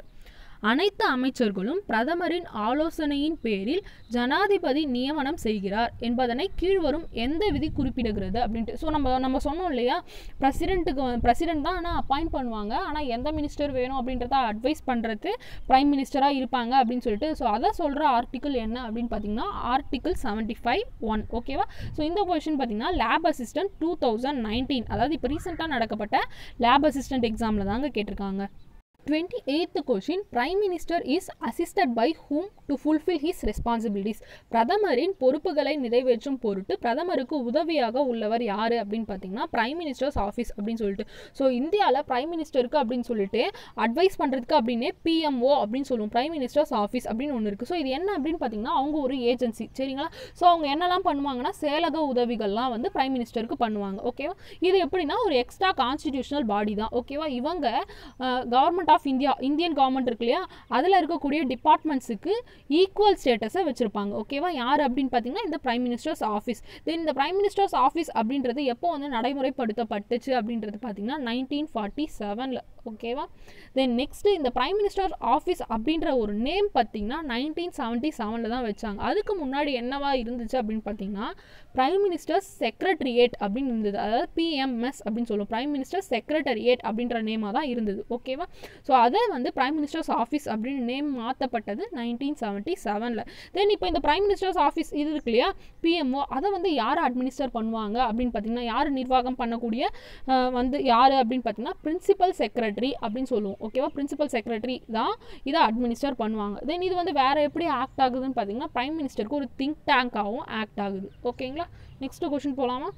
அனைத்து அமைச்சர்களும் பிரதமரின் ஆலோசனையின் பேரில் ஜனாதிபதி நியமனம் செய்கிறார் என்பதனை கீழ்வரும் எந்த விதி குறிப்பிடுகிறது அப்படின்ட்டு. ஸோ நம்ம சொன்னோம் இல்லையா, பிரசிடென்ட் தான் ஆனால் அப்பாயிண்ட் பண்ணுவாங்க, ஆனால் எந்த மினிஸ்டர் வேணும் அப்படின்றத அட்வைஸ் பண்ணுறது பிரைம் மினிஸ்டராக இருப்பாங்க அப்படின்னு சொல்லிட்டு. ஸோ அதை சொல்கிற ஆர்டிக்கிள் என்ன அப்படின்னு பார்த்தீங்கன்னா ஆர்டிக்கிள் 75(1). ஓகேவா. ஸோ இந்த பொசிஷன் பார்த்தீங்கன்னா லேப் அசிஸ்டன்ட் 2019, அதாவது இப்போ ரீசெண்டாக நடக்கப்பட்ட லேப் அசிஸ்டன்ட் எக்ஸாமில் தாங்க கேட்டிருக்காங்க. 28th question, Prime Minister is assisted by whom to fulfill his responsibilities? பிரதமரின் பொறுப்புகளை நிறைவேற்றும் பொருட்டு பிரதமருக்கு உதவியாக உள்ளவர் யார் அப்படின்னு பார்த்தீங்கன்னா பிரைம் மினிஸ்டர்ஸ் ஆஃபீஸ் அப்படின்னு சொல்லிட்டு. ஸோ இந்தியாவில் பிரைம் மினிஸ்டருக்கு அப்படின்னு சொல்லிட்டு அட்வைஸ் பண்ணுறதுக்கு அப்படின்னே PMO அப்படின்னு சொல்லுவோம், பிரைம் மினிஸ்டர்ஸ் ஆஃபீஸ் அப்படின்னு ஒன்று இருக்குது. ஸோ இது என்ன அப்படின்னு பார்த்தீங்கன்னா அவங்க ஒரு ஏஜென்சி, சரிங்களா. ஸோ அவங்க என்னெல்லாம் பண்ணுவாங்கன்னா செயலக உதவிகள்லாம் வந்து பிரைம் மினிஸ்டருக்கு பண்ணுவாங்க. ஓகேவா. இது எப்படின்னா ஒரு எக்ஸ்ட்ரா கான்ஸ்டிடியூஷனல் பாடி தான். ஓகேவா. இவங்க கவர்மெண்ட் ஆஃப் இந்தியன் கவர்மெண்ட் இருக்கு இல்லையா, அதில் இருக்கக்கூடிய டிபார்ட்மெண்ட்ஸுக்கு ஈக்குவல் ஸ்டேட்டஸை வச்சுருப்பாங்க. ஓகேவா. யார் அப்படின்னு பார்த்தீங்கன்னா இந்த பிரைம் மினிஸ்டர்ஸ் ஆஃபீஸ். தென் இந்த பிரைம் மினிஸ்டர்ஸ் ஆஃபீஸ் அப்படின்றது எப்போ வந்து நடைமுறைப்படுத்தப்பட்டுச்சு அப்படின்றது பார்த்தீங்கன்னா 1947. ஓகேவா. தென் நெக்ஸ்ட் இந்த பிரைம் மினிஸ்டர் ஆஃபீஸ் அப்படின்ற ஒரு நேம் பார்த்தீங்கன்னா 1977 தான் வச்சாங்க. அதுக்கு முன்னாடி என்னவா இருந்துச்சு அப்படின்னு பார்த்தீங்கன்னா பிரைம் மினிஸ்டர்ஸ் செக்ரட்டரியேட் அப்படின்னு இருந்தது, அதாவது PMS அப்படின்னு சொல்லுவோம், பிரைம் மினிஸ்டர் செக்ரட்டரியேட் அப்படின்ற நேமாக தான் இருந்தது. ஓகேவா. ஸோ அதை வந்து பிரைம் மினிஸ்டர்ஸ் ஆஃபீஸ் அப்படின்னு நேம் மாற்றப்பட்டது 1977. தென் இப்போ இந்த பிரைம் மினிஸ்டர்ஸ் ஆஃபீஸ் இது இருக்கு இல்லையா, PMO, அதை வந்து யார் அட்மினிஸ்டர் பண்ணுவாங்க அப்படின்னு பார்த்தீங்கன்னா யார் நிர்வாகம் பண்ணக்கூடிய வந்து யார் அப்படின்னு பார்த்தீங்கன்னா பிரின்சிபல் செக்ரட்டரி அப்படின்னு சொல்லுவோம். ஓகேவா. பிரின்சிபல் செக்ரட்டரி தான் இதை அட்மினிஸ்டர் பண்ணுவாங்க. தென் இது வந்து வேறு எப்படி ஆக்ட் ஆகுதுன்னு பார்த்தீங்கன்னா பிரைம் மினிஸ்டருக்கு ஒரு திங்க் டேங்காகவும் ஆக்ட் ஆகுது. ஓகேங்களா. நெக்ஸ்ட் கொஸ்டின் போகலாமா.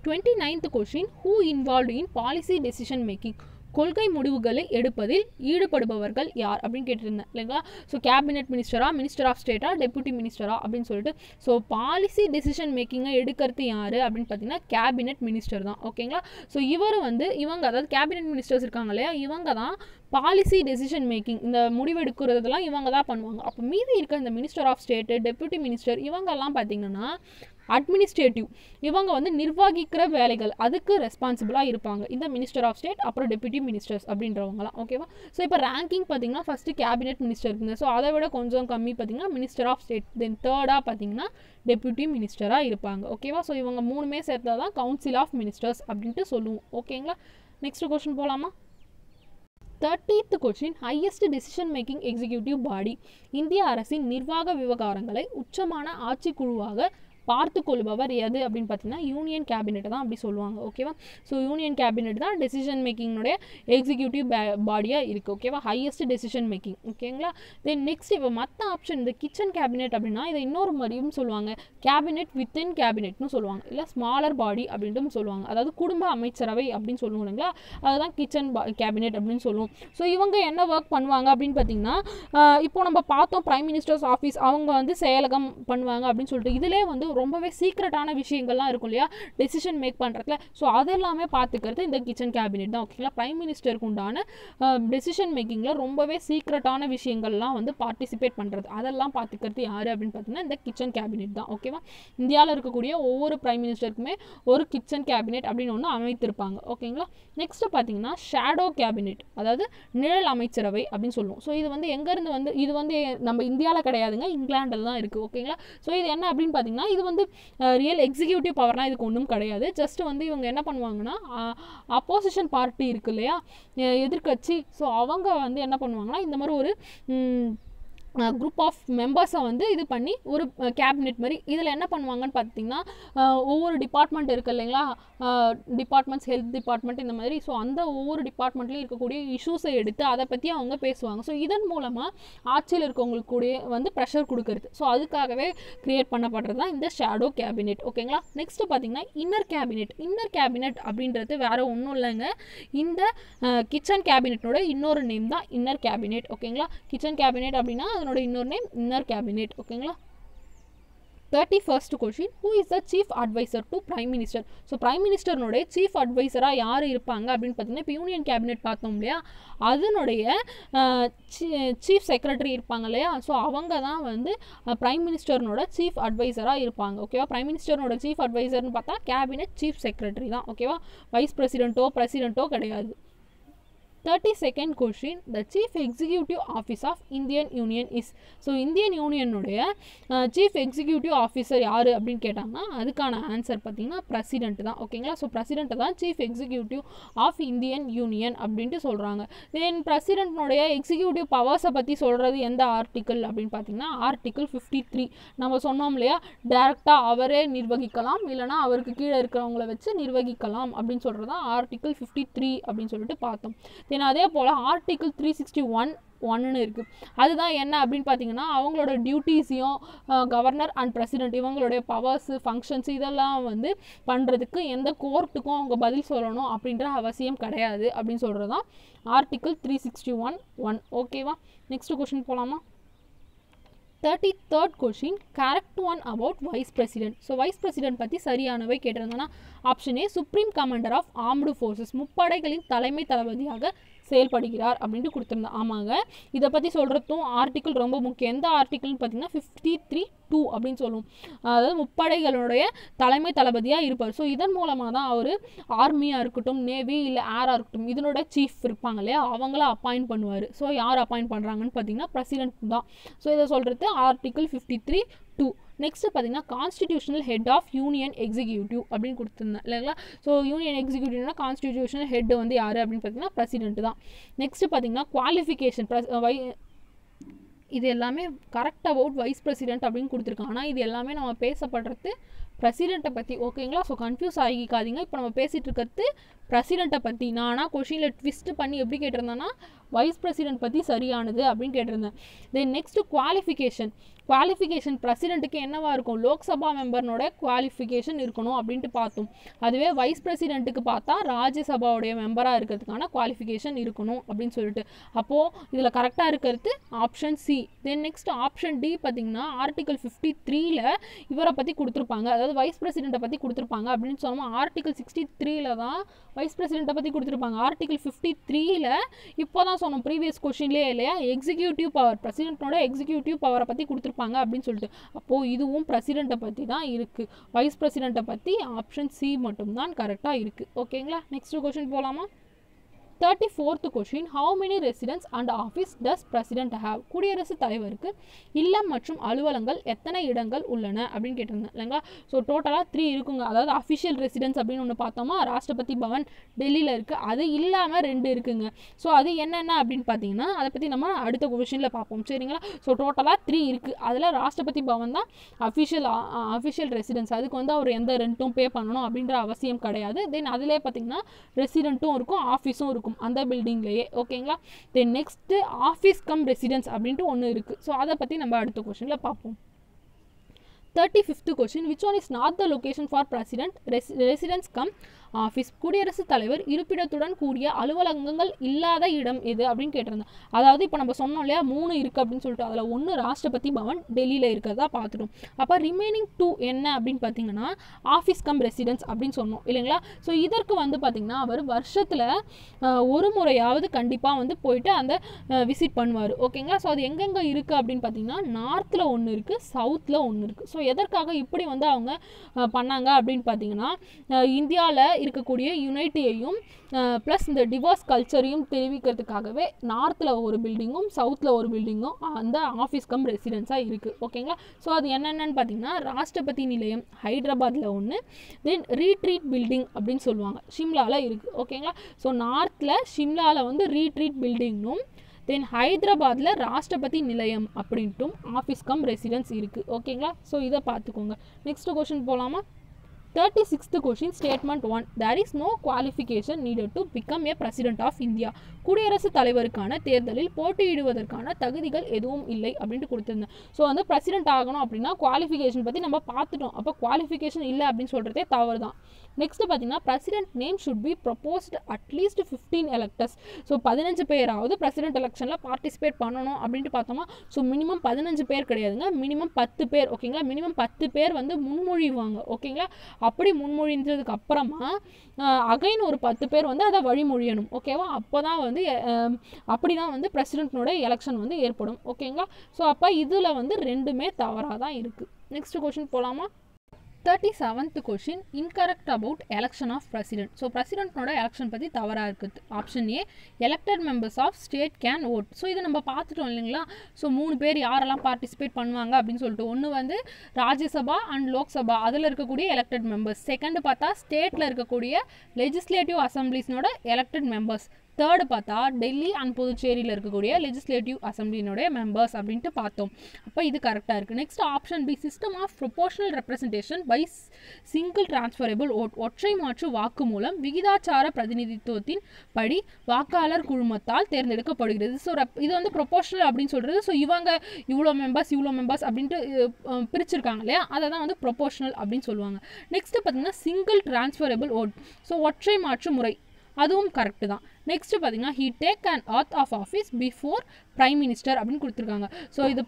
29th question, who involved in policy decision making? கொள்கை முடிவுகளை எடுப்பதில் ஈடுபடுபவர்கள் யார் அப்படின்னு கேட்டிருந்தேன் இல்லைங்களா. ஸோ கேபினெட் மினிஸ்டரா, மினிஸ்டர் ஆஃப் ஸ்டேட்டா, டெபுட்டி மினிஸ்டரா அப்படின்னு சொல்லிட்டு. ஸோ பாலிசி டெசிஷன் மேக்கிங்கை எடுக்கிறது யார் அப்படின்னு பார்த்தீங்கன்னா கேபினெட் மினிஸ்டர் தான். ஓகேங்களா. ஸோ இவங்க அதாவது கேபினெட் மினிஸ்டர்ஸ் இருக்காங்க இல்லையா, இவங்க தான் பாலிசி டெசிஷன் மேக்கிங், இந்த முடிவெடுக்கிறதுலாம் இவங்க தான் பண்ணுவாங்க. அப்போ மீதி இருக்க இந்த minister of state, deputy minister, இவங்கெல்லாம் பார்த்தீங்கன்னா அட்மினிஸ்ட்ரேட்டிவ், இவங்க வந்து நிர்வகிக்கிற வேலைகள் அதுக்கு ரெஸ்பான்சிபிளாக இருப்பாங்க இந்த மினிஸ்டர் ஆஃப் ஸ்டேட் அப்புறம் டெபுட்டி மினிஸ்டர்ஸ் அப்படின்றவங்களாம். ஓகேவா. ஸோ இப்போ ரேங்கிங் பார்த்தீங்கன்னா ஃபஸ்ட்டு கேபினெட் மினிஸ்டர் இருக்குங்க. ஸோ அதை விட கொஞ்சம் கம்மி பார்த்தீங்கன்னா மினிஸ்டர் ஆஃப் ஸ்டேட், தென் தேர்டாக பார்த்தீங்கன்னா டெபுட்டி மினிஸ்டராக இருப்பாங்க. ஓகேவா. ஸோ இவங்க மூணுமே சேர்த்தா தான் கவுன்சில் ஆஃப் மினிஸ்டர்ஸ் அப்படின்ட்டு சொல்லுவோம். ஓகேங்களா. நெக்ஸ்ட் கொஸ்டின் போகலாமா. 30th question, highest decision making executive body, இந்திய அரசின் நிர்வாக விவகாரங்களை உச்சமான ஆட்சி குழுவாக பார்த்து கொள்பவர் எது அப்படின்னு பார்த்தீங்கன்னா யூனியன் கேபினெட் தான் அப்படி சொல்லுவாங்க. ஓகேவா. ஸோ யூனியன் கேபினெட் தான் டெசிஷன் மேக்கிங்னுடைய எக்ஸிக்யூட்டிவ் பாடியாக இருக்குது. ஓகேவா. Highest decision making. ஓகேங்களா. தென் நெக்ஸ்ட் இப்போ மற்ற ஆப்ஷன் இந்த கிச்சன் கேபினெட் அப்படின்னா இதை இன்னொரு மாதிரியும் சொல்லுவாங்க, கேபினெட் வித்தின் கேபினெட்னு சொல்லுவாங்க, இல்லை ஸ்மாலர் பாடி அப்படின்ட்டு சொல்லுவாங்க, அதாவது குடும்ப அமைச்சரவை அப்படின்னு சொல்லுவோம் இல்லைங்களா, அதுதான் கிச்சன் கேபினெட் அப்படின்னு சொல்லுவோம். ஸோ இவங்க என்ன ஒர்க் பண்ணுவாங்க அப்படின்னு பார்த்தீங்கன்னா இப்போ நம்ம பார்த்தோம் பிரைம் மினிஸ்டர்ஸ் ஆஃபீஸ், அவங்க வந்து செயலகம் பண்ணுவாங்க அப்படின்னு சொல்லிட்டு இதிலே வந்து ரொம்பவே சீக்ரெட்டான விஷயங்கள்லாம் இருக்கும் இல்லையா டெசிஷன் மேக் பண்ணுறதுல. ஸோ அதெல்லாமே பார்த்துக்கிறது இந்த கிச்சன் கேபினெட் தான். ஓகேங்களா. பிரைம் மினிஸ்டருக்கு உண்டான டெசிஷன் மேக்கிங்கில் ரொம்பவே சீக்ரெட்டான விஷயங்கள்லாம் வந்து பார்ட்டிசிபேட் பண்ணுறது, அதெல்லாம் பார்த்துக்கிறது யார் அப்படின்னு பார்த்தீங்கன்னா இந்த கிச்சன் கேபினெட் தான். ஓகேவா. இந்தியாவில் இருக்கக்கூடிய ஒவ்வொரு பிரைம் மினிஸ்டருக்குமே ஒரு கிச்சன் கேபினெட் அப்படின்னு ஒன்று அமைத்திருப்பாங்க. ஓகேங்களா. நெக்ஸ்ட் பார்த்தீங்கன்னா ஷேடோ கேபினெட், அதாவது நிழல் அமைச்சரவை அப்படின்னு சொல்லுவோம். ஸோ இது வந்து எங்கேருந்து வந்து இது வந்து நம்ம இந்தியாவில் கிடையாதுங்க, இங்கிலாண்டில் தான் இருக்குது. ஓகேங்களா. ஸோ இது என்ன அப்படின்னு பார்த்தீங்கன்னா இது வந்து ரியல் எக்ஸிக்யூட்டிவ் பவர்லாம் இதுக்கு ஒன்றும் கிடையாது. ஜஸ்ட் வந்து இவங்க என்ன பண்ணுவாங்கன்னா அப்போசிஷன் பார்ட்டி இருக்கு இல்லையா, எதிர்கட்சி, ஸோ அவங்க வந்து என்ன பண்ணுவாங்கன்னா இந்த மாதிரி ஒரு குரூப் ஆஃப் மெம்பர்ஸை வந்து இது பண்ணி ஒரு கேபினெட் மாதிரி இதில் என்ன பண்ணுவாங்கன்னு பார்த்தீங்கன்னா ஒவ்வொரு டிபார்ட்மெண்ட் இருக்குது இல்லைங்களா, டிபார்ட்மெண்ட்ஸ், ஹெல்த் டிபார்ட்மெண்ட் இந்த மாதிரி. ஸோ அந்த ஒவ்வொரு டிபார்ட்மெண்ட்லேயும் இருக்கக்கூடிய இஷ்யூஸை எடுத்து அதை பற்றி அவங்க பேசுவாங்க. ஸோ இதன் மூலமாக ஆட்சியில் இருக்கவங்களுக்கு கூட வந்து ப்ரெஷர் கொடுக்கறது. ஸோ அதுக்காகவே க்ரியேட் பண்ணப்படுறது தான் இந்த ஷேடோ கேபினெட். ஓகேங்களா. நெக்ஸ்ட்டு பார்த்தீங்கன்னா இன்னர் கேபினெட். இன்னர் கேபினெட் அப்படின்றது வேறு ஒன்றும் இல்லைங்க, இந்த கிச்சன் கேபினெட்டோட இன்னொரு நேம் தான் இன்னர் கேபினெட். ஓகேங்களா. கிச்சன் கேபினெட் அப்படின்னா அதனோட இன்னொரு நேம் இன்னர் கேபினெட். ஓகேங்களா. 31st question, who is the chief advisor to prime minister? So prime மினிஸ்டர்னுடைய சீஃப் அட்வைசராக யார் இருப்பாங்க அப்படின்னு பார்த்தீங்கன்னா இப்போ யூனியன் கேபினெட் பார்த்தோம் இல்லையா, அதனுடைய சீஃப் செக்ரட்டரி இருப்பாங்க இல்லையா, ஸோ அவங்க தான் வந்து பிரைம் மினிஸ்டர்னோட சீஃப் அட்வைசராக இருப்பாங்க. ஓகேவா. பிரைம் மினிஸ்டர்னோட சீஃப் அட்வைசர்னு பார்த்தா கேபினெட் சீஃப் செக்ரட்டரி தான். ஓகேவா. வைஸ் பிரசிடென்ட்டோ கிடையாது. 32nd question, the chief executive office of Indian Union is. So Indian யூனியனுடைய சீஃப் எக்ஸிக்யூட்டிவ் ஆஃபீஸர் யார் அப்படின்னு கேட்டாங்கன்னா அதுக்கான ஆன்சர் பார்த்தீங்கன்னா பிரசிடென்ட் தான். ஓகேங்களா, ஸோ பிரசிடென்ட் தான் chief executive of Indian union அப்படின்ட்டு சொல்கிறாங்க. தென் பிரசிடென்ட்னுடைய எக்ஸிக்யூட்டிவ் பவர்ஸை பற்றி சொல்கிறது எந்த ஆர்டிக்கிள் அப்படின்னு பார்த்தீங்கன்னா ஆர்டிக்கிள் 53. நம்ம சொன்னோம் இல்லையா, டைரெக்டாக அவரே நிர்வகிக்கலாம், இல்லைனா அவருக்கு கீழே இருக்கிறவங்கள வச்சு நிர்வகிக்கலாம் அப்படின்னு சொல்கிறது தான் ஆர்டிக்கிள் 53 அப்படின்னு சொல்லிட்டு பார்த்தோம். தென் அதே போல் ஆர்டிக்கிள் 361 இருக்குது. அதுதான் என்ன அப்படின்னு பார்த்தீங்கன்னா அவங்களோட டியூட்டிஸையும் கவர்னர் அண்ட் பிரசிடென்ட் இவங்களுடைய பவர்ஸு ஃபங்க்ஷன்ஸ் இதெல்லாம் வந்து பண்ணுறதுக்கு எந்த கோர்ட்டுக்கும் அவங்க பதில் சொல்லணும் அப்படின்ற அவசியம் கிடையாது அப்படின்னு சொல்கிறது தான் ஆர்டிக்கிள் 361. ஓகேவா, நெக்ஸ்ட் கொஷின் போகலாமா? 33rd question, correct one about vice president. So vice president பற்றி சரியானவை கேட்டிருந்தோன்னா option A supreme commander of armed forces, முப்படைகளின் தலைமை தளபதியாக செயல்படுகிறார் அப்படின்ட்டு கொடுத்துருந்தேன். ஆமாங்க, இதை பற்றி சொல்கிறதும் ஆர்டிக்கிள் ரொம்ப முக்கியம். எந்த ஆர்டிக்கிள்னு பார்த்தீங்கன்னா 53(2) அப்படின்னு சொல்லுவோம். அதாவது முப்படைகளுடைய தலைமை தளபதியாக இருப்பார். ஸோ இதன் மூலமாக தான் அவர் ஆர்மியாக இருக்கட்டும், நேவி இல்லை ஏராக இருக்கட்டும், இதனோட சீஃப் இருப்பாங்க இல்லையா, அவங்கள அப்பாயிண்ட் பண்ணுவார். ஸோ யார் அப்பாயிண்ட் பண்ணுறாங்கன்னு பார்த்தீங்கன்னா பிரசிடென்ட் தான். ஸோ இதை சொல்கிறது ஆர்டிக்கிள் 53(2). நெக்ஸ்ட் பார்த்தீங்கன்னா constitutional head of union executive அப்படின்னு கொடுத்துருந்தேன் இல்லைங்களா. ஸோ யூனியன் எக்ஸிக்யூட்டிவ்னா கான்ஸ்டிடியூஷனல் ஹெட் வந்து யார் அப்படின்னு பார்த்தீங்கன்னா பிரசிடென்ட் தான். நெக்ஸ்ட் பார்த்தீங்கன்னா குவாலிஃபிகேஷன், இது எல்லாமே கரெக்ட் அபவுட் வைஸ் பிரசிடென்ட் அப்படின்னு கொடுத்துருக்காங்க. ஆனால் இது எல்லாமே நம்ம பேசப்படுறது பிரசிடென்ட்டை பற்றி. ஓகேங்களா, ஸோ கன்ஃபியூஸ் ஆகிக்காதீங்க. இப்போ நம்ம பேசிகிட்டு இருக்கிறது பிரசிடென்ட்டை பற்றி. நானாக கொஷினில் ட்விஸ்ட் பண்ணி எப்படி கேட்டிருந்தேன்னா வைஸ் பிரசிடென்ட் பற்றி சரியானது அப்படின்னு கேட்டிருந்தேன். தென் நெக்ஸ்ட் குவாலிஃபிகேஷன் பிரசிடென்ட்டுக்கு என்னவா இருக்கும், லோக்சபா மெம்பர்னோட குவாலிஃபிகேஷன் இருக்கணும் அப்படின்ட்டு பார்த்தோம். அதுவே வைஸ் பிரசிடென்ட்டுக்கு பார்த்தா ராஜ்யசபாவுடைய மெம்பராக இருக்கிறதுக்கான குவாலிஃபிகேஷன் இருக்கணும் அப்படின்னு சொல்லிட்டு. அப்போது இதில் கரெக்டாக இருக்கிறது option C. Then next option D பார்த்தீங்கன்னா ஆர்டிகல் 53ல் இவரை பற்றி கொடுத்துருப்பாங்க, அதாவது வைஸ் பிரசிடென்ட்டை பற்றி கொடுத்துருப்பாங்க அப்படின்னு சொன்னோம். ஆர்டிகல் 63ல் தான் வைஸ் பிரசிடென்ட்டை பற்றி கொடுத்துருப்பாங்க. ஆர்டிகல் 53ல் இப்போ தான் சொன்னோம் ப்ரீவியஸ் கொஷின்லேயே இல்லையா, எக்ஸிக்யூட்டிவ் பவர், பிரசிடென்ட்டோட எக்ஸிக்யூட்டிவ் பவரை பற்றி கொடுத்துருப்பாங்க அப்படின்னு சொல்லிட்டு. அப்போது இதுவும் பிரசிடென்ட்டை பற்றி தான் இருக்குது. வைஸ் பிரசிடென்ட்டை பற்றி ஆப்ஷன் சி மட்டும்தான் கரெக்டாக இருக்குது. ஓகேங்களா, நெக்ஸ்ட் கொஷின் போகலாமா? 34th question, how many residence and office does president have? குடியரசுத் தலைவருக்கு இல்லம் மற்றும் அலுவலங்கள் எத்தனை இடங்கள் உள்ளன அப்படின்னு கேட்டிருந்தேன் இல்லைங்களா. ஸோ டோட்டலாக 3 இருக்குங்க. அதாவது அஃபிஷியல் ரெசிடென்ஸ் அப்படின்னு ஒன்று பார்த்தோமா, ராஷ்டிரபதி பவன் டெல்லியில் இருக்குது. அது இல்லாமல் 2 இருக்குங்க. ஸோ அது என்னென்ன அப்படின்னு பார்த்தீங்கன்னா அதை பற்றி நம்ம அடுத்த கொஷினில் பார்ப்போம் சரிங்களா. ஸோ டோட்டலாக 3 இருக்குது. அதில் ராஷ்டிரபதி பவன் தான் அஃபிஷியல் ரெசிடென்ஸ். அதுக்கு வந்து அவர் எந்த ரெண்ட்டும் பே பண்ணணும் அப்படின்ற அவசியம் கிடையாது. தென் அதிலே பார்த்தீங்கன்னா ரெசிடென்ட்டும் இருக்கும், ஆஃபீஸும் இருக்கும் அந்த பில்டிங்லேயே. ஓகேங்களா, then next office come residence அப்படின்ட்டு ஒன்று இருக்குது. ஸோ அதை பற்றி நம்ம அடுத்த கொஷனில் பார்ப்போம். 35th question, which one is not the location for president? Residence come office. குடியரசுத் தலைவர் இருப்பிடத்துடன் கூடிய அலுவலகங்கள் இல்லாத இடம் எது அப்படின்னு கேட்டிருந்தேன். அதாவது இப்போ நம்ம சொன்னோம் இல்லையா 3 இருக்குது அப்படின்னு சொல்லிட்டு, அதில் 1 ராஷ்டிரபதி பவன் டெல்லியில் இருக்கிறதா பார்த்துட்டோம். அப்போ ரிமைனிங் 2 என்ன அப்படின்னு பார்த்தீங்கன்னா ஆஃபீஸ் கம் ரெசிடென்ஸ் அப்படின்னு சொன்னோம் இல்லைங்களா. ஸோ இதற்கு வந்து பார்த்திங்கன்னா அவர் வருஷத்தில் ஒரு முறையாவது கண்டிப்பாக வந்து போயிட்டு அந்த விசிட் பண்ணுவார். ஓகேங்களா, ஸோ அது எங்கெங்கே இருக்குது அப்படின்னு பார்த்தீங்கன்னா நார்த்தில் ஒன்று இருக்குது, சவுத்தில் ஒன்று இருக்குது. ஸோ எதற்காக இப்படி வந்து அவங்க பண்ணாங்க அப்படின்னு பார்த்தீங்கன்னா இந்தியாவில் இருக்கக்கூடிய யுனைட்டியையும் ப்ளஸ் இந்த டிவோர்ஸ் கல்ச்சரையும் தெரிவிக்கிறதுக்காகவே நார்த்தில் ஒரு பில்டிங்கும் சவுத்தில் ஒரு பில்டிங்கும் அந்த ஆஃபீஸ் கம் ரெசிடென்ஸாக இருக்குது. ஓகேங்களா, ஸோ அது என்னென்னு பார்த்தீங்கன்னா ராஷ்டிரபதி நிலையம் ஹைதராபாத்தில் ஒன்று, தென் ரீட்ரீட் பில்டிங் அப்படின்னு சொல்லுவாங்க ஷிம்லாவில் இருக்குது. ஓகேங்களா, ஸோ நார்த்தில் ஷிம்லாவில் வந்து ரீட்ரீட் பில்டிங்கும், தென் ஹைதராபாத்தில் ராஷ்டிரபதி நிலையம் அப்படின்ட்டும் ஆஃபீஸ் கம் ரெசிடென்ஸ் இருக்குது. ஓகேங்களா, ஸோ இதை பார்த்துக்கோங்க. நெக்ஸ்ட் கொஷின் போகலாமா? 36th question, statement 1, there is no qualification needed to become a president of India. குடியரசுத் தலைவருக்கான தேர்தலில் போட்டியிடுவதற்கான தகுதிகள் எதுவும் இல்லை அப்படின்ட்டு கொடுத்துருந்தேன். ஸோ வந்து பிரசிடென்ட் ஆகணும் அப்படின்னா குவாலிஃபிகேஷன் பற்றி நம்ம பார்த்துட்டோம். அப்போ குவாலிஃபிகேஷன் இல்லை அப்படின்னு சொல்கிறதே தவறு தான். நெக்ஸ்ட் பார்த்தீங்கன்னா president name should be proposed at least 15 electors. So 15 பேராவது பிரசிடென்ட் எலெக்ஷனில் பார்ட்டிசிபேட் பண்ணணும் அப்படின்ட்டு பார்த்தோமா. ஸோ மினிமம் 15 பேர் கிடையாதுங்க, மினிமம் 10 பேர். ஓகேங்களா, மினிமம் 10 பேர் வந்து முன்மொழிவாங்க. ஓகேங்களா, அப்படி முன்மொழிந்ததுக்கு அப்புறமா அகைன் ஒரு 10 பேர் வந்து அதை வழிமொழியணும். ஓகேவா, அப்போ தான் வந்து அப்படி தான் வந்து பிரசிடென்ட்னோட எலெக்ஷன் வந்து ஏற்படும். ஓகேங்களா, ஸோ அப்போ இதில் வந்து 2மே தவறாக தான் இருக்குது. நெக்ஸ்ட் கொஷின் போகலாமா? 37th question, incorrect about election of president. So president நோட election பத்தி தவறா இருக்குது. Option A, elected members of state can vote. So இது நம்ம பார்த்துட்டோம் இல்லைங்களா. ஸோ 3 பேர் யாரெல்லாம் பார்ட்டிசிபேட் பண்ணுவாங்க அப்படின்னு சொல்லிட்டு, ஒன்று வந்து ராஜ்யசபா அண்ட் லோக்சபா அதில் இருக்கக்கூடிய எலெக்டட் மெம்பர்ஸ், செகண்ட் பார்த்தா ஸ்டேட்டில் இருக்கக்கூடிய லெஜிஸ்லேட்டிவ் அசம்பிளிஸ்னோட எலெக்டட் மெம்பர்ஸ், தேர்டு பார்த்தா டெல்லி அண்ட் புதுச்சேரியில் இருக்கக்கூடிய லெஜிஸ்லேட்டிவ் அசம்பிளினுடைய மெம்பர்ஸ் அப்படின்ட்டு பார்த்தோம். அப்போ இது கரெக்டாக இருக்குது. Next option B, system of proportional representation by single transferable vote, ஒற்றை மாற்று வாக்கு மூலம் விகிதாச்சார பிரதிநிதித்துவத்தின் படி வாக்காளர் குழுமத்தால் தேர்ந்தெடுக்கப்படுகிறது. ஸோ இது வந்து ப்ரொபோர்ஷனல் அப்படின்னு சொல்கிறது. ஸோ இவங்க இவ்வளோ மெம்பர்ஸ் அப்படின்ட்டு பிரிச்சிருக்காங்க இல்லையா, அதை தான் வந்து ப்ரொபோர்ஷனல் அப்படின்னு சொல்லுவாங்க. நெக்ஸ்ட் பார்த்தீங்கன்னா சிங்கிள் டிரான்ஸ்ஃபரபிள் ஓட், ஸோ ஒற்றை மாற்று முறை, அதுவும் கரெக்டு தான். நெக்ஸ்ட் பார்த்தீங்கன்னா he take and oath of office before prime minister அப்படின்னு கொடுத்துருக்காங்க. ஸோ இது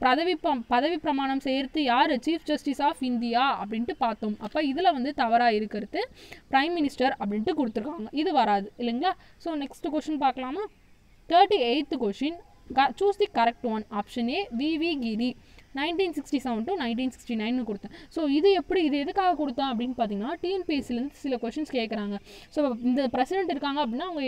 பதவி பிரமாணம் செய்கிறது யார், சீஃப் ஜஸ்டிஸ் ஆஃப் இந்தியா அப்படின்ட்டு பார்த்தோம். அப்போ இதில் வந்து தவறாக இருக்கிறது பிரைம் மினிஸ்டர் அப்படின்ட்டு கொடுத்துருக்காங்க. இது வராது இல்லைங்களா. ஸோ நெக்ஸ்ட் கொஷின் பார்க்கலாமா. 38th question, choose the correct one. Option A, V Giri 1967 to 1969 கொடுத்தேன். ஸோ இது எதுக்காக கொடுத்தேன் அப்படின்னு பார்த்தீங்கன்னா, டிஎன்பிஎஸ்சிலேருந்து சில கொஷின்ஸ் கேட்குறாங்க. ஸோ இந்த பிரசிடென்ட் இருக்காங்க அப்படின்னா அவங்க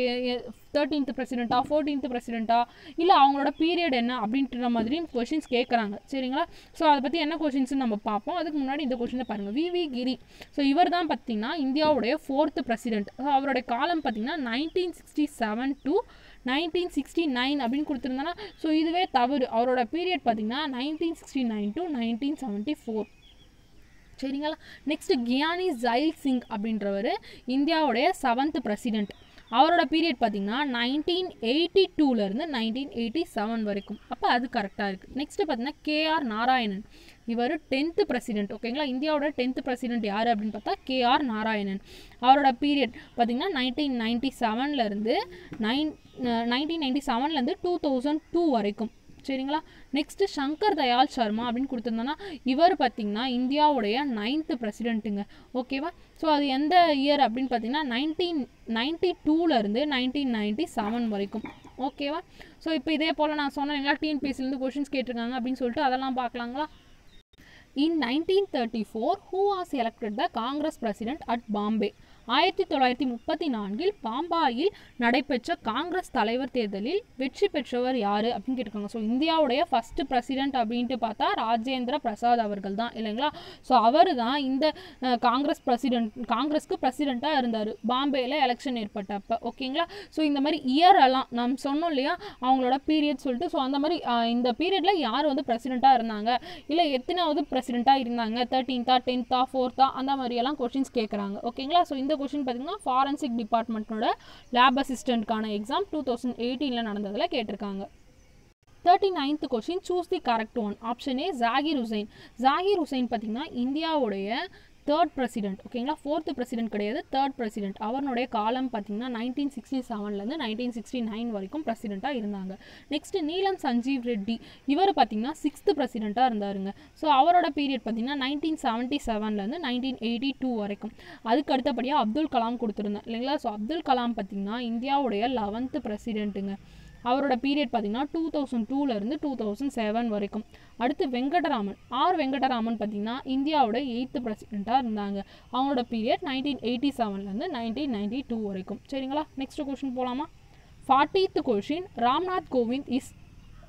13th பிரசிடெண்ட்டா 14th பிரசிடெண்ட்டா இல்லை அவங்களோட பீரியட் என்ன அப்படின்ற மாதிரி கொஷின்ஸ் கேட்குறாங்க சரிங்களா. ஸோ அதை பற்றி என்ன கொஷின்ஸ்னு நம்ம பார்ப்போம். அதுக்கு முன்னாடி இந்த கொஷினை பாருங்கள். வி கிரி, ஸோ இவர் தான் பார்த்தீங்கன்னா இந்தியாவுடைய 4th பிரசிடென்ட். அவருடைய காலம் பார்த்தீங்கன்னா 1967 to 1969 அப்படின்னு கொடுத்துருந்தானா, ஸோ இதுவே தவறு. அவரோட பீரியட் பார்த்தீங்கன்னா 1969 to 1974 சரிங்களா. நெக்ஸ்ட் கியானி ஜைல் சிங் அப்படின்றவர் இந்தியாவுடைய 7th பிரசிடென்ட். அவரோட பீரியட் பார்த்தீங்கன்னா 1982லேருந்து 1987 வரைக்கும். அப்போ அது கரெக்டாக இருக்குது. நெக்ஸ்ட்டு பார்த்தீங்கன்னா கேஆர் நாராயணன், இவர் 10th பிரசிடென்ட் ஓகேங்களா. இந்தியாவோட 10th பிரசிடென்ட் யார் அப்படின்னு பார்த்தா கேஆர் நாராயணன். அவரோட பீரியட் பார்த்தீங்கன்னா 1997லேருந்து 2002 வரைக்கும் சரிங்களா. நெக்ஸ்ட்டு சங்கர் தயாள் சர்மா அப்படின்னு கொடுத்துருந்தோன்னா, இவர் பார்த்திங்கன்னா இந்தியாவுடைய 9th பிரசிடென்ட்டுங்க ஓகேவா. ஸோ அது எந்த இயர் அப்படின்னு பார்த்தீங்கன்னா 1992லேருந்து 1997 வரைக்கும் ஓகேவா. ஸோ இப்போ இதே போல் நான் சொன்னேங்களா டிஎன்பிஎஸ்சிலேருந்து கொஷின்ஸ் கேட்டிருக்காங்க அப்படின்னு சொல்லிட்டு அதெல்லாம் பார்க்கலாங்களா. In 1934, who was elected the Congress president at Bombay? 1934 பாம்பாயில் நடைபெற்ற காங்கிரஸ் தலைவர் தேர்தலில் வெற்றி பெற்றவர் யார் அப்படின்னு கேட்டிருக்காங்க. ஸோ இந்தியாவுடைய ஃபஸ்ட்டு பிரசிடென்ட் அப்படின்ட்டு பார்த்தா ராஜேந்திர பிரசாத் அவர்கள் தான் இல்லைங்களா. ஸோ அவர் தான் இந்த காங்கிரஸ்க்கு பிரசிடெண்ட்டாக இருந்தார் பாம்பேயில் எலெக்ஷன் ஏற்பட்டப்போ ஓகேங்களா. ஸோ இந்த மாதிரி இயரெல்லாம் நம்ம சொன்னோம் இல்லையா அவங்களோட பீரியட் சொல்லிட்டு. ஸோ அந்த மாதிரி இந்த பீரியடில் யார் வந்து பிரசிடெண்ட்டாக இருந்தாங்க, இல்லை எத்தனாவது பிரசிடெண்ட்டாக இருந்தாங்க, 13th 10th 4th அந்த மாதிரியெல்லாம் கொஷின்ஸ் கேட்குறாங்க ஓகேங்களா. ஸோ இந்த கொஷின் பார்த்தீங்கன்னா ஃபாரன்சிக் டிபார்ட்மெண்ட்டோட லேப் அசிஸ்டண்ட்கான எக்ஸாம் 2018 நடந்ததில் கேட்டிருக்காங்க. 39th question, choose the correct one. Option A Zakir Hussain. Zakir Hussain பார்த்தீங்கன்னா இந்தியாவுடைய 3rd பிரசிடென்ட் ஓகேங்களா. 4th பிரசிடென்ட் கிடையாது, 3rd பிரசிடென்ட். அவருடைய காலம் பார்த்தீங்கன்னா 1967லேருந்து 1969 வரைக்கும் பிரசிடெண்ட்டாக இருந்தாங்க. நெக்ஸ்ட்டு நீலம் சஞ்சீவ் ரெட்டி, இவர் பார்த்தீங்கன்னா 6th பிரசிடெண்ட்டாக இருந்தாருங்க. ஸோ அவரோட பீரியட் பார்த்தீங்கன்னா 1977லேருந்து 1982 வரைக்கும். அதுக்கு அடுத்தபடியாக அப்துல் கலாம் கொடுத்துருந்தேன் இல்லைங்களா. ஸோ அப்துல் கலாம் பார்த்தீங்கன்னா இந்தியாவுடைய 11th பிரசிடென்ட்டுங்க. அவரோட பீரியட் பார்த்தீங்கன்னா 2002லேருந்து 2007 வரைக்கும். அடுத்து வெங்கடராமன் பார்த்தீங்கன்னா இந்தியாவோட 8th பிரசிடெண்ட்டாக இருந்தாங்க. அவங்களோட பீரியட் 1987லேருந்து 1992 வரைக்கும் சரிங்களா. நெக்ஸ்ட் கொஷின் போகலாமா. 40th question, Ramnath Kovind is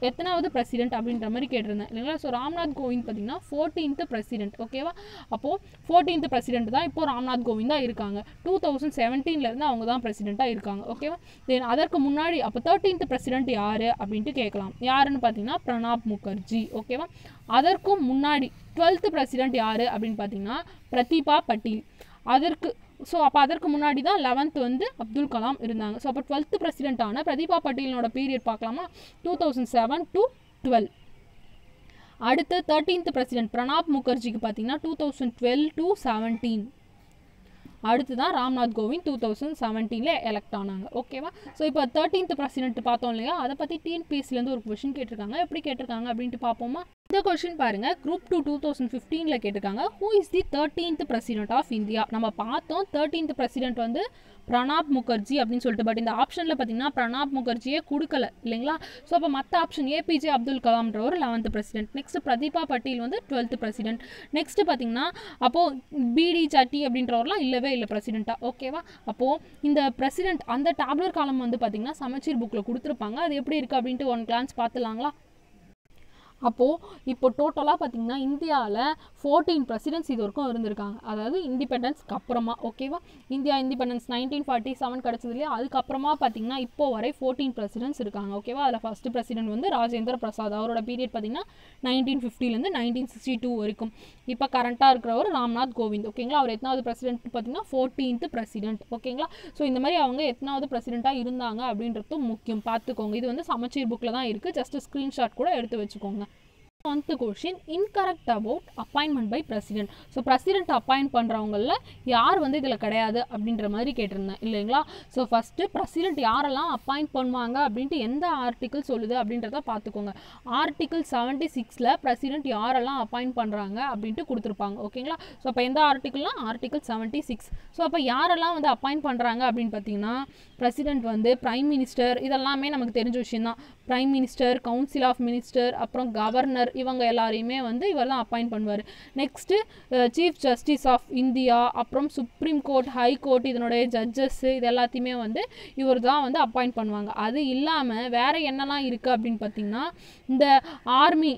எத்தனாவது பிரசிடென்ட் அப்படின்ற மாதிரி கேட்டிருந்தேன் இல்லைங்களா. ஸோ ராம்நாத் கோவிந்த் பார்த்தீங்கன்னா 14th பிரசிடென்ட் ஓகேவா. அப்போது 14th பிரசிடென்ட் தான் இப்போது ராம்நாத் கோவிந்த் தான் இருக்காங்க. 2017லேருந்து அவங்க தான் பிரசிடெண்ட்டாக இருக்காங்க ஓகேவா. தென் அதற்கு முன்னாடி அப்போ 13th பிரசிடென்ட் யார் அப்படின்ட்டு கேட்கலாம். யாருன்னு பார்த்தீங்கன்னா பிரணாப் முகர்ஜி ஓகேவா. அதற்கும் முன்னாடி 12th பிரசிடென்ட் யார் அப்படின்னு பார்த்தீங்கன்னா பிரதீபா பட்டீல். அதற்கு முன்னாடி தான் 11th வந்து அப்துல் கலாம் இருந்தாங்க. ஸோ அப்போ 12th பிரசிடென்ட்டான பிரதீபா பட்டீலனோட பீரியட் பார்க்கலாமா, 2007 to 12. அடுத்து 13th பிரசிடென்ட் பிரணாப் முகர்ஜிக்கு பார்த்தீங்கன்னா 2012 to 17. அடுத்து தான் ராம்நாத் கோவிந்த் 2017 எலெக்ட் ஆனாங்க ஓகேவா. ஸோ இப்போ 13th பிரசிடென்ட் பார்த்தோம் இல்லையா, அதை பற்றி டிஎன்பிஎஸ்சிலேருந்து ஒரு கொஷின் கேட்டிருக்காங்க. எப்படி கேட்டிருக்காங்க அப்படின்ட்டு பார்ப்போமா. இந்த கொஸ்டின் பாருங்க, குரூப் 2 2015ல கேட்டிருக்காங்க. Who is the 13th president of India? நம்ம பார்த்தோம் 13th பிரசிடென்ட் வந்து பிரணாப் முகர்ஜி அப்படின்னு சொல்லிட்டு. பட் இந்த ஆப்ஷனில் பார்த்தீங்கன்னா பிரணாப் முகர்ஜியே கொடுக்கல இல்லைங்களா? ஸோ அப்போ மற்ற ஆப்ஷன் ஏபிஜே அப்துல் கலாம்ன்றவர் 11th president, next Pratibha Patel வந்து 12th பிரசிடென்ட், நெக்ஸ்ட் பார்த்தீங்கன்னா அப்போது பிடி சட்டி அப்படின்றவர்லாம் இல்லவே இல்லை பிரசிடென்ட்டாக. ஓகேவா? அப்போது இந்த பிரசிடென்ட் அந்த டேப்லர் காலம் வந்து பார்த்தீங்கன்னா சமச்சீர் புக்கில் கொடுத்துருப்பாங்க. அது எப்படி இருக்குது அப்படின்ட்டு ஒன் கிளான்ஸ் பார்த்துலாங்களா? அப்போது இப்போ டோட்டலாக பார்த்திங்கன்னா இந்தியாவில் 14 பிரசிடென்ட்ஸ் இது வரைக்கும் இருந்திருக்காங்க. அதாவது இண்டிபெண்டன்ஸ்க்கு அப்புறமா. ஓகேவா? இந்தியா இண்டிபெண்டன்ஸ் 1947 கிடச்சது இல்லையா? அதுக்கப்புறமா பார்த்திங்கன்னா இப்போ வரை 14 பிரசிடென்ட்ஸ் இருக்காங்க. ஓகேவா? அதில் ஃபஸ்ட்டு பிரசிடென்ட் வந்து ராஜேந்திர பிரசாத். அவரோட பீரியட் பார்த்திங்கன்னா 1950லேருந்து 1962 வரைக்கும். இப்போ கரண்ட்டாக இருக்கிறவர் ராம்நாத் கோவிந்த். ஓகேங்களா? அவர் எத்தனாவது பிரசிடென்ட் பார்த்திங்கன்னா 14th பிரசிடென்ட். ஓகேங்களா? ஸோ இந்த மாதிரி அவங்க எத்தனாவது பிரசிடென்ட்டாக இருந்தாங்க அப்படின்றதும் முக்கியம், பார்த்துக்கோங்க. இது வந்து சமச்சீர் புக்கில் தான் இருக்குது. ஜஸ்ட் ஸ்க்ரீன்ஷாட் கூட எடுத்து வச்சுக்கோங்க. 10th question, incorrect about appointment by president. So president appoint பண்ணுறவங்களில் யார் வந்து இதில் கிடையாது அப்படின்ற மாதிரி கேட்டிருந்தேன் இல்லைங்களா? ஸோ ஃபஸ்ட்டு பிரசிடென்ட் யாரெல்லாம் அப்பாயிண்ட் பண்ணுவாங்க அப்படின்ட்டு எந்த ஆர்டிக்கிள் சொல்லுது அப்படின்றத பார்த்துக்கோங்க. ஆர்டிக்கிள் 76ல் பிரசிடென்ட் யாரெல்லாம் அப்பாயிண்ட் பண்ணுறாங்க அப்படின்ட்டு கொடுத்துருப்பாங்க. ஓகேங்களா? ஸோ அப்போ எந்த ஆர்டிக்கிள்லாம் ஆர்டிக்கிள் 76. ஸோ அப்போ யாரெல்லாம் வந்து அப்பாயிண்ட் பண்ணுறாங்க அப்படின்னு பார்த்தீங்கன்னா பிரசிடென்ட் வந்து பிரைம் மினிஸ்டர், இதெல்லாமே நமக்கு தெரிஞ்ச விஷயம் தான். Prime minister, council of minister, அப்புறம் கவர்னர், இவங்க எல்லாரையுமே வந்து இவர் தான் அப்பாயிண்ட் பண்ணுவார். Next chief justice of India, அப்புறம் சுப்ரீம் கோர்ட், ஹை கோர்ட், இதனுடைய ஜட்ஜஸ்ஸு, இது எல்லாத்தையுமே வந்து இவர் தான் வந்து அப்பாயிண்ட் பண்ணுவாங்க. அது இல்லாமல் வேறு என்னெல்லாம் இருக்குது அப்படின்னு பார்த்திங்கன்னா இந்த ஆர்மி,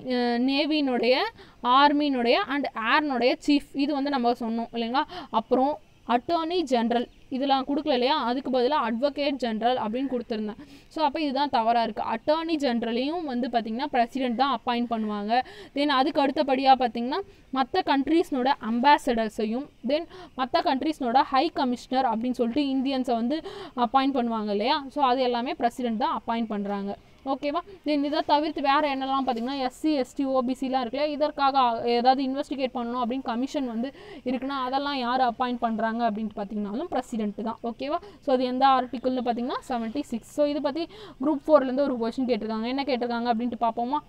ஆர்மினுடைய அண்ட் ஏர்னுடைய சீஃப், இது வந்து நம்ம சொன்னோம் இல்லைங்களா? அப்புறம் அட்டர்னி ஜென்ரல், இதெல்லாம் கொடுக்கல இல்லையா? அதுக்கு பதிலாக அட்வொகேட் ஜென்ரல் அப்படின்னு கொடுத்துருந்தேன். ஸோ அப்போ இதுதான் தவறாக இருக்குது. அட்டர்னி ஜென்ரலையும் வந்து பார்த்திங்கன்னா பிரசிடென்ட் தான் அப்பாயிண்ட் பண்ணுவாங்க. தென் அதுக்கு அடுத்தபடியாக பார்த்திங்கன்னா மற்ற கண்ட்ரீஸ்னோட அம்பாசடர்ஸையும், தென் மற்ற கண்ட்ரீஸ்னோட ஹை கமிஷனர் அப்படின்னு சொல்லிட்டு இந்தியன்ஸை வந்து அப்பாயிண்ட் பண்ணுவாங்க இல்லையா? ஸோ அது எல்லாமே பிரசிடென்ட் தான் அப்பாயிண்ட் பண்ணுறாங்க. ஓகேவா? தென் இதை தவிர்த்து வேறு என்னெல்லாம் பார்த்திங்கன்னா எஸ்சி எஸ்டி ஓபிசிலாம் இருக்குல்ல, இதற்காக ஏதாவது இன்வெஸ்டிகேட் பண்ணணும் அப்படின்னு கமிஷன் வந்து இருக்குன்னா அதெல்லாம் யார் அப்பாயிண்ட் பண்ணுறாங்க அப்படின்ட்டு பார்த்திங்கனாலும் பிரசிடென்ட் தான். ஓகேவா? ஸோ அது எந்த ஆர்டிக்கிள்னு பார்த்திங்கன்னா 76. ஸோ இதை பற்றி குரூப் 4லேருந்து ஒரு கொஸ்டின் கேட்டிருக்காங்க. என்ன கேட்டிருக்காங்க அப்படின்ட்டு பார்ப்போமா?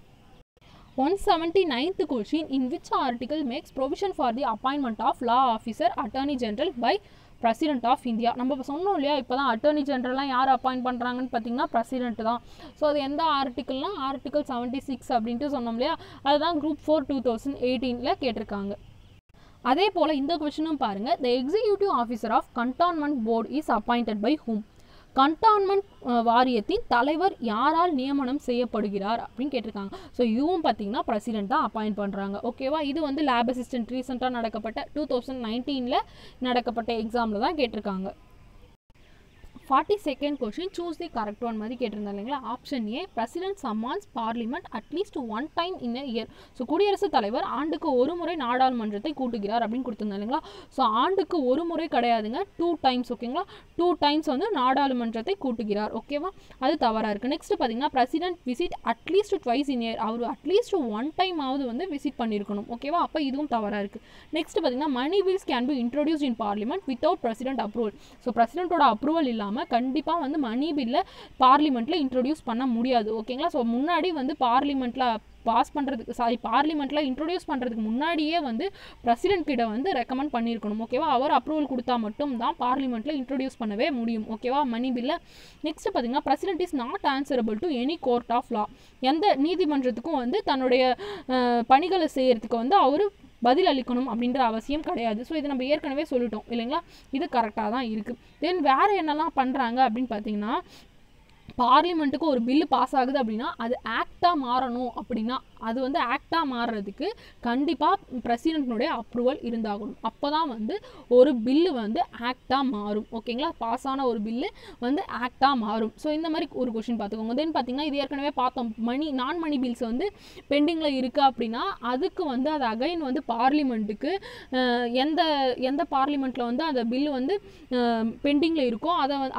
179th question, in which article makes provision for the appointment of law officer attorney general by president of India? நம்ம சொன்னோம் இல்லையா, இப்போ தான் அட்டர்னி ஜென்ரல்லாம் யார் அப்பாயிண்ட் பண்ணுறாங்கன்னு பார்த்தீங்கன்னா பிரசிடென்ட் தான். ஸோ அது எந்த ஆர்டிக்கிள்னால் ஆர்டிக்கிள் 76 அப்படின்ட்டு சொன்னோம் இல்லையா? அதுதான் குரூப் 4 2018ல் கேட்டிருக்காங்க. அதே போல் இந்த கொஸ்டினும் பாருங்கள். The executive officer of cantonment board is appointed by whom? Cantonment வாரியத்தின் தலைவர் யாரால் நியமனம் செய்யப்படுகிறார் அப்படின்னு கேட்டிருக்காங்க. ஸோ இதுவும் பார்த்தீங்கன்னா பிரசிடென்ட் தான் அப்பாயிண்ட் பண்ணுறாங்க. ஓகேவா? இது வந்து லேப் அசிஸ்டன்ட் ரீசெண்டாக நடக்கப்பட்ட 2019ல் நடக்கப்பட்ட எக்ஸாமில் தான் கேட்டிருக்காங்க. 42nd question, choose the correct one மாதிரி கேட்டிருந்தாங்க இல்லைங்களா? Option A, president summons parliament at least 1 time in a year. So குடியரசுத் தலைவர் ஆண்டுக்கு ஒரு முறை நாடாளுமன்றத்தை கூட்டுகிறார் அப்படின்னு கொடுத்துருந்தாங்க இல்லைங்களா? ஸோ ஆண்டுக்கு ஒரு முறை கிடையாதுங்க, 2 times. ஓகேங்களா? 2 times வந்து நாடாளுமன்றத்தை கூட்டுகிறார். ஓகேவா? அது தவறாக இருக்குது. நெக்ஸ்ட் பார்த்தீங்கன்னா president visit at least twice in year. அவர் அட்லீஸ்ட் 1 time ஆவது வந்து விசிட் பண்ணியிருக்கணும். ஓகேவா? அப்போ இதுவும் தவறாக இருக்குது. நெக்ஸ்ட் பார்த்தீங்கன்னா money bills can be introduced in parliament without president approval. So பிரசிடென்ட்டோட அப்ரூவல் இல்லாமல் கண்டிப்பாக வந்து மணி பில்லை பார்லிமெண்ட்டில் இன்ட்ரோடியூஸ் பண்ண முடியாது. ஓகேங்களா? ஸோ முன்னாடி வந்து பார்லிமெண்ட்டில் இன்ட்ரோடியூஸ் பண்ணுறதுக்கு முன்னாடியே வந்து பிரசிடென்ட் கிட்ட வந்து ரெக்கமெண்ட் பண்ணியிருக்கணும். ஓகேவா? அவர் அப்ரூவல் கொடுத்தா மட்டும் தான் பார்லிமெண்ட்டில் இன்ட்ரோடியூஸ் பண்ணவே முடியும். ஓகேவா? மணி பில்லை. நெக்ஸ்ட் பார்த்தீங்கன்னா president is not answerable to any court of law. எந்த நீதிமன்றத்துக்கும் வந்து தன்னுடைய பணிகளை செய்கிறதுக்கு வந்து அவர் பதில் அளிக்கணும் அப்படின்ற அவசியம் கிடையாது. ஸோ இது நம்ம ஏற்கனவே சொல்லிட்டோம் இல்லைங்களா? இது கரெக்டாக தான் இருக்குது. தென் வேறு என்னெல்லாம் பண்ணுறாங்க அப்படின்னு பார்த்தீங்கன்னா பார்லிமெண்ட்டுக்கு ஒரு பில்லு பாஸ் ஆகுது அப்படின்னா அது ஆக்டாக மாறணும் அப்படின்னா அது வந்து ஆக்டாக மாறுறதுக்கு கண்டிப்பாக பிரசிடென்ட்னுடைய அப்ரூவல் இருந்தாகணும். அப்போ தான் வந்து ஒரு பில்லு வந்து ஆக்டாக மாறும். ஓகேங்களா? பாஸ் ஆன ஒரு பில்லு வந்து ஆக்டாக மாறும். ஸோ இந்த மாதிரி ஒரு கொஸ்டின் பார்த்துக்கோங்க. தென் பார்த்தீங்கன்னா இது ஏற்கனவே பார்த்தோம், நான் மணி பில்ஸ் வந்து பெண்டிங்கில் இருக்குது அப்படின்னா அதுக்கு வந்து அது அகைன் வந்து பார்லிமெண்ட்டுக்கு எந்த பார்லிமெண்ட்டில் வந்து அந்த பில்லு வந்து பெண்டிங்கில் இருக்கோ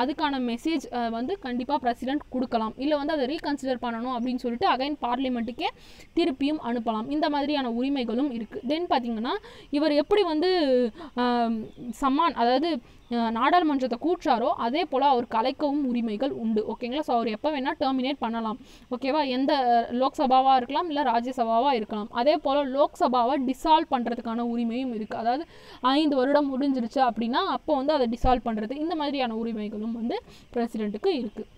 அதுக்கான மெசேஜ் வந்து கண்டிப்பாக பிரசிடென்ட் கொடுக்கலாம், இல்லை வந்து அதை ரீகன்சிடர் பண்ணணும் அப்படின்னு சொல்லிட்டு அகைன் பார்லிமெண்ட்டுக்கே திருப்பியும் அனுப்பலாம். இந்த மாதிரியான உரிமைகளும் இருக்குது. தென் பார்த்தீங்கன்னா இவர் எப்படி வந்து அதாவது நாடாளுமன்றத்தை கூற்றாரோ அதே போல் அவர் கலைக்கவும் உரிமைகள் உண்டு. ஓகேங்களா. ஸோ அவர் எப்போ வேணால் டெர்மினேட் பண்ணலாம். ஓகேவா. எந்த லோக்சபாவாக இருக்கலாம், இல்லை ராஜ்யசபாவாக இருக்கலாம். அதே போல் லோக்சபாவை டிசால்வ் பண்ணுறதுக்கான உரிமையும் இருக்குது. அதாவது 5 வருடம் முடிஞ்சிருச்சு அப்படின்னா அப்போ வந்து அதை டிசால்வ் பண்ணுறது, இந்த மாதிரியான உரிமைகளும் வந்து பிரசிடென்ட்டுக்கு இருக்குது.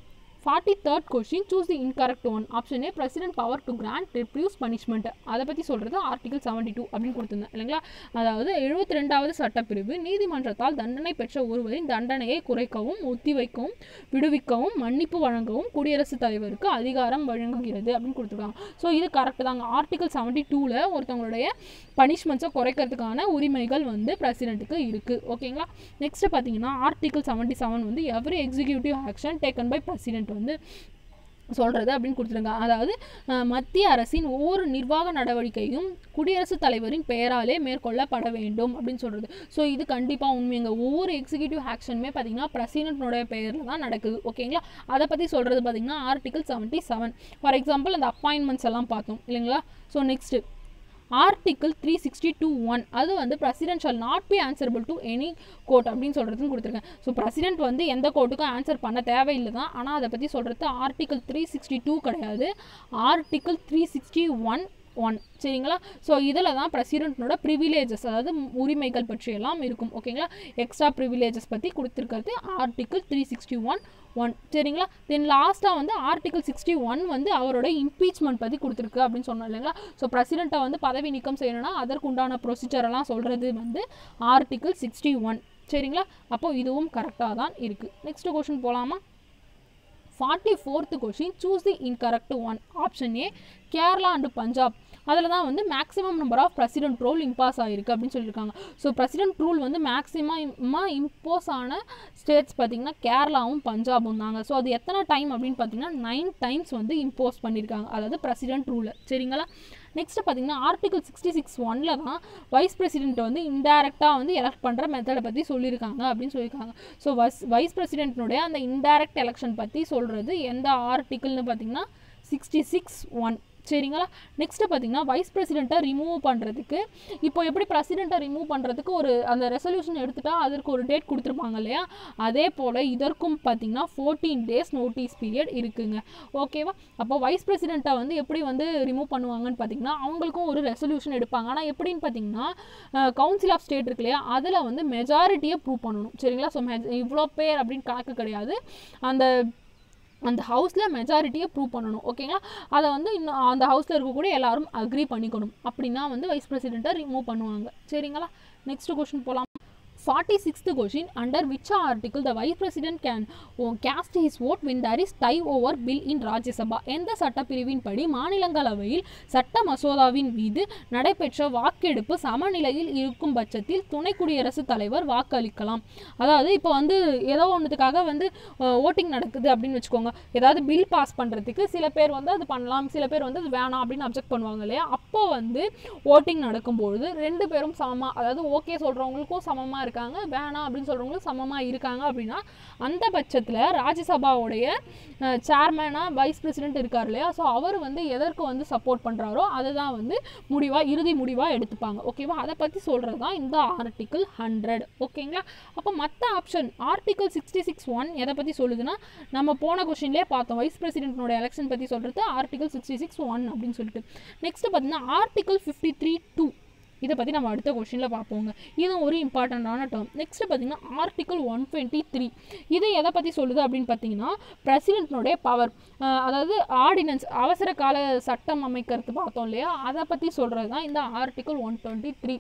43rd question, choose the incorrect one. Option A, president power to grant reprieve punishment. அதை பற்றி சொல்கிறது ஆர்டிகல் 72 அப்படின்னு கொடுத்துருந்தேன் இல்லைங்களா. அதாவது 72வது சட்டப்பிரிவு நீதிமன்றத்தால் தண்டனை பெற்ற ஒருவரின் தண்டனையை குறைக்கவும், ஒத்திவைக்கவும், விடுவிக்கவும், மன்னிப்பு வழங்கவும் குடியரசுத் தலைவருக்கு அதிகாரம் வழங்குகிறது அப்படின்னு கொடுத்துருக்காங்க. ஸோ இது கரெக்டு தாங்க. ஆர்டிகல் 72ல் ஒருத்தவங்களுடைய பனிஷ்மெண்ட்ஸை குறைக்கிறதுக்கான உரிமைகள் வந்து பிரசிடென்ட்டுக்கு இருக்குது. ஓகேங்களா. நெக்ஸ்ட் பார்த்தீங்கன்னா ஆர்டிகல் 77 வந்து every executive action taken by president வந்து சொல்கிறது அப்படின்னு கொடுத்துருங்க. அதாவது மத்திய அரசின் ஒவ்வொரு நிர்வாக நடவடிக்கையும் குடியரசுத் தலைவரின் பெயராலே மேற்கொள்ளப்பட வேண்டும் அப்படின்னு சொல்கிறது. ஸோ இது கண்டிப்பாக உண்மைங்க. ஒவ்வொரு எக்ஸிக்யூட்டிவ் ஆக்ஷனுமே பார்த்தீங்கன்னா பிரசிடென்ட்னுடைய பெயரில் தான் நடக்குது. ஓகேங்களா. அதை பற்றி சொல்கிறது பார்த்தீங்கன்னா ஆர்டிகல் 77. ஃபார் எக்ஸாம்பிள் அந்த அப்பாயின்மெண்ட்ஸ் எல்லாம் பார்த்தோம் இல்லைங்களா. ஸோ நெக்ஸ்ட்டு ஆர்டிகல் 362(1) அது வந்து president shawl not be answerable to any court அப்படின்னு சொல்கிறதுன்னு கொடுத்துருக்கேன். ஸோ பிரசிடென்ட் வந்து எந்த கோர்ட்டுக்கும் ஆன்சர் பண்ண தேவையில்லை தான். ஆனால் அதை பற்றி சொல்கிறது ஆர்டிகல் 362 கிடையாது, ஆர்டிகல் 361(1). சரிங்களா. ஸோ இதில் தான் பிரசிடென்ட்னோட ப்ரிவிலேஜஸ், அதாவது உரிமைகள் பற்றியெல்லாம் இருக்கும். ஓகேங்களா. எக்ஸ்ட்ரா ப்ரிவிலேஜஸ் பற்றி கொடுத்துருக்கிறது ஆர்டிகல் 361(1). சரிங்களா. தென் லாஸ்ட்டாக வந்து ஆர்டிகல் 61 வந்து அவரோட இம்பீச்மெண்ட் பற்றி கொடுத்துருக்கு அப்படின்னு சொன்னோம் இல்லைங்களா. ஸோ பிரசிடென்ட்டை வந்து பதவி நீக்கம் செய்யணும்னா அதற்குண்டான ப்ரொசீஜரெல்லாம் சொல்கிறது வந்து ஆர்டிகல் 61. சரிங்களா. அப்போது இதுவும் கரெக்டாக தான் இருக்குது. நெக்ஸ்ட் கொஷின் போகலாமா. 44th question, choose the incorrect one. Option A, Kerala and Punjab. அதில் தான் வந்து maximum number of president rule impose ஆகிருக்கு அப்படின்னு சொல்லியிருக்காங்க. ஸோ பிரசிடென்ட் ரூல் வந்து மேக்ஸிமமாக இம்போஸ் ஆன ஸ்டேட்ஸ் பார்த்திங்கன்னா கேரளாவும் பஞ்சாபும் தாங்க. ஸோ அது எத்தனை டைம் அப்படின்னு பார்த்தீங்கன்னா 9 times வந்து இம்போஸ் பண்ணியிருக்காங்க, அதாவது பிரசிடென்ட் ரூலை. சரிங்களா. நெக்ஸ்ட் பார்த்தீங்கன்னா ஆர்டிகல் 66(1) தான் வைஸ் பிரசிடென்ட் வந்து இன்டைரக்டாக வந்து எலெக்ட் பண்ணுற மெத்தடை பற்றி சொல்லியிருக்காங்க அப்படின்னு சொல்லியிருக்காங்க. ஸோ வைஸ் பிரசிடென்ட்னுடைய அந்த இன்டைரக்ட் எலெக்ஷன் பற்றி சொல்கிறது எந்த ஆர்டிகல்னு பார்த்தீங்கன்னா 66(1). சரிங்களா. நெக்ஸ்ட்டு பார்த்தீங்கன்னா வைஸ் பிரசிடெண்ட்டை ரிமூவ் பண்ணுறதுக்கு இப்போ எப்படி பிரசிடெண்ட்டை ரிமூவ் பண்ணுறதுக்கு ஒரு அந்த ரெசல்யூஷன் எடுத்துட்டா அதற்கு ஒரு டேட் கொடுத்துருப்பாங்க இல்லையா, அதே போல் இதற்கும் பார்த்தீங்கன்னா 14 days நோட்டீஸ் பீரியட் இருக்குங்க. ஓகேவா. அப்போ வைஸ் பிரசிடெண்ட்டை வந்து எப்படி வந்து ரிமூவ் பண்ணுவாங்கன்னு பார்த்தீங்கன்னா அவங்களுக்கும் ஒரு ரெசல்யூஷன் எடுப்பாங்க. ஆனால் எப்படின்னு பார்த்தீங்கன்னா கவுன்சில் ஆஃப் ஸ்டேட் இருக்கு இல்லையா, அதில் வந்து மெஜாரிட்டியை ப்ரூவ் பண்ணணும். சரிங்களா. ஸோ இவ்வளோ பேர் அப்படின்னு கணக்கு கிடையாது, அந்த ஹவுஸில் மெஜாரிட்டியை ப்ரூவ் பண்ணணும். ஓகேங்களா. அதை வந்து இன்னும் அந்த ஹவுஸில் இருக்கக்கூடிய எல்லாரும் அக்ரி பண்ணிக்கணும். அப்படின்னா வந்து வைஸ் பிரசிடெண்ட்டை ரிமூவ் பண்ணுவாங்க. சரிங்களா. நெக்ஸ்ட் கொஸ்டின் போகலாம். 46th question, under which article the vice president can cast his vote when there is tie over bill in Rajya Sabha? எந்த சட்டப்பிரிவின் படி மாநிலங்களவையில் சட்ட மசோதாவின் மீது நடைபெற்ற வாக்கெடுப்பு சமநிலையில் இருக்கும் பட்சத்தில் துணை குடியரசுத் தலைவர் வாக்களிக்கலாம். அதாவது இப்போ வந்து ஏதோ ஒன்றுத்துக்காக வந்து ஓட்டிங் நடக்குது அப்படின்னு வச்சுக்கோங்க. ஏதாவது பில் பாஸ் பண்ணுறதுக்கு சில பேர் வந்து அது பண்ணலாம், சில பேர் வந்து அது வேணாம் அப்படின்னு அப்ஜெக்ட் பண்ணுவாங்க இல்லையா. அப்போ வந்து ஓட்டிங் நடக்கும்பொழுது 2 பேரும் சமமாக, அதாவது ஓகே சொல்கிறவங்களுக்கும் சமமாக இருக்காங்க, வேணாம் அப்படின்னு சொல்கிறவங்களும் சமமாக இருக்காங்க அப்படின்னா அந்த பட்சத்தில் ராஜ்யசபாவுடைய சேர்மனாக வைஸ் பிரசிடென்ட் இருக்கார் இல்லையா, ஸோ அவர் வந்து எதற்கு வந்து சப்போர்ட் பண்ணுறாரோ அதுதான் வந்து இறுதி முடிவாக எடுத்துப்பாங்க. ஓகேவா. அதை பற்றி சொல்கிறது தான் இந்த ஆர்டிகிள் 100. ஓகேங்களா. அப்போ மற்ற ஆப்ஷன் ஆர்டிகிள் 66(1) எதை பற்றி சொல்லுதுன்னா நம்ம போன கொஸ்டின்லேயே பார்த்தோம், வைஸ் பிரசிடென்ட்னோட எலெக்ஷன் பற்றி சொல்கிறது ஆர்டிகிள் 66(1) அப்படின்னு சொல்லிட்டு. நெக்ஸ்ட் பார்த்தீங்கன்னா ஆர்டிகிள் 53(2) இதை பற்றி நம்ம அடுத்த கொஸ்டினில் பார்ப்போங்க. இதுவும் ஒரு இம்பார்ட்டண்ட்டான டேர்ம். நெக்ஸ்ட் பார்த்தீங்கன்னா ஆர்டிகிள் 123 இது எதை பற்றி சொல்லுது அப்படின்னு பார்த்தீங்கன்னா பிரசிடென்ட்னுடைய பவர், அதாவது ஆர்டினன்ஸ் அவசர கால சட்டம் அமைக்கிறது பார்த்தோம் இல்லையா, அதை பற்றி சொல்கிறது தான் இந்த ஆர்டிகிள் 123.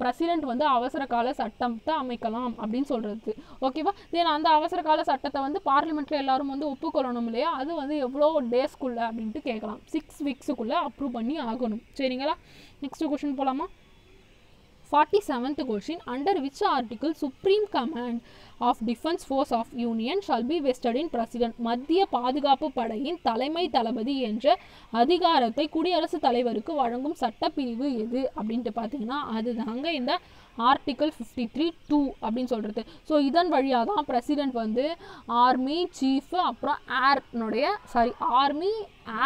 பிரசிடென்ட் வந்து அவசர கால சட்டத்தை அமைக்கலாம் அப்படின்னு சொல்கிறது. ஓகேவா. தென் அந்த அவசர கால சட்டத்தை வந்து பார்லிமெண்ட்டில் எல்லாரும் வந்து ஒப்புக்கொள்ளணும் இல்லையா, அது வந்து எவ்வளோ டேஸ்க்குள்ளே அப்படின்ட்டு கேட்கலாம். 6 weeksக்குள்ளே அப்ரூவ் பண்ணி ஆகணும். சரிங்களா. நெக்ஸ்ட் கொஸ்டின் போகலாமா. 47th question, under which article Supreme Command of Defense Force of Union shall be vested in President? மத்திய பாதுகாப்பு படையின் தலைமை தளபதி என்ற அதிகாரத்தை குடியரசுத் தலைவருக்கு வழங்கும் சட்டப்பிரிவு எது அப்படின்ட்டு பார்த்தீங்கன்னா அதுதாங்க இந்த ஆர்டிக்கல் 53(2) அப்படின்னு சொல்கிறது. ஸோ இதன் வழியாக தான் பிரசிடென்ட் வந்து ஆர்மி சீஃபு அப்புறம் ஆர்மி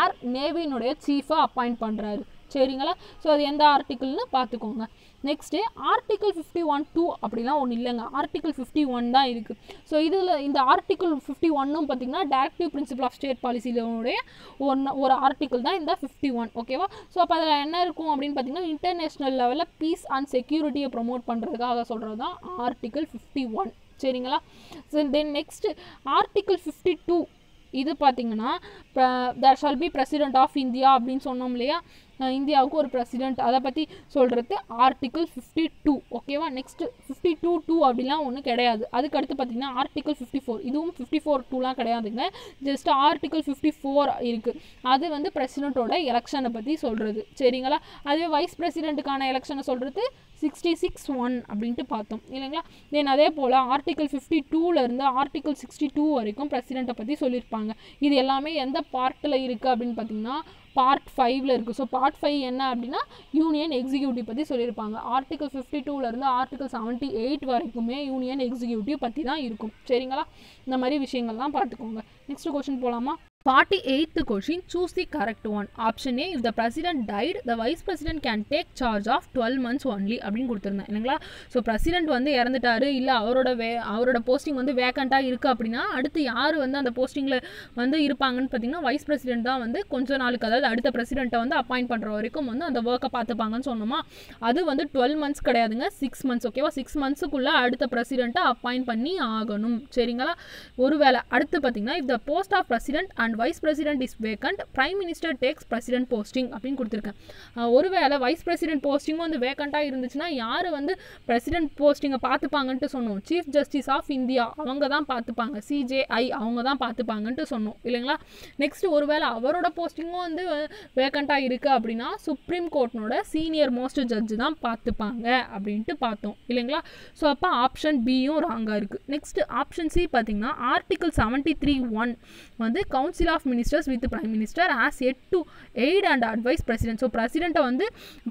ஏர் நேவியினுடைய சீஃபை அப்பாயிண்ட் பண்ணுறாரு. சரிங்களா? ஸோ அது எந்த ஆர்டிக்கிள்னு பார்த்துக்கோங்க. நெக்ஸ்ட்டு ஆர்டிக்கல் 51(2) அப்படிலாம் ஒன்றும் இல்லைங்க, ஆர்டிக்கல் 51 தான் இருக்குது. ஸோ இதில் இந்த ஆர்டிக்கல் 51 பார்த்திங்கன்னா டைரக்டிவ் பிரின்சிபல் ஆஃப் ஸ்டேட் பாலிசியினுடைய ஒரு ஆர்டிக்கல் தான் இந்த 51. ஓகேவா? ஸோ அப்போ அதில் என்ன இருக்கும் அப்படின்னு பார்த்தீங்கன்னா இன்டர்நேஷ்னல் லெவலில் பீஸ் அண்ட் செக்யூரிட்டியை ப்ரொமோட் பண்ணுறதுக்காக சொல்கிறது தான் ஆர்டிக்கல் 51. சரிங்களா? ஸோ தென் நெக்ஸ்ட்டு ஆர்டிக்கல் 52 இது பார்த்திங்கன்னா there shall be president of India அப்படின்னு சொன்னோம் இல்லையா, இந்தியாவுக்கு ஒரு பிரசிடென்ட், அதை பற்றி சொல்கிறது ஆர்டிக்கல் 52. ஓகேவா? நெக்ஸ்ட்டு 52(2) அப்படிலாம் ஒன்றும் கிடையாது. அதுக்கடுத்து பார்த்திங்கன்னா ஆர்டிக்கல் 54, இதுவும் 54(2)லாம் கிடையாதுங்க, ஜஸ்ட் ஆர்டிக்கல் 54 இருக்குது. அது வந்து பிரசிடென்ட்டோட எலெக்ஷனை பற்றி சொல்கிறது. சரிங்களா? அதுவே வைஸ் பிரசிடென்ட்டுக்கான எலெக்ஷனை சொல்கிறது 66(1) அப்படின்ட்டு பார்த்தோம் இல்லைங்களா? தென் அதே போல் ஆர்டிக்கல் 52லேருந்து ஆர்டிக்கல் 62 வரைக்கும் பிரசிடென்ட்டை பற்றி சொல்லியிருப்பாங்க. இது எல்லாமே எந்த பார்ட்டில் இருக்குது அப்படின்னு பார்த்தீங்கன்னா பார்ட் 5ல் இருக்குது. ஸோ பார்ட் 5 என்ன அப்படின்னா யூனியன் எக்ஸிக்யூட்டிவ் பற்றி சொல்லியிருப்பாங்க. ஆர்டிக்கல் 52லேருந்து ஆர்டிக்கல் 78 வரைக்குமே யூனியன் எக்ஸிக்யூட்டிவ் பற்றி தான் இருக்கும். சரிங்களா? இந்த மாதிரி விஷயங்கள்லாம் பார்த்துக்கோங்க. நெக்ஸ்ட் கொஸ்டின் போகலாமா? 48th question, choose the correct one. Option A, if the president died, the vice president can take charge of 12 months only அப்படின்னு கொடுத்துருந்தேன் இல்லைங்களா? ஸோ பிரசிடென்ட் வந்து இறந்துட்டாரு, இல்லை அவரோட போஸ்டிங் வந்து வேக்கண்ட்டாக இருக்குது அப்படின்னா அடுத்து யார் வந்து அந்த போஸ்டிங்கில் வந்து இருப்பாங்கன்னு பார்த்தீங்கன்னா வைஸ் பிரசிடென்ட் தான் வந்து கொஞ்ச நாளுக்கு, அதாவது அடுத்த பிரசிடென்ட்டை வந்து அப்பாயிண்ட் பண்ணுற வரைக்கும் வந்து அந்த ஒர்க்கை பார்த்துப்பாங்கன்னு சொன்னோமா. அது வந்து 12 months கிடையாதுங்க, 6 months. ஓகேவா? 6 monthsக்குள்ளே அடுத்த பிரசிடென்ட்டை அப்பாயிண்ட் பண்ணி ஆகணும். சரிங்களா? ஒருவேளை அடுத்து பார்த்தீங்கன்னா if the post of president and vice president is vacant, prime minister takes president posting அப்படின்னு கொடுத்துருக்கேன். ஒருவேளை வைஸ் பிரசிடென்ட் போஸ்டிங்கும் வந்து வேக்கண்ட்டாக இருந்துச்சுன்னா யார் வந்து பிரசிடென்ட் போஸ்டிங்கை பார்த்துப்பாங்கன்ட்டு சொன்னோம், சீஃப் ஜஸ்டிஸ் ஆஃப் இந்தியா அவங்க தான் பார்த்துப்பாங்க, CJI அவங்க தான் பார்த்துப்பாங்கன்ட்டு சொன்னோம் இல்லைங்களா? நெக்ஸ்ட் ஒருவேளை அவரோட போஸ்டிங்கும் வந்து வேக்கண்ட்டாக இருக்குது அப்படின்னா சுப்ரீம் கோர்ட்னோட சீனியர் மோஸ்ட் ஜட்ஜு தான் பார்த்துப்பாங்க அப்படின்ட்டு பார்த்தோம் இல்லைங்களா? ஸோ அப்போ ஆப்ஷன் பியும் ராங்காக இருக்குது. நெக்ஸ்ட் ஆப்ஷன் சி பார்த்தீங்கன்னா ஆர்டிக்கல் 73(1) வந்து council of ministers with prime minister as head to aid and advise president. So பிரசிடென்ட்டை வந்து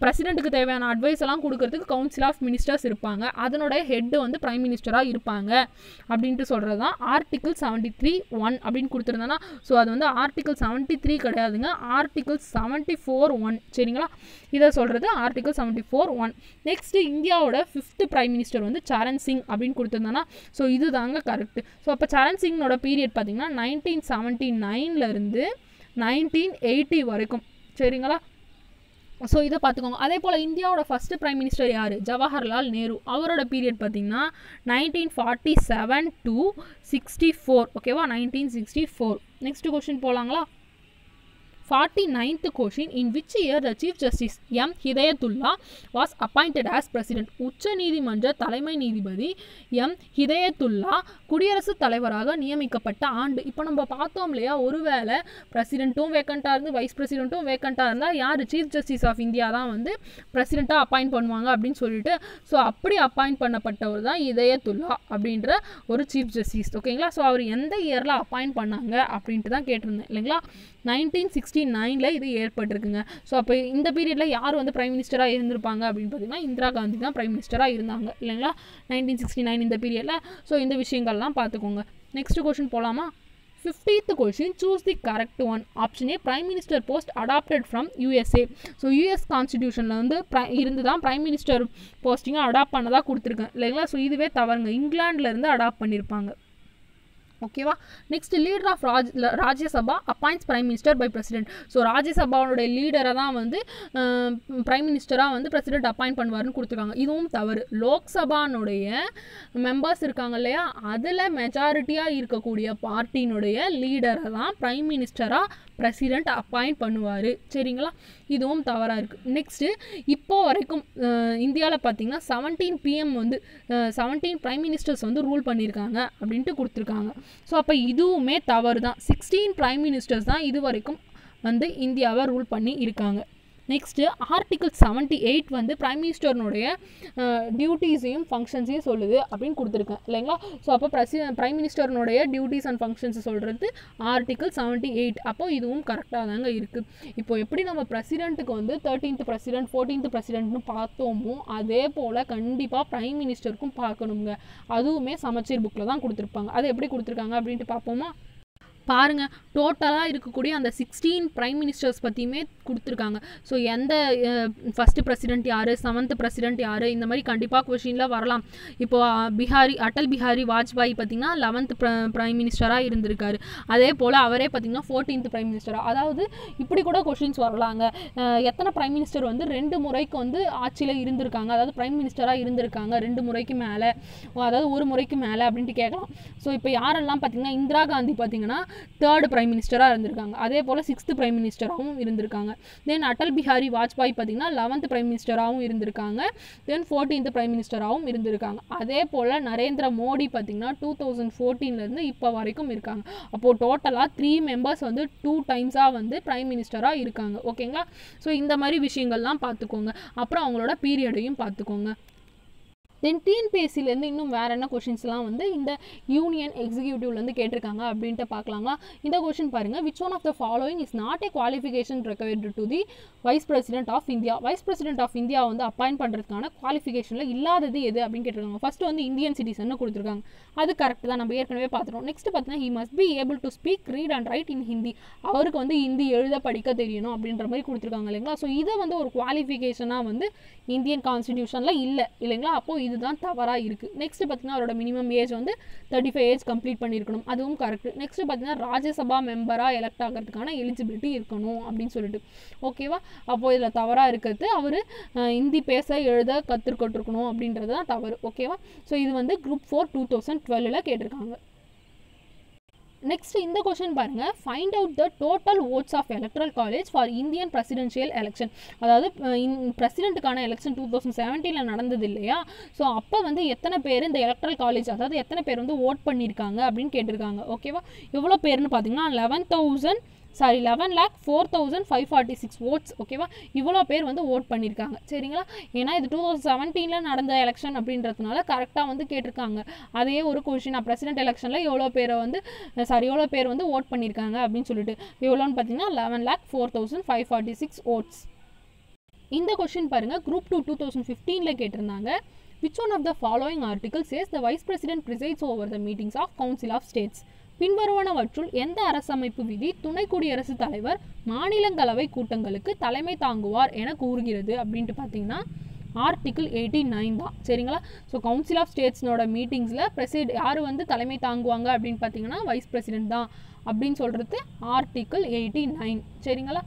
பிரசிடென்ட்டுக்கு தேவையான அட்வைஸ் எல்லாம் கொடுக்கறதுக்கு கவுன்சில் ஆஃப் மினிஸ்டர்ஸ் இருப்பாங்க, அதனுடைய ஹெட்டு வந்து பிரைம் மினிஸ்டராக இருப்பாங்க அப்படின்ட்டு சொல்கிறது தான் ஆர்டிக்கல் 73(1) அப்படின்னு கொடுத்துருந்தேன்னா. ஸோ அது வந்து ஆர்டிக்கல் 73 கிடையாதுங்க, ஆர்டிக்கல் 74(1). சரிங்களா? இதை சொல்கிறது ஆர்டிக்கல் 74(1). நெக்ஸ்ட்டு இந்தியாவோட 5th பிரைம் மினிஸ்டர் வந்து சரண் சிங் அப்படின்னு கொடுத்துருந்தேன்னா. ஸோ இது தாங்க கரெக்டு. ஸோ அப்போ சரண் சிங்கோட பீரியட் பார்த்திங்கன்னா 1979லேருந்து 1980 வரைக்கும். சரிங்களா? ஸோ இதை பார்த்துக்கோங்க. அதே போல் இந்தியாவோட ஃபஸ்ட்டு பிரைம் மினிஸ்டர் யார்? ஜவஹர்லால் நேரு. அவரோட பீரியட் பார்த்திங்கன்னா 1947 to 64. ஓகேவா? 1964. நெக்ஸ்ட் கொஸ்டின் போகலாங்களா? 49th question, in which year the Chief Justice M. Hidayatullah was appointed as President? உச்ச நீதிமன்ற தலைமை நீதிபதி M. Hidayatullah குடியரசுத் தலைவராக நியமிக்கப்பட்ட ஆண்டு. இப்போ நம்ம பார்த்தோம் இல்லையா, ஒருவேளை பிரசிடென்ட்டும் வேக்கண்ட்டாக இருந்து வைஸ் பிரசிடென்ட்டும் வேக்கண்ட்டாக இருந்தால் யார்? சீஃப் ஜஸ்டிஸ் ஆஃப் இந்தியா தான் வந்து பிரசிடெண்ட்டாக அப்பாயிண்ட் பண்ணுவாங்க அப்படின்னு சொல்லிட்டு, ஸோ அப்படி அப்பாயிண்ட் பண்ணப்பட்டவர் தான் ஹிதயத்துல்லா அப்படின்ற ஒரு சீஃப் ஜஸ்டிஸ். ஓகேங்களா? ஸோ அவர் எந்த இயரில் அப்பாயிண்ட் பண்ணாங்க அப்படின்ட்டு தான் கேட்டிருந்தேன் இல்லைங்களா? 1969 இது ஏற்பட்டிருக்குங்க. ஸோ அப்போ இந்த பீரியடில் யார் வந்து பிரைம் மினிஸ்டராக இருந்திருப்பாங்க அப்படின்னு பார்த்தீங்கன்னா இந்திரா காந்தி தான் பிரைம் மினிஸ்டராக இருந்தாங்க இல்லைங்களா? 1969 இந்த பீரியடில். ஸோ இந்த விஷயங்கள்லாம் பார்த்துக்கோங்க. நெக்ஸ்ட் கொஸ்டின் போகலாமா? 50th question, choose the correct one. Option A, prime minister post adopted from USA. So US கான்ஸ்டிடியூஷனில் வந்து இருந்து தான் பிரைம் மினிஸ்டர் போஸ்டிங்கை அடாப்ட் பண்ணதாக கொடுத்துருக்கேன் இல்லைங்களா? ஸோ இதுவே தவறுங்க, இங்கிலாந்துலேருந்து அடாப்ட் பண்ணியிருப்பாங்க. ஓகேவா? Next leader of Rajya Sabha appoints prime minister by president. So ராஜ்யசபாவோடைய லீடரை தான் வந்து பிரைம் மினிஸ்டராக வந்து பிரசிடென்ட் அப்பாயிண்ட் பண்ணுவார்னு கொடுத்துருக்காங்க. இதுவும் தவறு. லோக்சபானுடைய மெம்பர்ஸ் இருக்காங்க இல்லையா, அதில் மெஜாரிட்டியாக இருக்கக்கூடிய பார்ட்டியினுடைய லீடரை தான் பிரைம் மினிஸ்டராக பிரசிடென்ட் அப்பாயிண்ட் பண்ணுவார். சரிங்களா? இதுவும் தவறாக இருக்குது. நெக்ஸ்ட்டு இப்போ வரைக்கும் இந்தியாவில் பார்த்திங்கன்னா 17 PM வந்து 17 பிரைம் மினிஸ்டர்ஸ் வந்து ரூல் பண்ணியிருக்காங்க அப்படின்ட்டு கொடுத்துருக்காங்க. ஸோ அப்போ இதுவுமே தவறு தான். 16 பிரைம் மினிஸ்டர்ஸ் தான் இது வரைக்கும் வந்து இந்தியாவை ரூல் பண்ணி இருக்காங்க. நெக்ஸ்ட்டு ஆர்டிகல் 78 வந்து பிரைம் மினிஸ்டர்னுடைய டியூட்டிஸையும் ஃபங்க்ஷன்ஸையும் சொல்லுது அப்படின்னு கொடுத்துருக்கேன் இல்லைங்களா. ஸோ அப்போ பிரைம் மினிஸ்டர்னுடைய டியூட்டிஸ் அண்ட் ஃபங்க்ஷன்ஸ் சொல்கிறது ஆர்டிகல் 78. அப்போ இதுவும் கரெக்டாக தாங்க இருக்குது. இப்போ எப்படி நம்ம பிரசிடென்ட்டுக்கு வந்து 13th பிரசிடென்ட் 14th பிரசிடென்ட்னு பார்த்தோமோ அதே போல் கண்டிப்பாக பிரைம் மினிஸ்டருக்கும் பார்க்கணுங்க. அதுவுமே சமச்சீர் புக்கில் தான் கொடுத்துருப்பாங்க. அது எப்படி கொடுத்துருக்காங்க அப்படின்ட்டு பார்ப்போமா. பாருங்கள், டோட்டலாக இருக்கக்கூடிய அந்த 16 பிரைம் மினிஸ்டர்ஸ் பற்றியுமே கொடுத்துருக்காங்க. ஸோ எந்த ஃபஸ்ட்டு பிரசிடென்ட் யார், 7th பிரசிடென்ட் யார், இந்த மாதிரி கண்டிப்பாக கொஷினில் வரலாம். இப்போது அடல் பிஹாரி வாஜ்பாய் பார்த்திங்கன்னா 11th பிரைம் மினிஸ்டராக இருந்திருக்காரு. அதே போல் அவரே பார்த்திங்கன்னா 14th பிரைம் மினிஸ்டராக. அதாவது இப்படி கூட கொஷின்ஸ் வரலாங்க. எத்தனை பிரைம் மினிஸ்டர் வந்து 2 முறைக்கு வந்து ஆட்சியில் இருந்திருக்காங்க, அதாவது பிரைம் மினிஸ்டராக இருந்திருக்காங்க 2 முறைக்கு மேலே, அதாவது 1 முறைக்கு மேலே அப்படின்ட்டு கேட்கலாம். ஸோ இப்போ யாரெல்லாம் பார்த்திங்கன்னா இந்திரா காந்தி பார்த்திங்கன்னா 3rd பிரைம் மினிஸ்டராக இருந்திருக்காங்க. அதே போல் 6th பிரைம் மினிஸ்டராகவும் இருந்திருக்காங்க. தென் அடல் பிஹாரி வாஜ்பாய் பார்த்திங்கன்னா 11th பிரைம் மினிஸ்டராகவும் இருந்திருக்காங்க. தென் 14th பிரைம் மினிஸ்டராகவும் இருந்திருக்காங்க. அதே போல் நரேந்திர மோடி பார்த்திங்கன்னா 2014 இப்போ வரைக்கும் இருக்காங்க. அப்போது டோட்டலாக 3 மெம்பர்ஸ் வந்து 2 டைம்ஸாக வந்து பிரைம் மினிஸ்டராக இருக்காங்க. ஓகேங்களா. ஸோ இந்த மாதிரி விஷயங்கள்லாம் பார்த்துக்கோங்க. அப்புறம் அவங்களோட பீரியடையும் பார்த்துக்கோங்க. தென் டிஎன்பிஎஸ்சிலேருந்து இன்னும் வேறு என்ன கொஷின்ஸ்லாம் வந்து இந்த யூனியன் எக்ஸிக்யூட்டிவ்லேருந்து கேட்டிருக்காங்க அப்படின்ட்டு பார்க்கலாங்களா. இந்த கொஷின் பாருங்கள், which one of the following is not a qualification required to the vice president of India. Vice president of India வந்து அப்பாயின்ட் பண்ணுறதுக்கான குவாலிஃபிகேஷனில் இல்லாதது எது அப்படின்னு கேட்டிருக்காங்க. ஃபஸ்ட்டு வந்து இந்தியன் சிட்டிசன் கொடுத்துருக்காங்க. அது கரெக்ட் தான், நம்ம ஏற்கனவே பார்த்துட்டோம். நெக்ஸ்ட் பார்த்தீங்கன்னா he must be able to speak read and write in Hindi. அவருக்கு வந்து ஹிந்தி எழுத படிக்க தெரியணும் அப்படின்ற மாதிரி கொடுத்துருக்காங்க இல்லைங்களா. ஸோ இதை வந்து ஒரு குவாலிஃபிகேஷனாக வந்து இந்தியன் கான்ஸ்டிடியூஷனில் இல்லைங்களா. அப்போது இதுதான் தவறாக இருக்குது. நெக்ஸ்ட் பார்த்தீங்கன்னா அவரோட மினிமம் ஏஜ் வந்து 35 ஏஜ் கம்ப்ளீட் பண்ணியிருக்கணும். அதுவும் கரெக்ட். நெக்ஸ்ட் பார்த்தீங்கன்னா ராஜ்யசபா மெம்பராக எலெக்ட் ஆகிறதுக்கான எலிஜிபிலிட்டி இருக்கணும் அப்படின்னு சொல்லிட்டு. ஓகேவா. அப்போது இதில் தவறாக இருக்கிறது அவர் ஹிந்தி பேச எழுத கற்றுக்கொண்டிருக்கணும் அப்படின்றது தான் தவறு. ஓகேவா. ஸோ இது வந்து குரூப் 4 2012 கேட்டிருக்காங்க. நெக்ஸ்ட் இந்த கொஸ்டின் பாருங்க, find out the total votes of electoral college for Indian presidential election. அதாவது பிரசிடென்ட்டுக்கான எலெக்ஷன் 2017 நடந்தது இல்லையா. ஸோ அப்போ வந்து எத்தனை பேர் இந்த எலக்ட்ரல் காலேஜ், அதாவது எத்தனை பேர் வந்து ஓட் பண்ணியிருக்காங்க அப்படின்னு கேட்டிருக்காங்க. ஓகேவா. எவ்வளோ பேர்னு பார்த்தீங்கன்னா 11,04,546 ஓட்ஸ். ஓகேவா. இவ்வளோ பேர் வந்து ஓட் பண்ணியிருக்காங்க. சரிங்களா. ஏன்னா இது 2017 நடந்த எலெக்ஷன் அப்படின்றதுனால கரெக்டாக வந்து கேட்டிருக்காங்க. அதே ஒரு கொஸ்டின், பிரசிடென்ட் எலெக்ஷனில் எவ்வளோ பேர் வந்து ஓட் பண்ணியிருக்காங்க அப்படின்னு சொல்லிட்டு எவ்வளோன்னு பார்த்தீங்கன்னா 11,04,546 ஓட்ஸ். இந்த கொஸ்டின் பாருங்கள், குரூப் 2 2015 கேட்டிருந்தாங்க. Which one of the following articles says the vice president presides over the meetings of Council of States? பின்வருவனவற்றுள் எந்த அரசமைப்பு விதி துணை குடியரசுத் தலைவர் மாநிலங்களவை கூட்டங்களுக்கு தலைமை தாங்குவார் என கூறுகிறது அப்படின்ட்டு பார்த்தீங்கன்னா ஆர்டிகிள் 89 தான். சரிங்களா. ஸோ கவுன்சில் ஆஃப் ஸ்டேட்ஸ்னோட மீட்டிங்ஸில் யார் வந்து தலைமை தாங்குவாங்க அப்படின்னு பார்த்தீங்கன்னா வைஸ் பிரசிடென்ட் தான் அப்படின்னு சொல்கிறது ஆர்டிகிள் 89. சரிங்களா.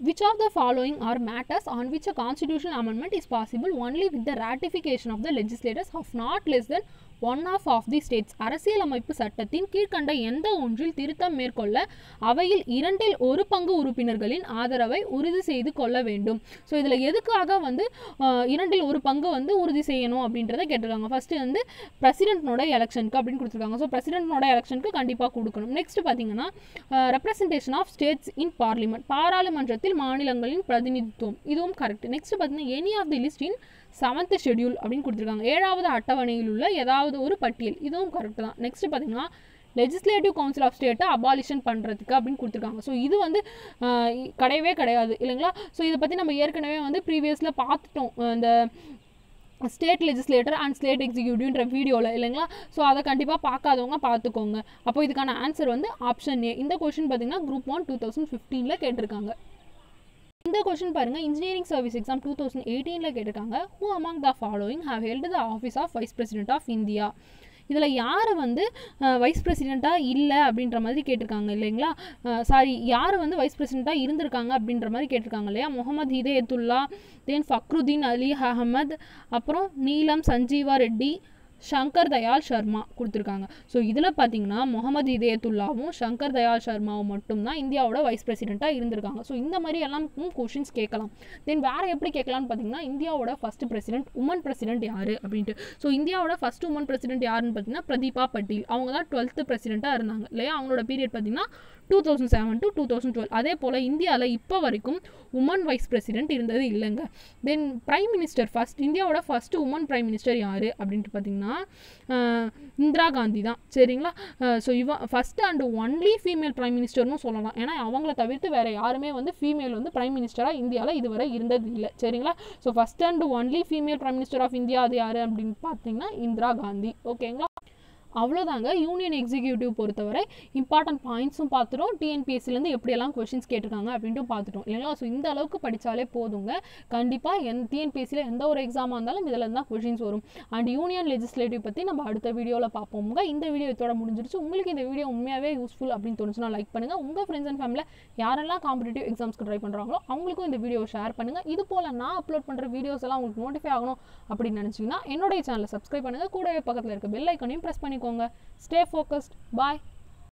Which of the following are matters on which a constitutional amendment is possible only with the ratification of the legislators of not less than 1/2 of the states? அரசியலமைப்பு சட்டத்தின் கீழ்கண்ட எந்த ஒன்றில் திருத்தம் மேற்கொள்ள அவையில் 1/2 உறுப்பினர்களின் ஆதரவை உறுதி செய்து கொள்ள வேண்டும். ஸோ இதில் எதுக்காக வந்து 1/2 வந்து உறுதி செய்யணும் அப்படின்றத கேட்டிருக்காங்க. ஃபஸ்ட்டு வந்து பிரசிடென்ட்னோட எலெக்ஷனுக்கு அப்படின்னு கொடுத்துருக்காங்க. ஸோ பிரசிடென்ட்னோட எலெக்ஷனுக்கு கண்டிப்பாக கொடுக்கணும். நெக்ஸ்ட் பார்த்தீங்கன்னா representation of states in parliament, பாராளுமன்றத்தில் மாநிலங்களின் பிரதிநிதித்துவம், இதுவும் கரெக்ட். நெக்ஸ்ட் பார்த்தீங்கன்னா any of the list in 7th schedule அப்படின்னு கொடுத்துருக்காங்க. 7வது அட்டவணையில் உள்ள ஏதாவது ஒரு பட்டியல், இதுவும் கரெக்ட் தான். நெக்ஸ்ட் பார்த்தீங்கன்னா லெஜிஸ்லேட்டிவ் கவுன்சில் ஆஃப் ஸ்டேட்டை அபாலிஷன் பண்ணுறதுக்கு அப்படின்னு கொடுத்துருக்காங்க. ஸோ இது வந்து கிடையவே கிடையாது இல்லைங்களா. ஸோ இதை பற்றி நம்ம ஏற்கனவே வந்து ப்ரீவியஸில் பார்த்துட்டோம், இந்த ஸ்டேட் லெஜிஸ்லேட்டர் அண்ட் ஸ்டேட் எக்ஸிக்யூட்டிவ்ன்ற வீடியோவில் இல்லைங்களா. ஸோ அதை கண்டிப்பாக பார்க்காதவங்க பார்த்துக்கோங்க. அப்போ இதுக்கான ஆன்சர் வந்து ஆப்ஷன் ஏ. இந்த கொஸ்டின் பார்த்தீங்கன்னா குரூப் 1 2015 கேட்டிருக்காங்க. இந்த கொஸ்டின் பாருங்கள், இன்ஜினியரிங் சர்வீஸ் எக்ஸாம் 2018 கேட்டிருக்காங்க. Who among the following have held the office of Vice President of India? இதில் யார் வந்து வைஸ் பிரசிடெண்ட்டாக இல்லை அப்படின்ற மாதிரி கேட்டிருக்காங்க இல்லைங்களா. யார் வந்து வைஸ் பிரசிடெண்ட்டாக இருந்திருக்காங்க அப்படின்ற மாதிரி கேட்டிருக்காங்க இல்லையா. முகமது ஹிதயத்துல்லா, தென் ஃபக்ருதீன் அலி அஹமத், அப்புறம் நீலம் சஞ்சீவா ரெட்டி, சங்கர் தயாள் சர்மா கொடுத்துருக்காங்க. ஸோ இதில் பார்த்தீங்கன்னா முகமது இதயத்துல்லாவும் சங்கர் தயாள் சர்மாவும் மட்டும்தான் இந்தியாவோட வைஸ் பிரசிடெண்ட்டாக இருந்திருக்காங்க. ஸோ இந்த மாதிரி எல்லாம் கொஷின்ஸ் கேட்கலாம். தென் வேறு எப்படி கேட்கலான்னு பார்த்தீங்கன்னா இந்தியாவோட ஃபர்ஸ்ட் பிரசிடென்ட் உமன் பிரசிடென்ட் யார் அப்படின்ட்டு. ஸோ இந்தியாவோட ஃபர்ஸ்ட் உமன் பிரசிடென்ட் யாருன்னு பார்த்தீங்கன்னா பிரதீபா பட்டீல். அவங்க தான் 12th பிரசிடெண்ட்டாக இருந்தாங்க இல்லையா. அவங்களோட பீரியட் பார்த்தீங்கன்னா 2007 to 2012. அதே போல் இந்தியாவில் இப்போ வரைக்கும் உமன் வைஸ் பிரசிடென்ட் இருந்தது இல்லைங்க. தென் பிரைம் மினிஸ்டர் இந்தியாவோட ஃபர்ஸ்ட் உமன் பிரைம் மினிஸ்டர் யார் அப்படின்ட்டு பார்த்தீங்கன்னா இந்திரா காந்தி தான். சரிங்களா. So first and only female prime மினிஸ்டர்னு சொல்லலாம். ஏன்னா அவங்கள தவிர்த்து வேறு யாருமே ஃபீமேல் பிரைம் மினிஸ்டராக இந்தியாவில் இதுவரை இருந்தது இல்லை. சரிங்களா. So first and only female prime minister of India அது யார் அப்படின்னு பார்த்தீங்கன்னா இந்திரா காந்தி. ஓகேங்களா. அவ்வளோதாங்க யூனியன் எக்ஸிக்யூட்டிவ் பொறுத்தவரை இம்பார்ட்டன்ட் பாயிண்ட்ஸும் பார்த்துட்டோம். டிஎன்பிஎஸ்சிலேருந்து எப்படியெல்லாம் கொஷின்ஸ் கேட்டிருக்காங்க அப்படின்ட்டு பார்த்துட்டோம் இல்லைங்களா. ஸோ இந்த அளவுக்கு படித்தாலே போதுங்க. கண்டிப்பாக டிஎன்பிஎஸ்சியில் எந்த ஒரு எக்ஸாமாக இருந்தாலும் இதில் தான் கொஷின்ஸ் வரும். அண்ட் யூனியன் லெஜிஸ்லேட்டிவ் பற்றி நம்ம அடுத்த வீடியோவில் பார்ப்போங்க. இந்த வீடியோ இதோட முடிஞ்சிருச்சு. உங்களுக்கு இந்த வீடியோ உண்மையாகவே யூஸ்ஃபுல் அப்படின்னு தோணுச்சுன்னா லைக் பண்ணுங்கள். உங்கள் ஃப்ரெண்ட்ஸ் அண்ட் ஃபேமிலியில் யாரெல்லாம் காம்படிட்டிவ் எக்ஸாம்ஸ்க்கு ட்ரை பண்ணுறாங்களோ அவங்களுக்கும் இந்த வீடியோவை ஷேர் பண்ணுங்கள். இது போல் நான் அப்லோட் பண்ணுற வீடியோஸ் எல்லாம் உங்களுக்கு நோட்டிஃபை ஆகணும் அப்படின்னு நினச்சிங்கன்னா என்னுடைய சேனலை சப்ஸ்கிரைப் பண்ணுங்கள். கூடவே பக்கத்தில் இருக்க பெல் ஐக்கானையும் ப்ரெஸ் பண்ணிக்கோங்க. Stay focused. Bye.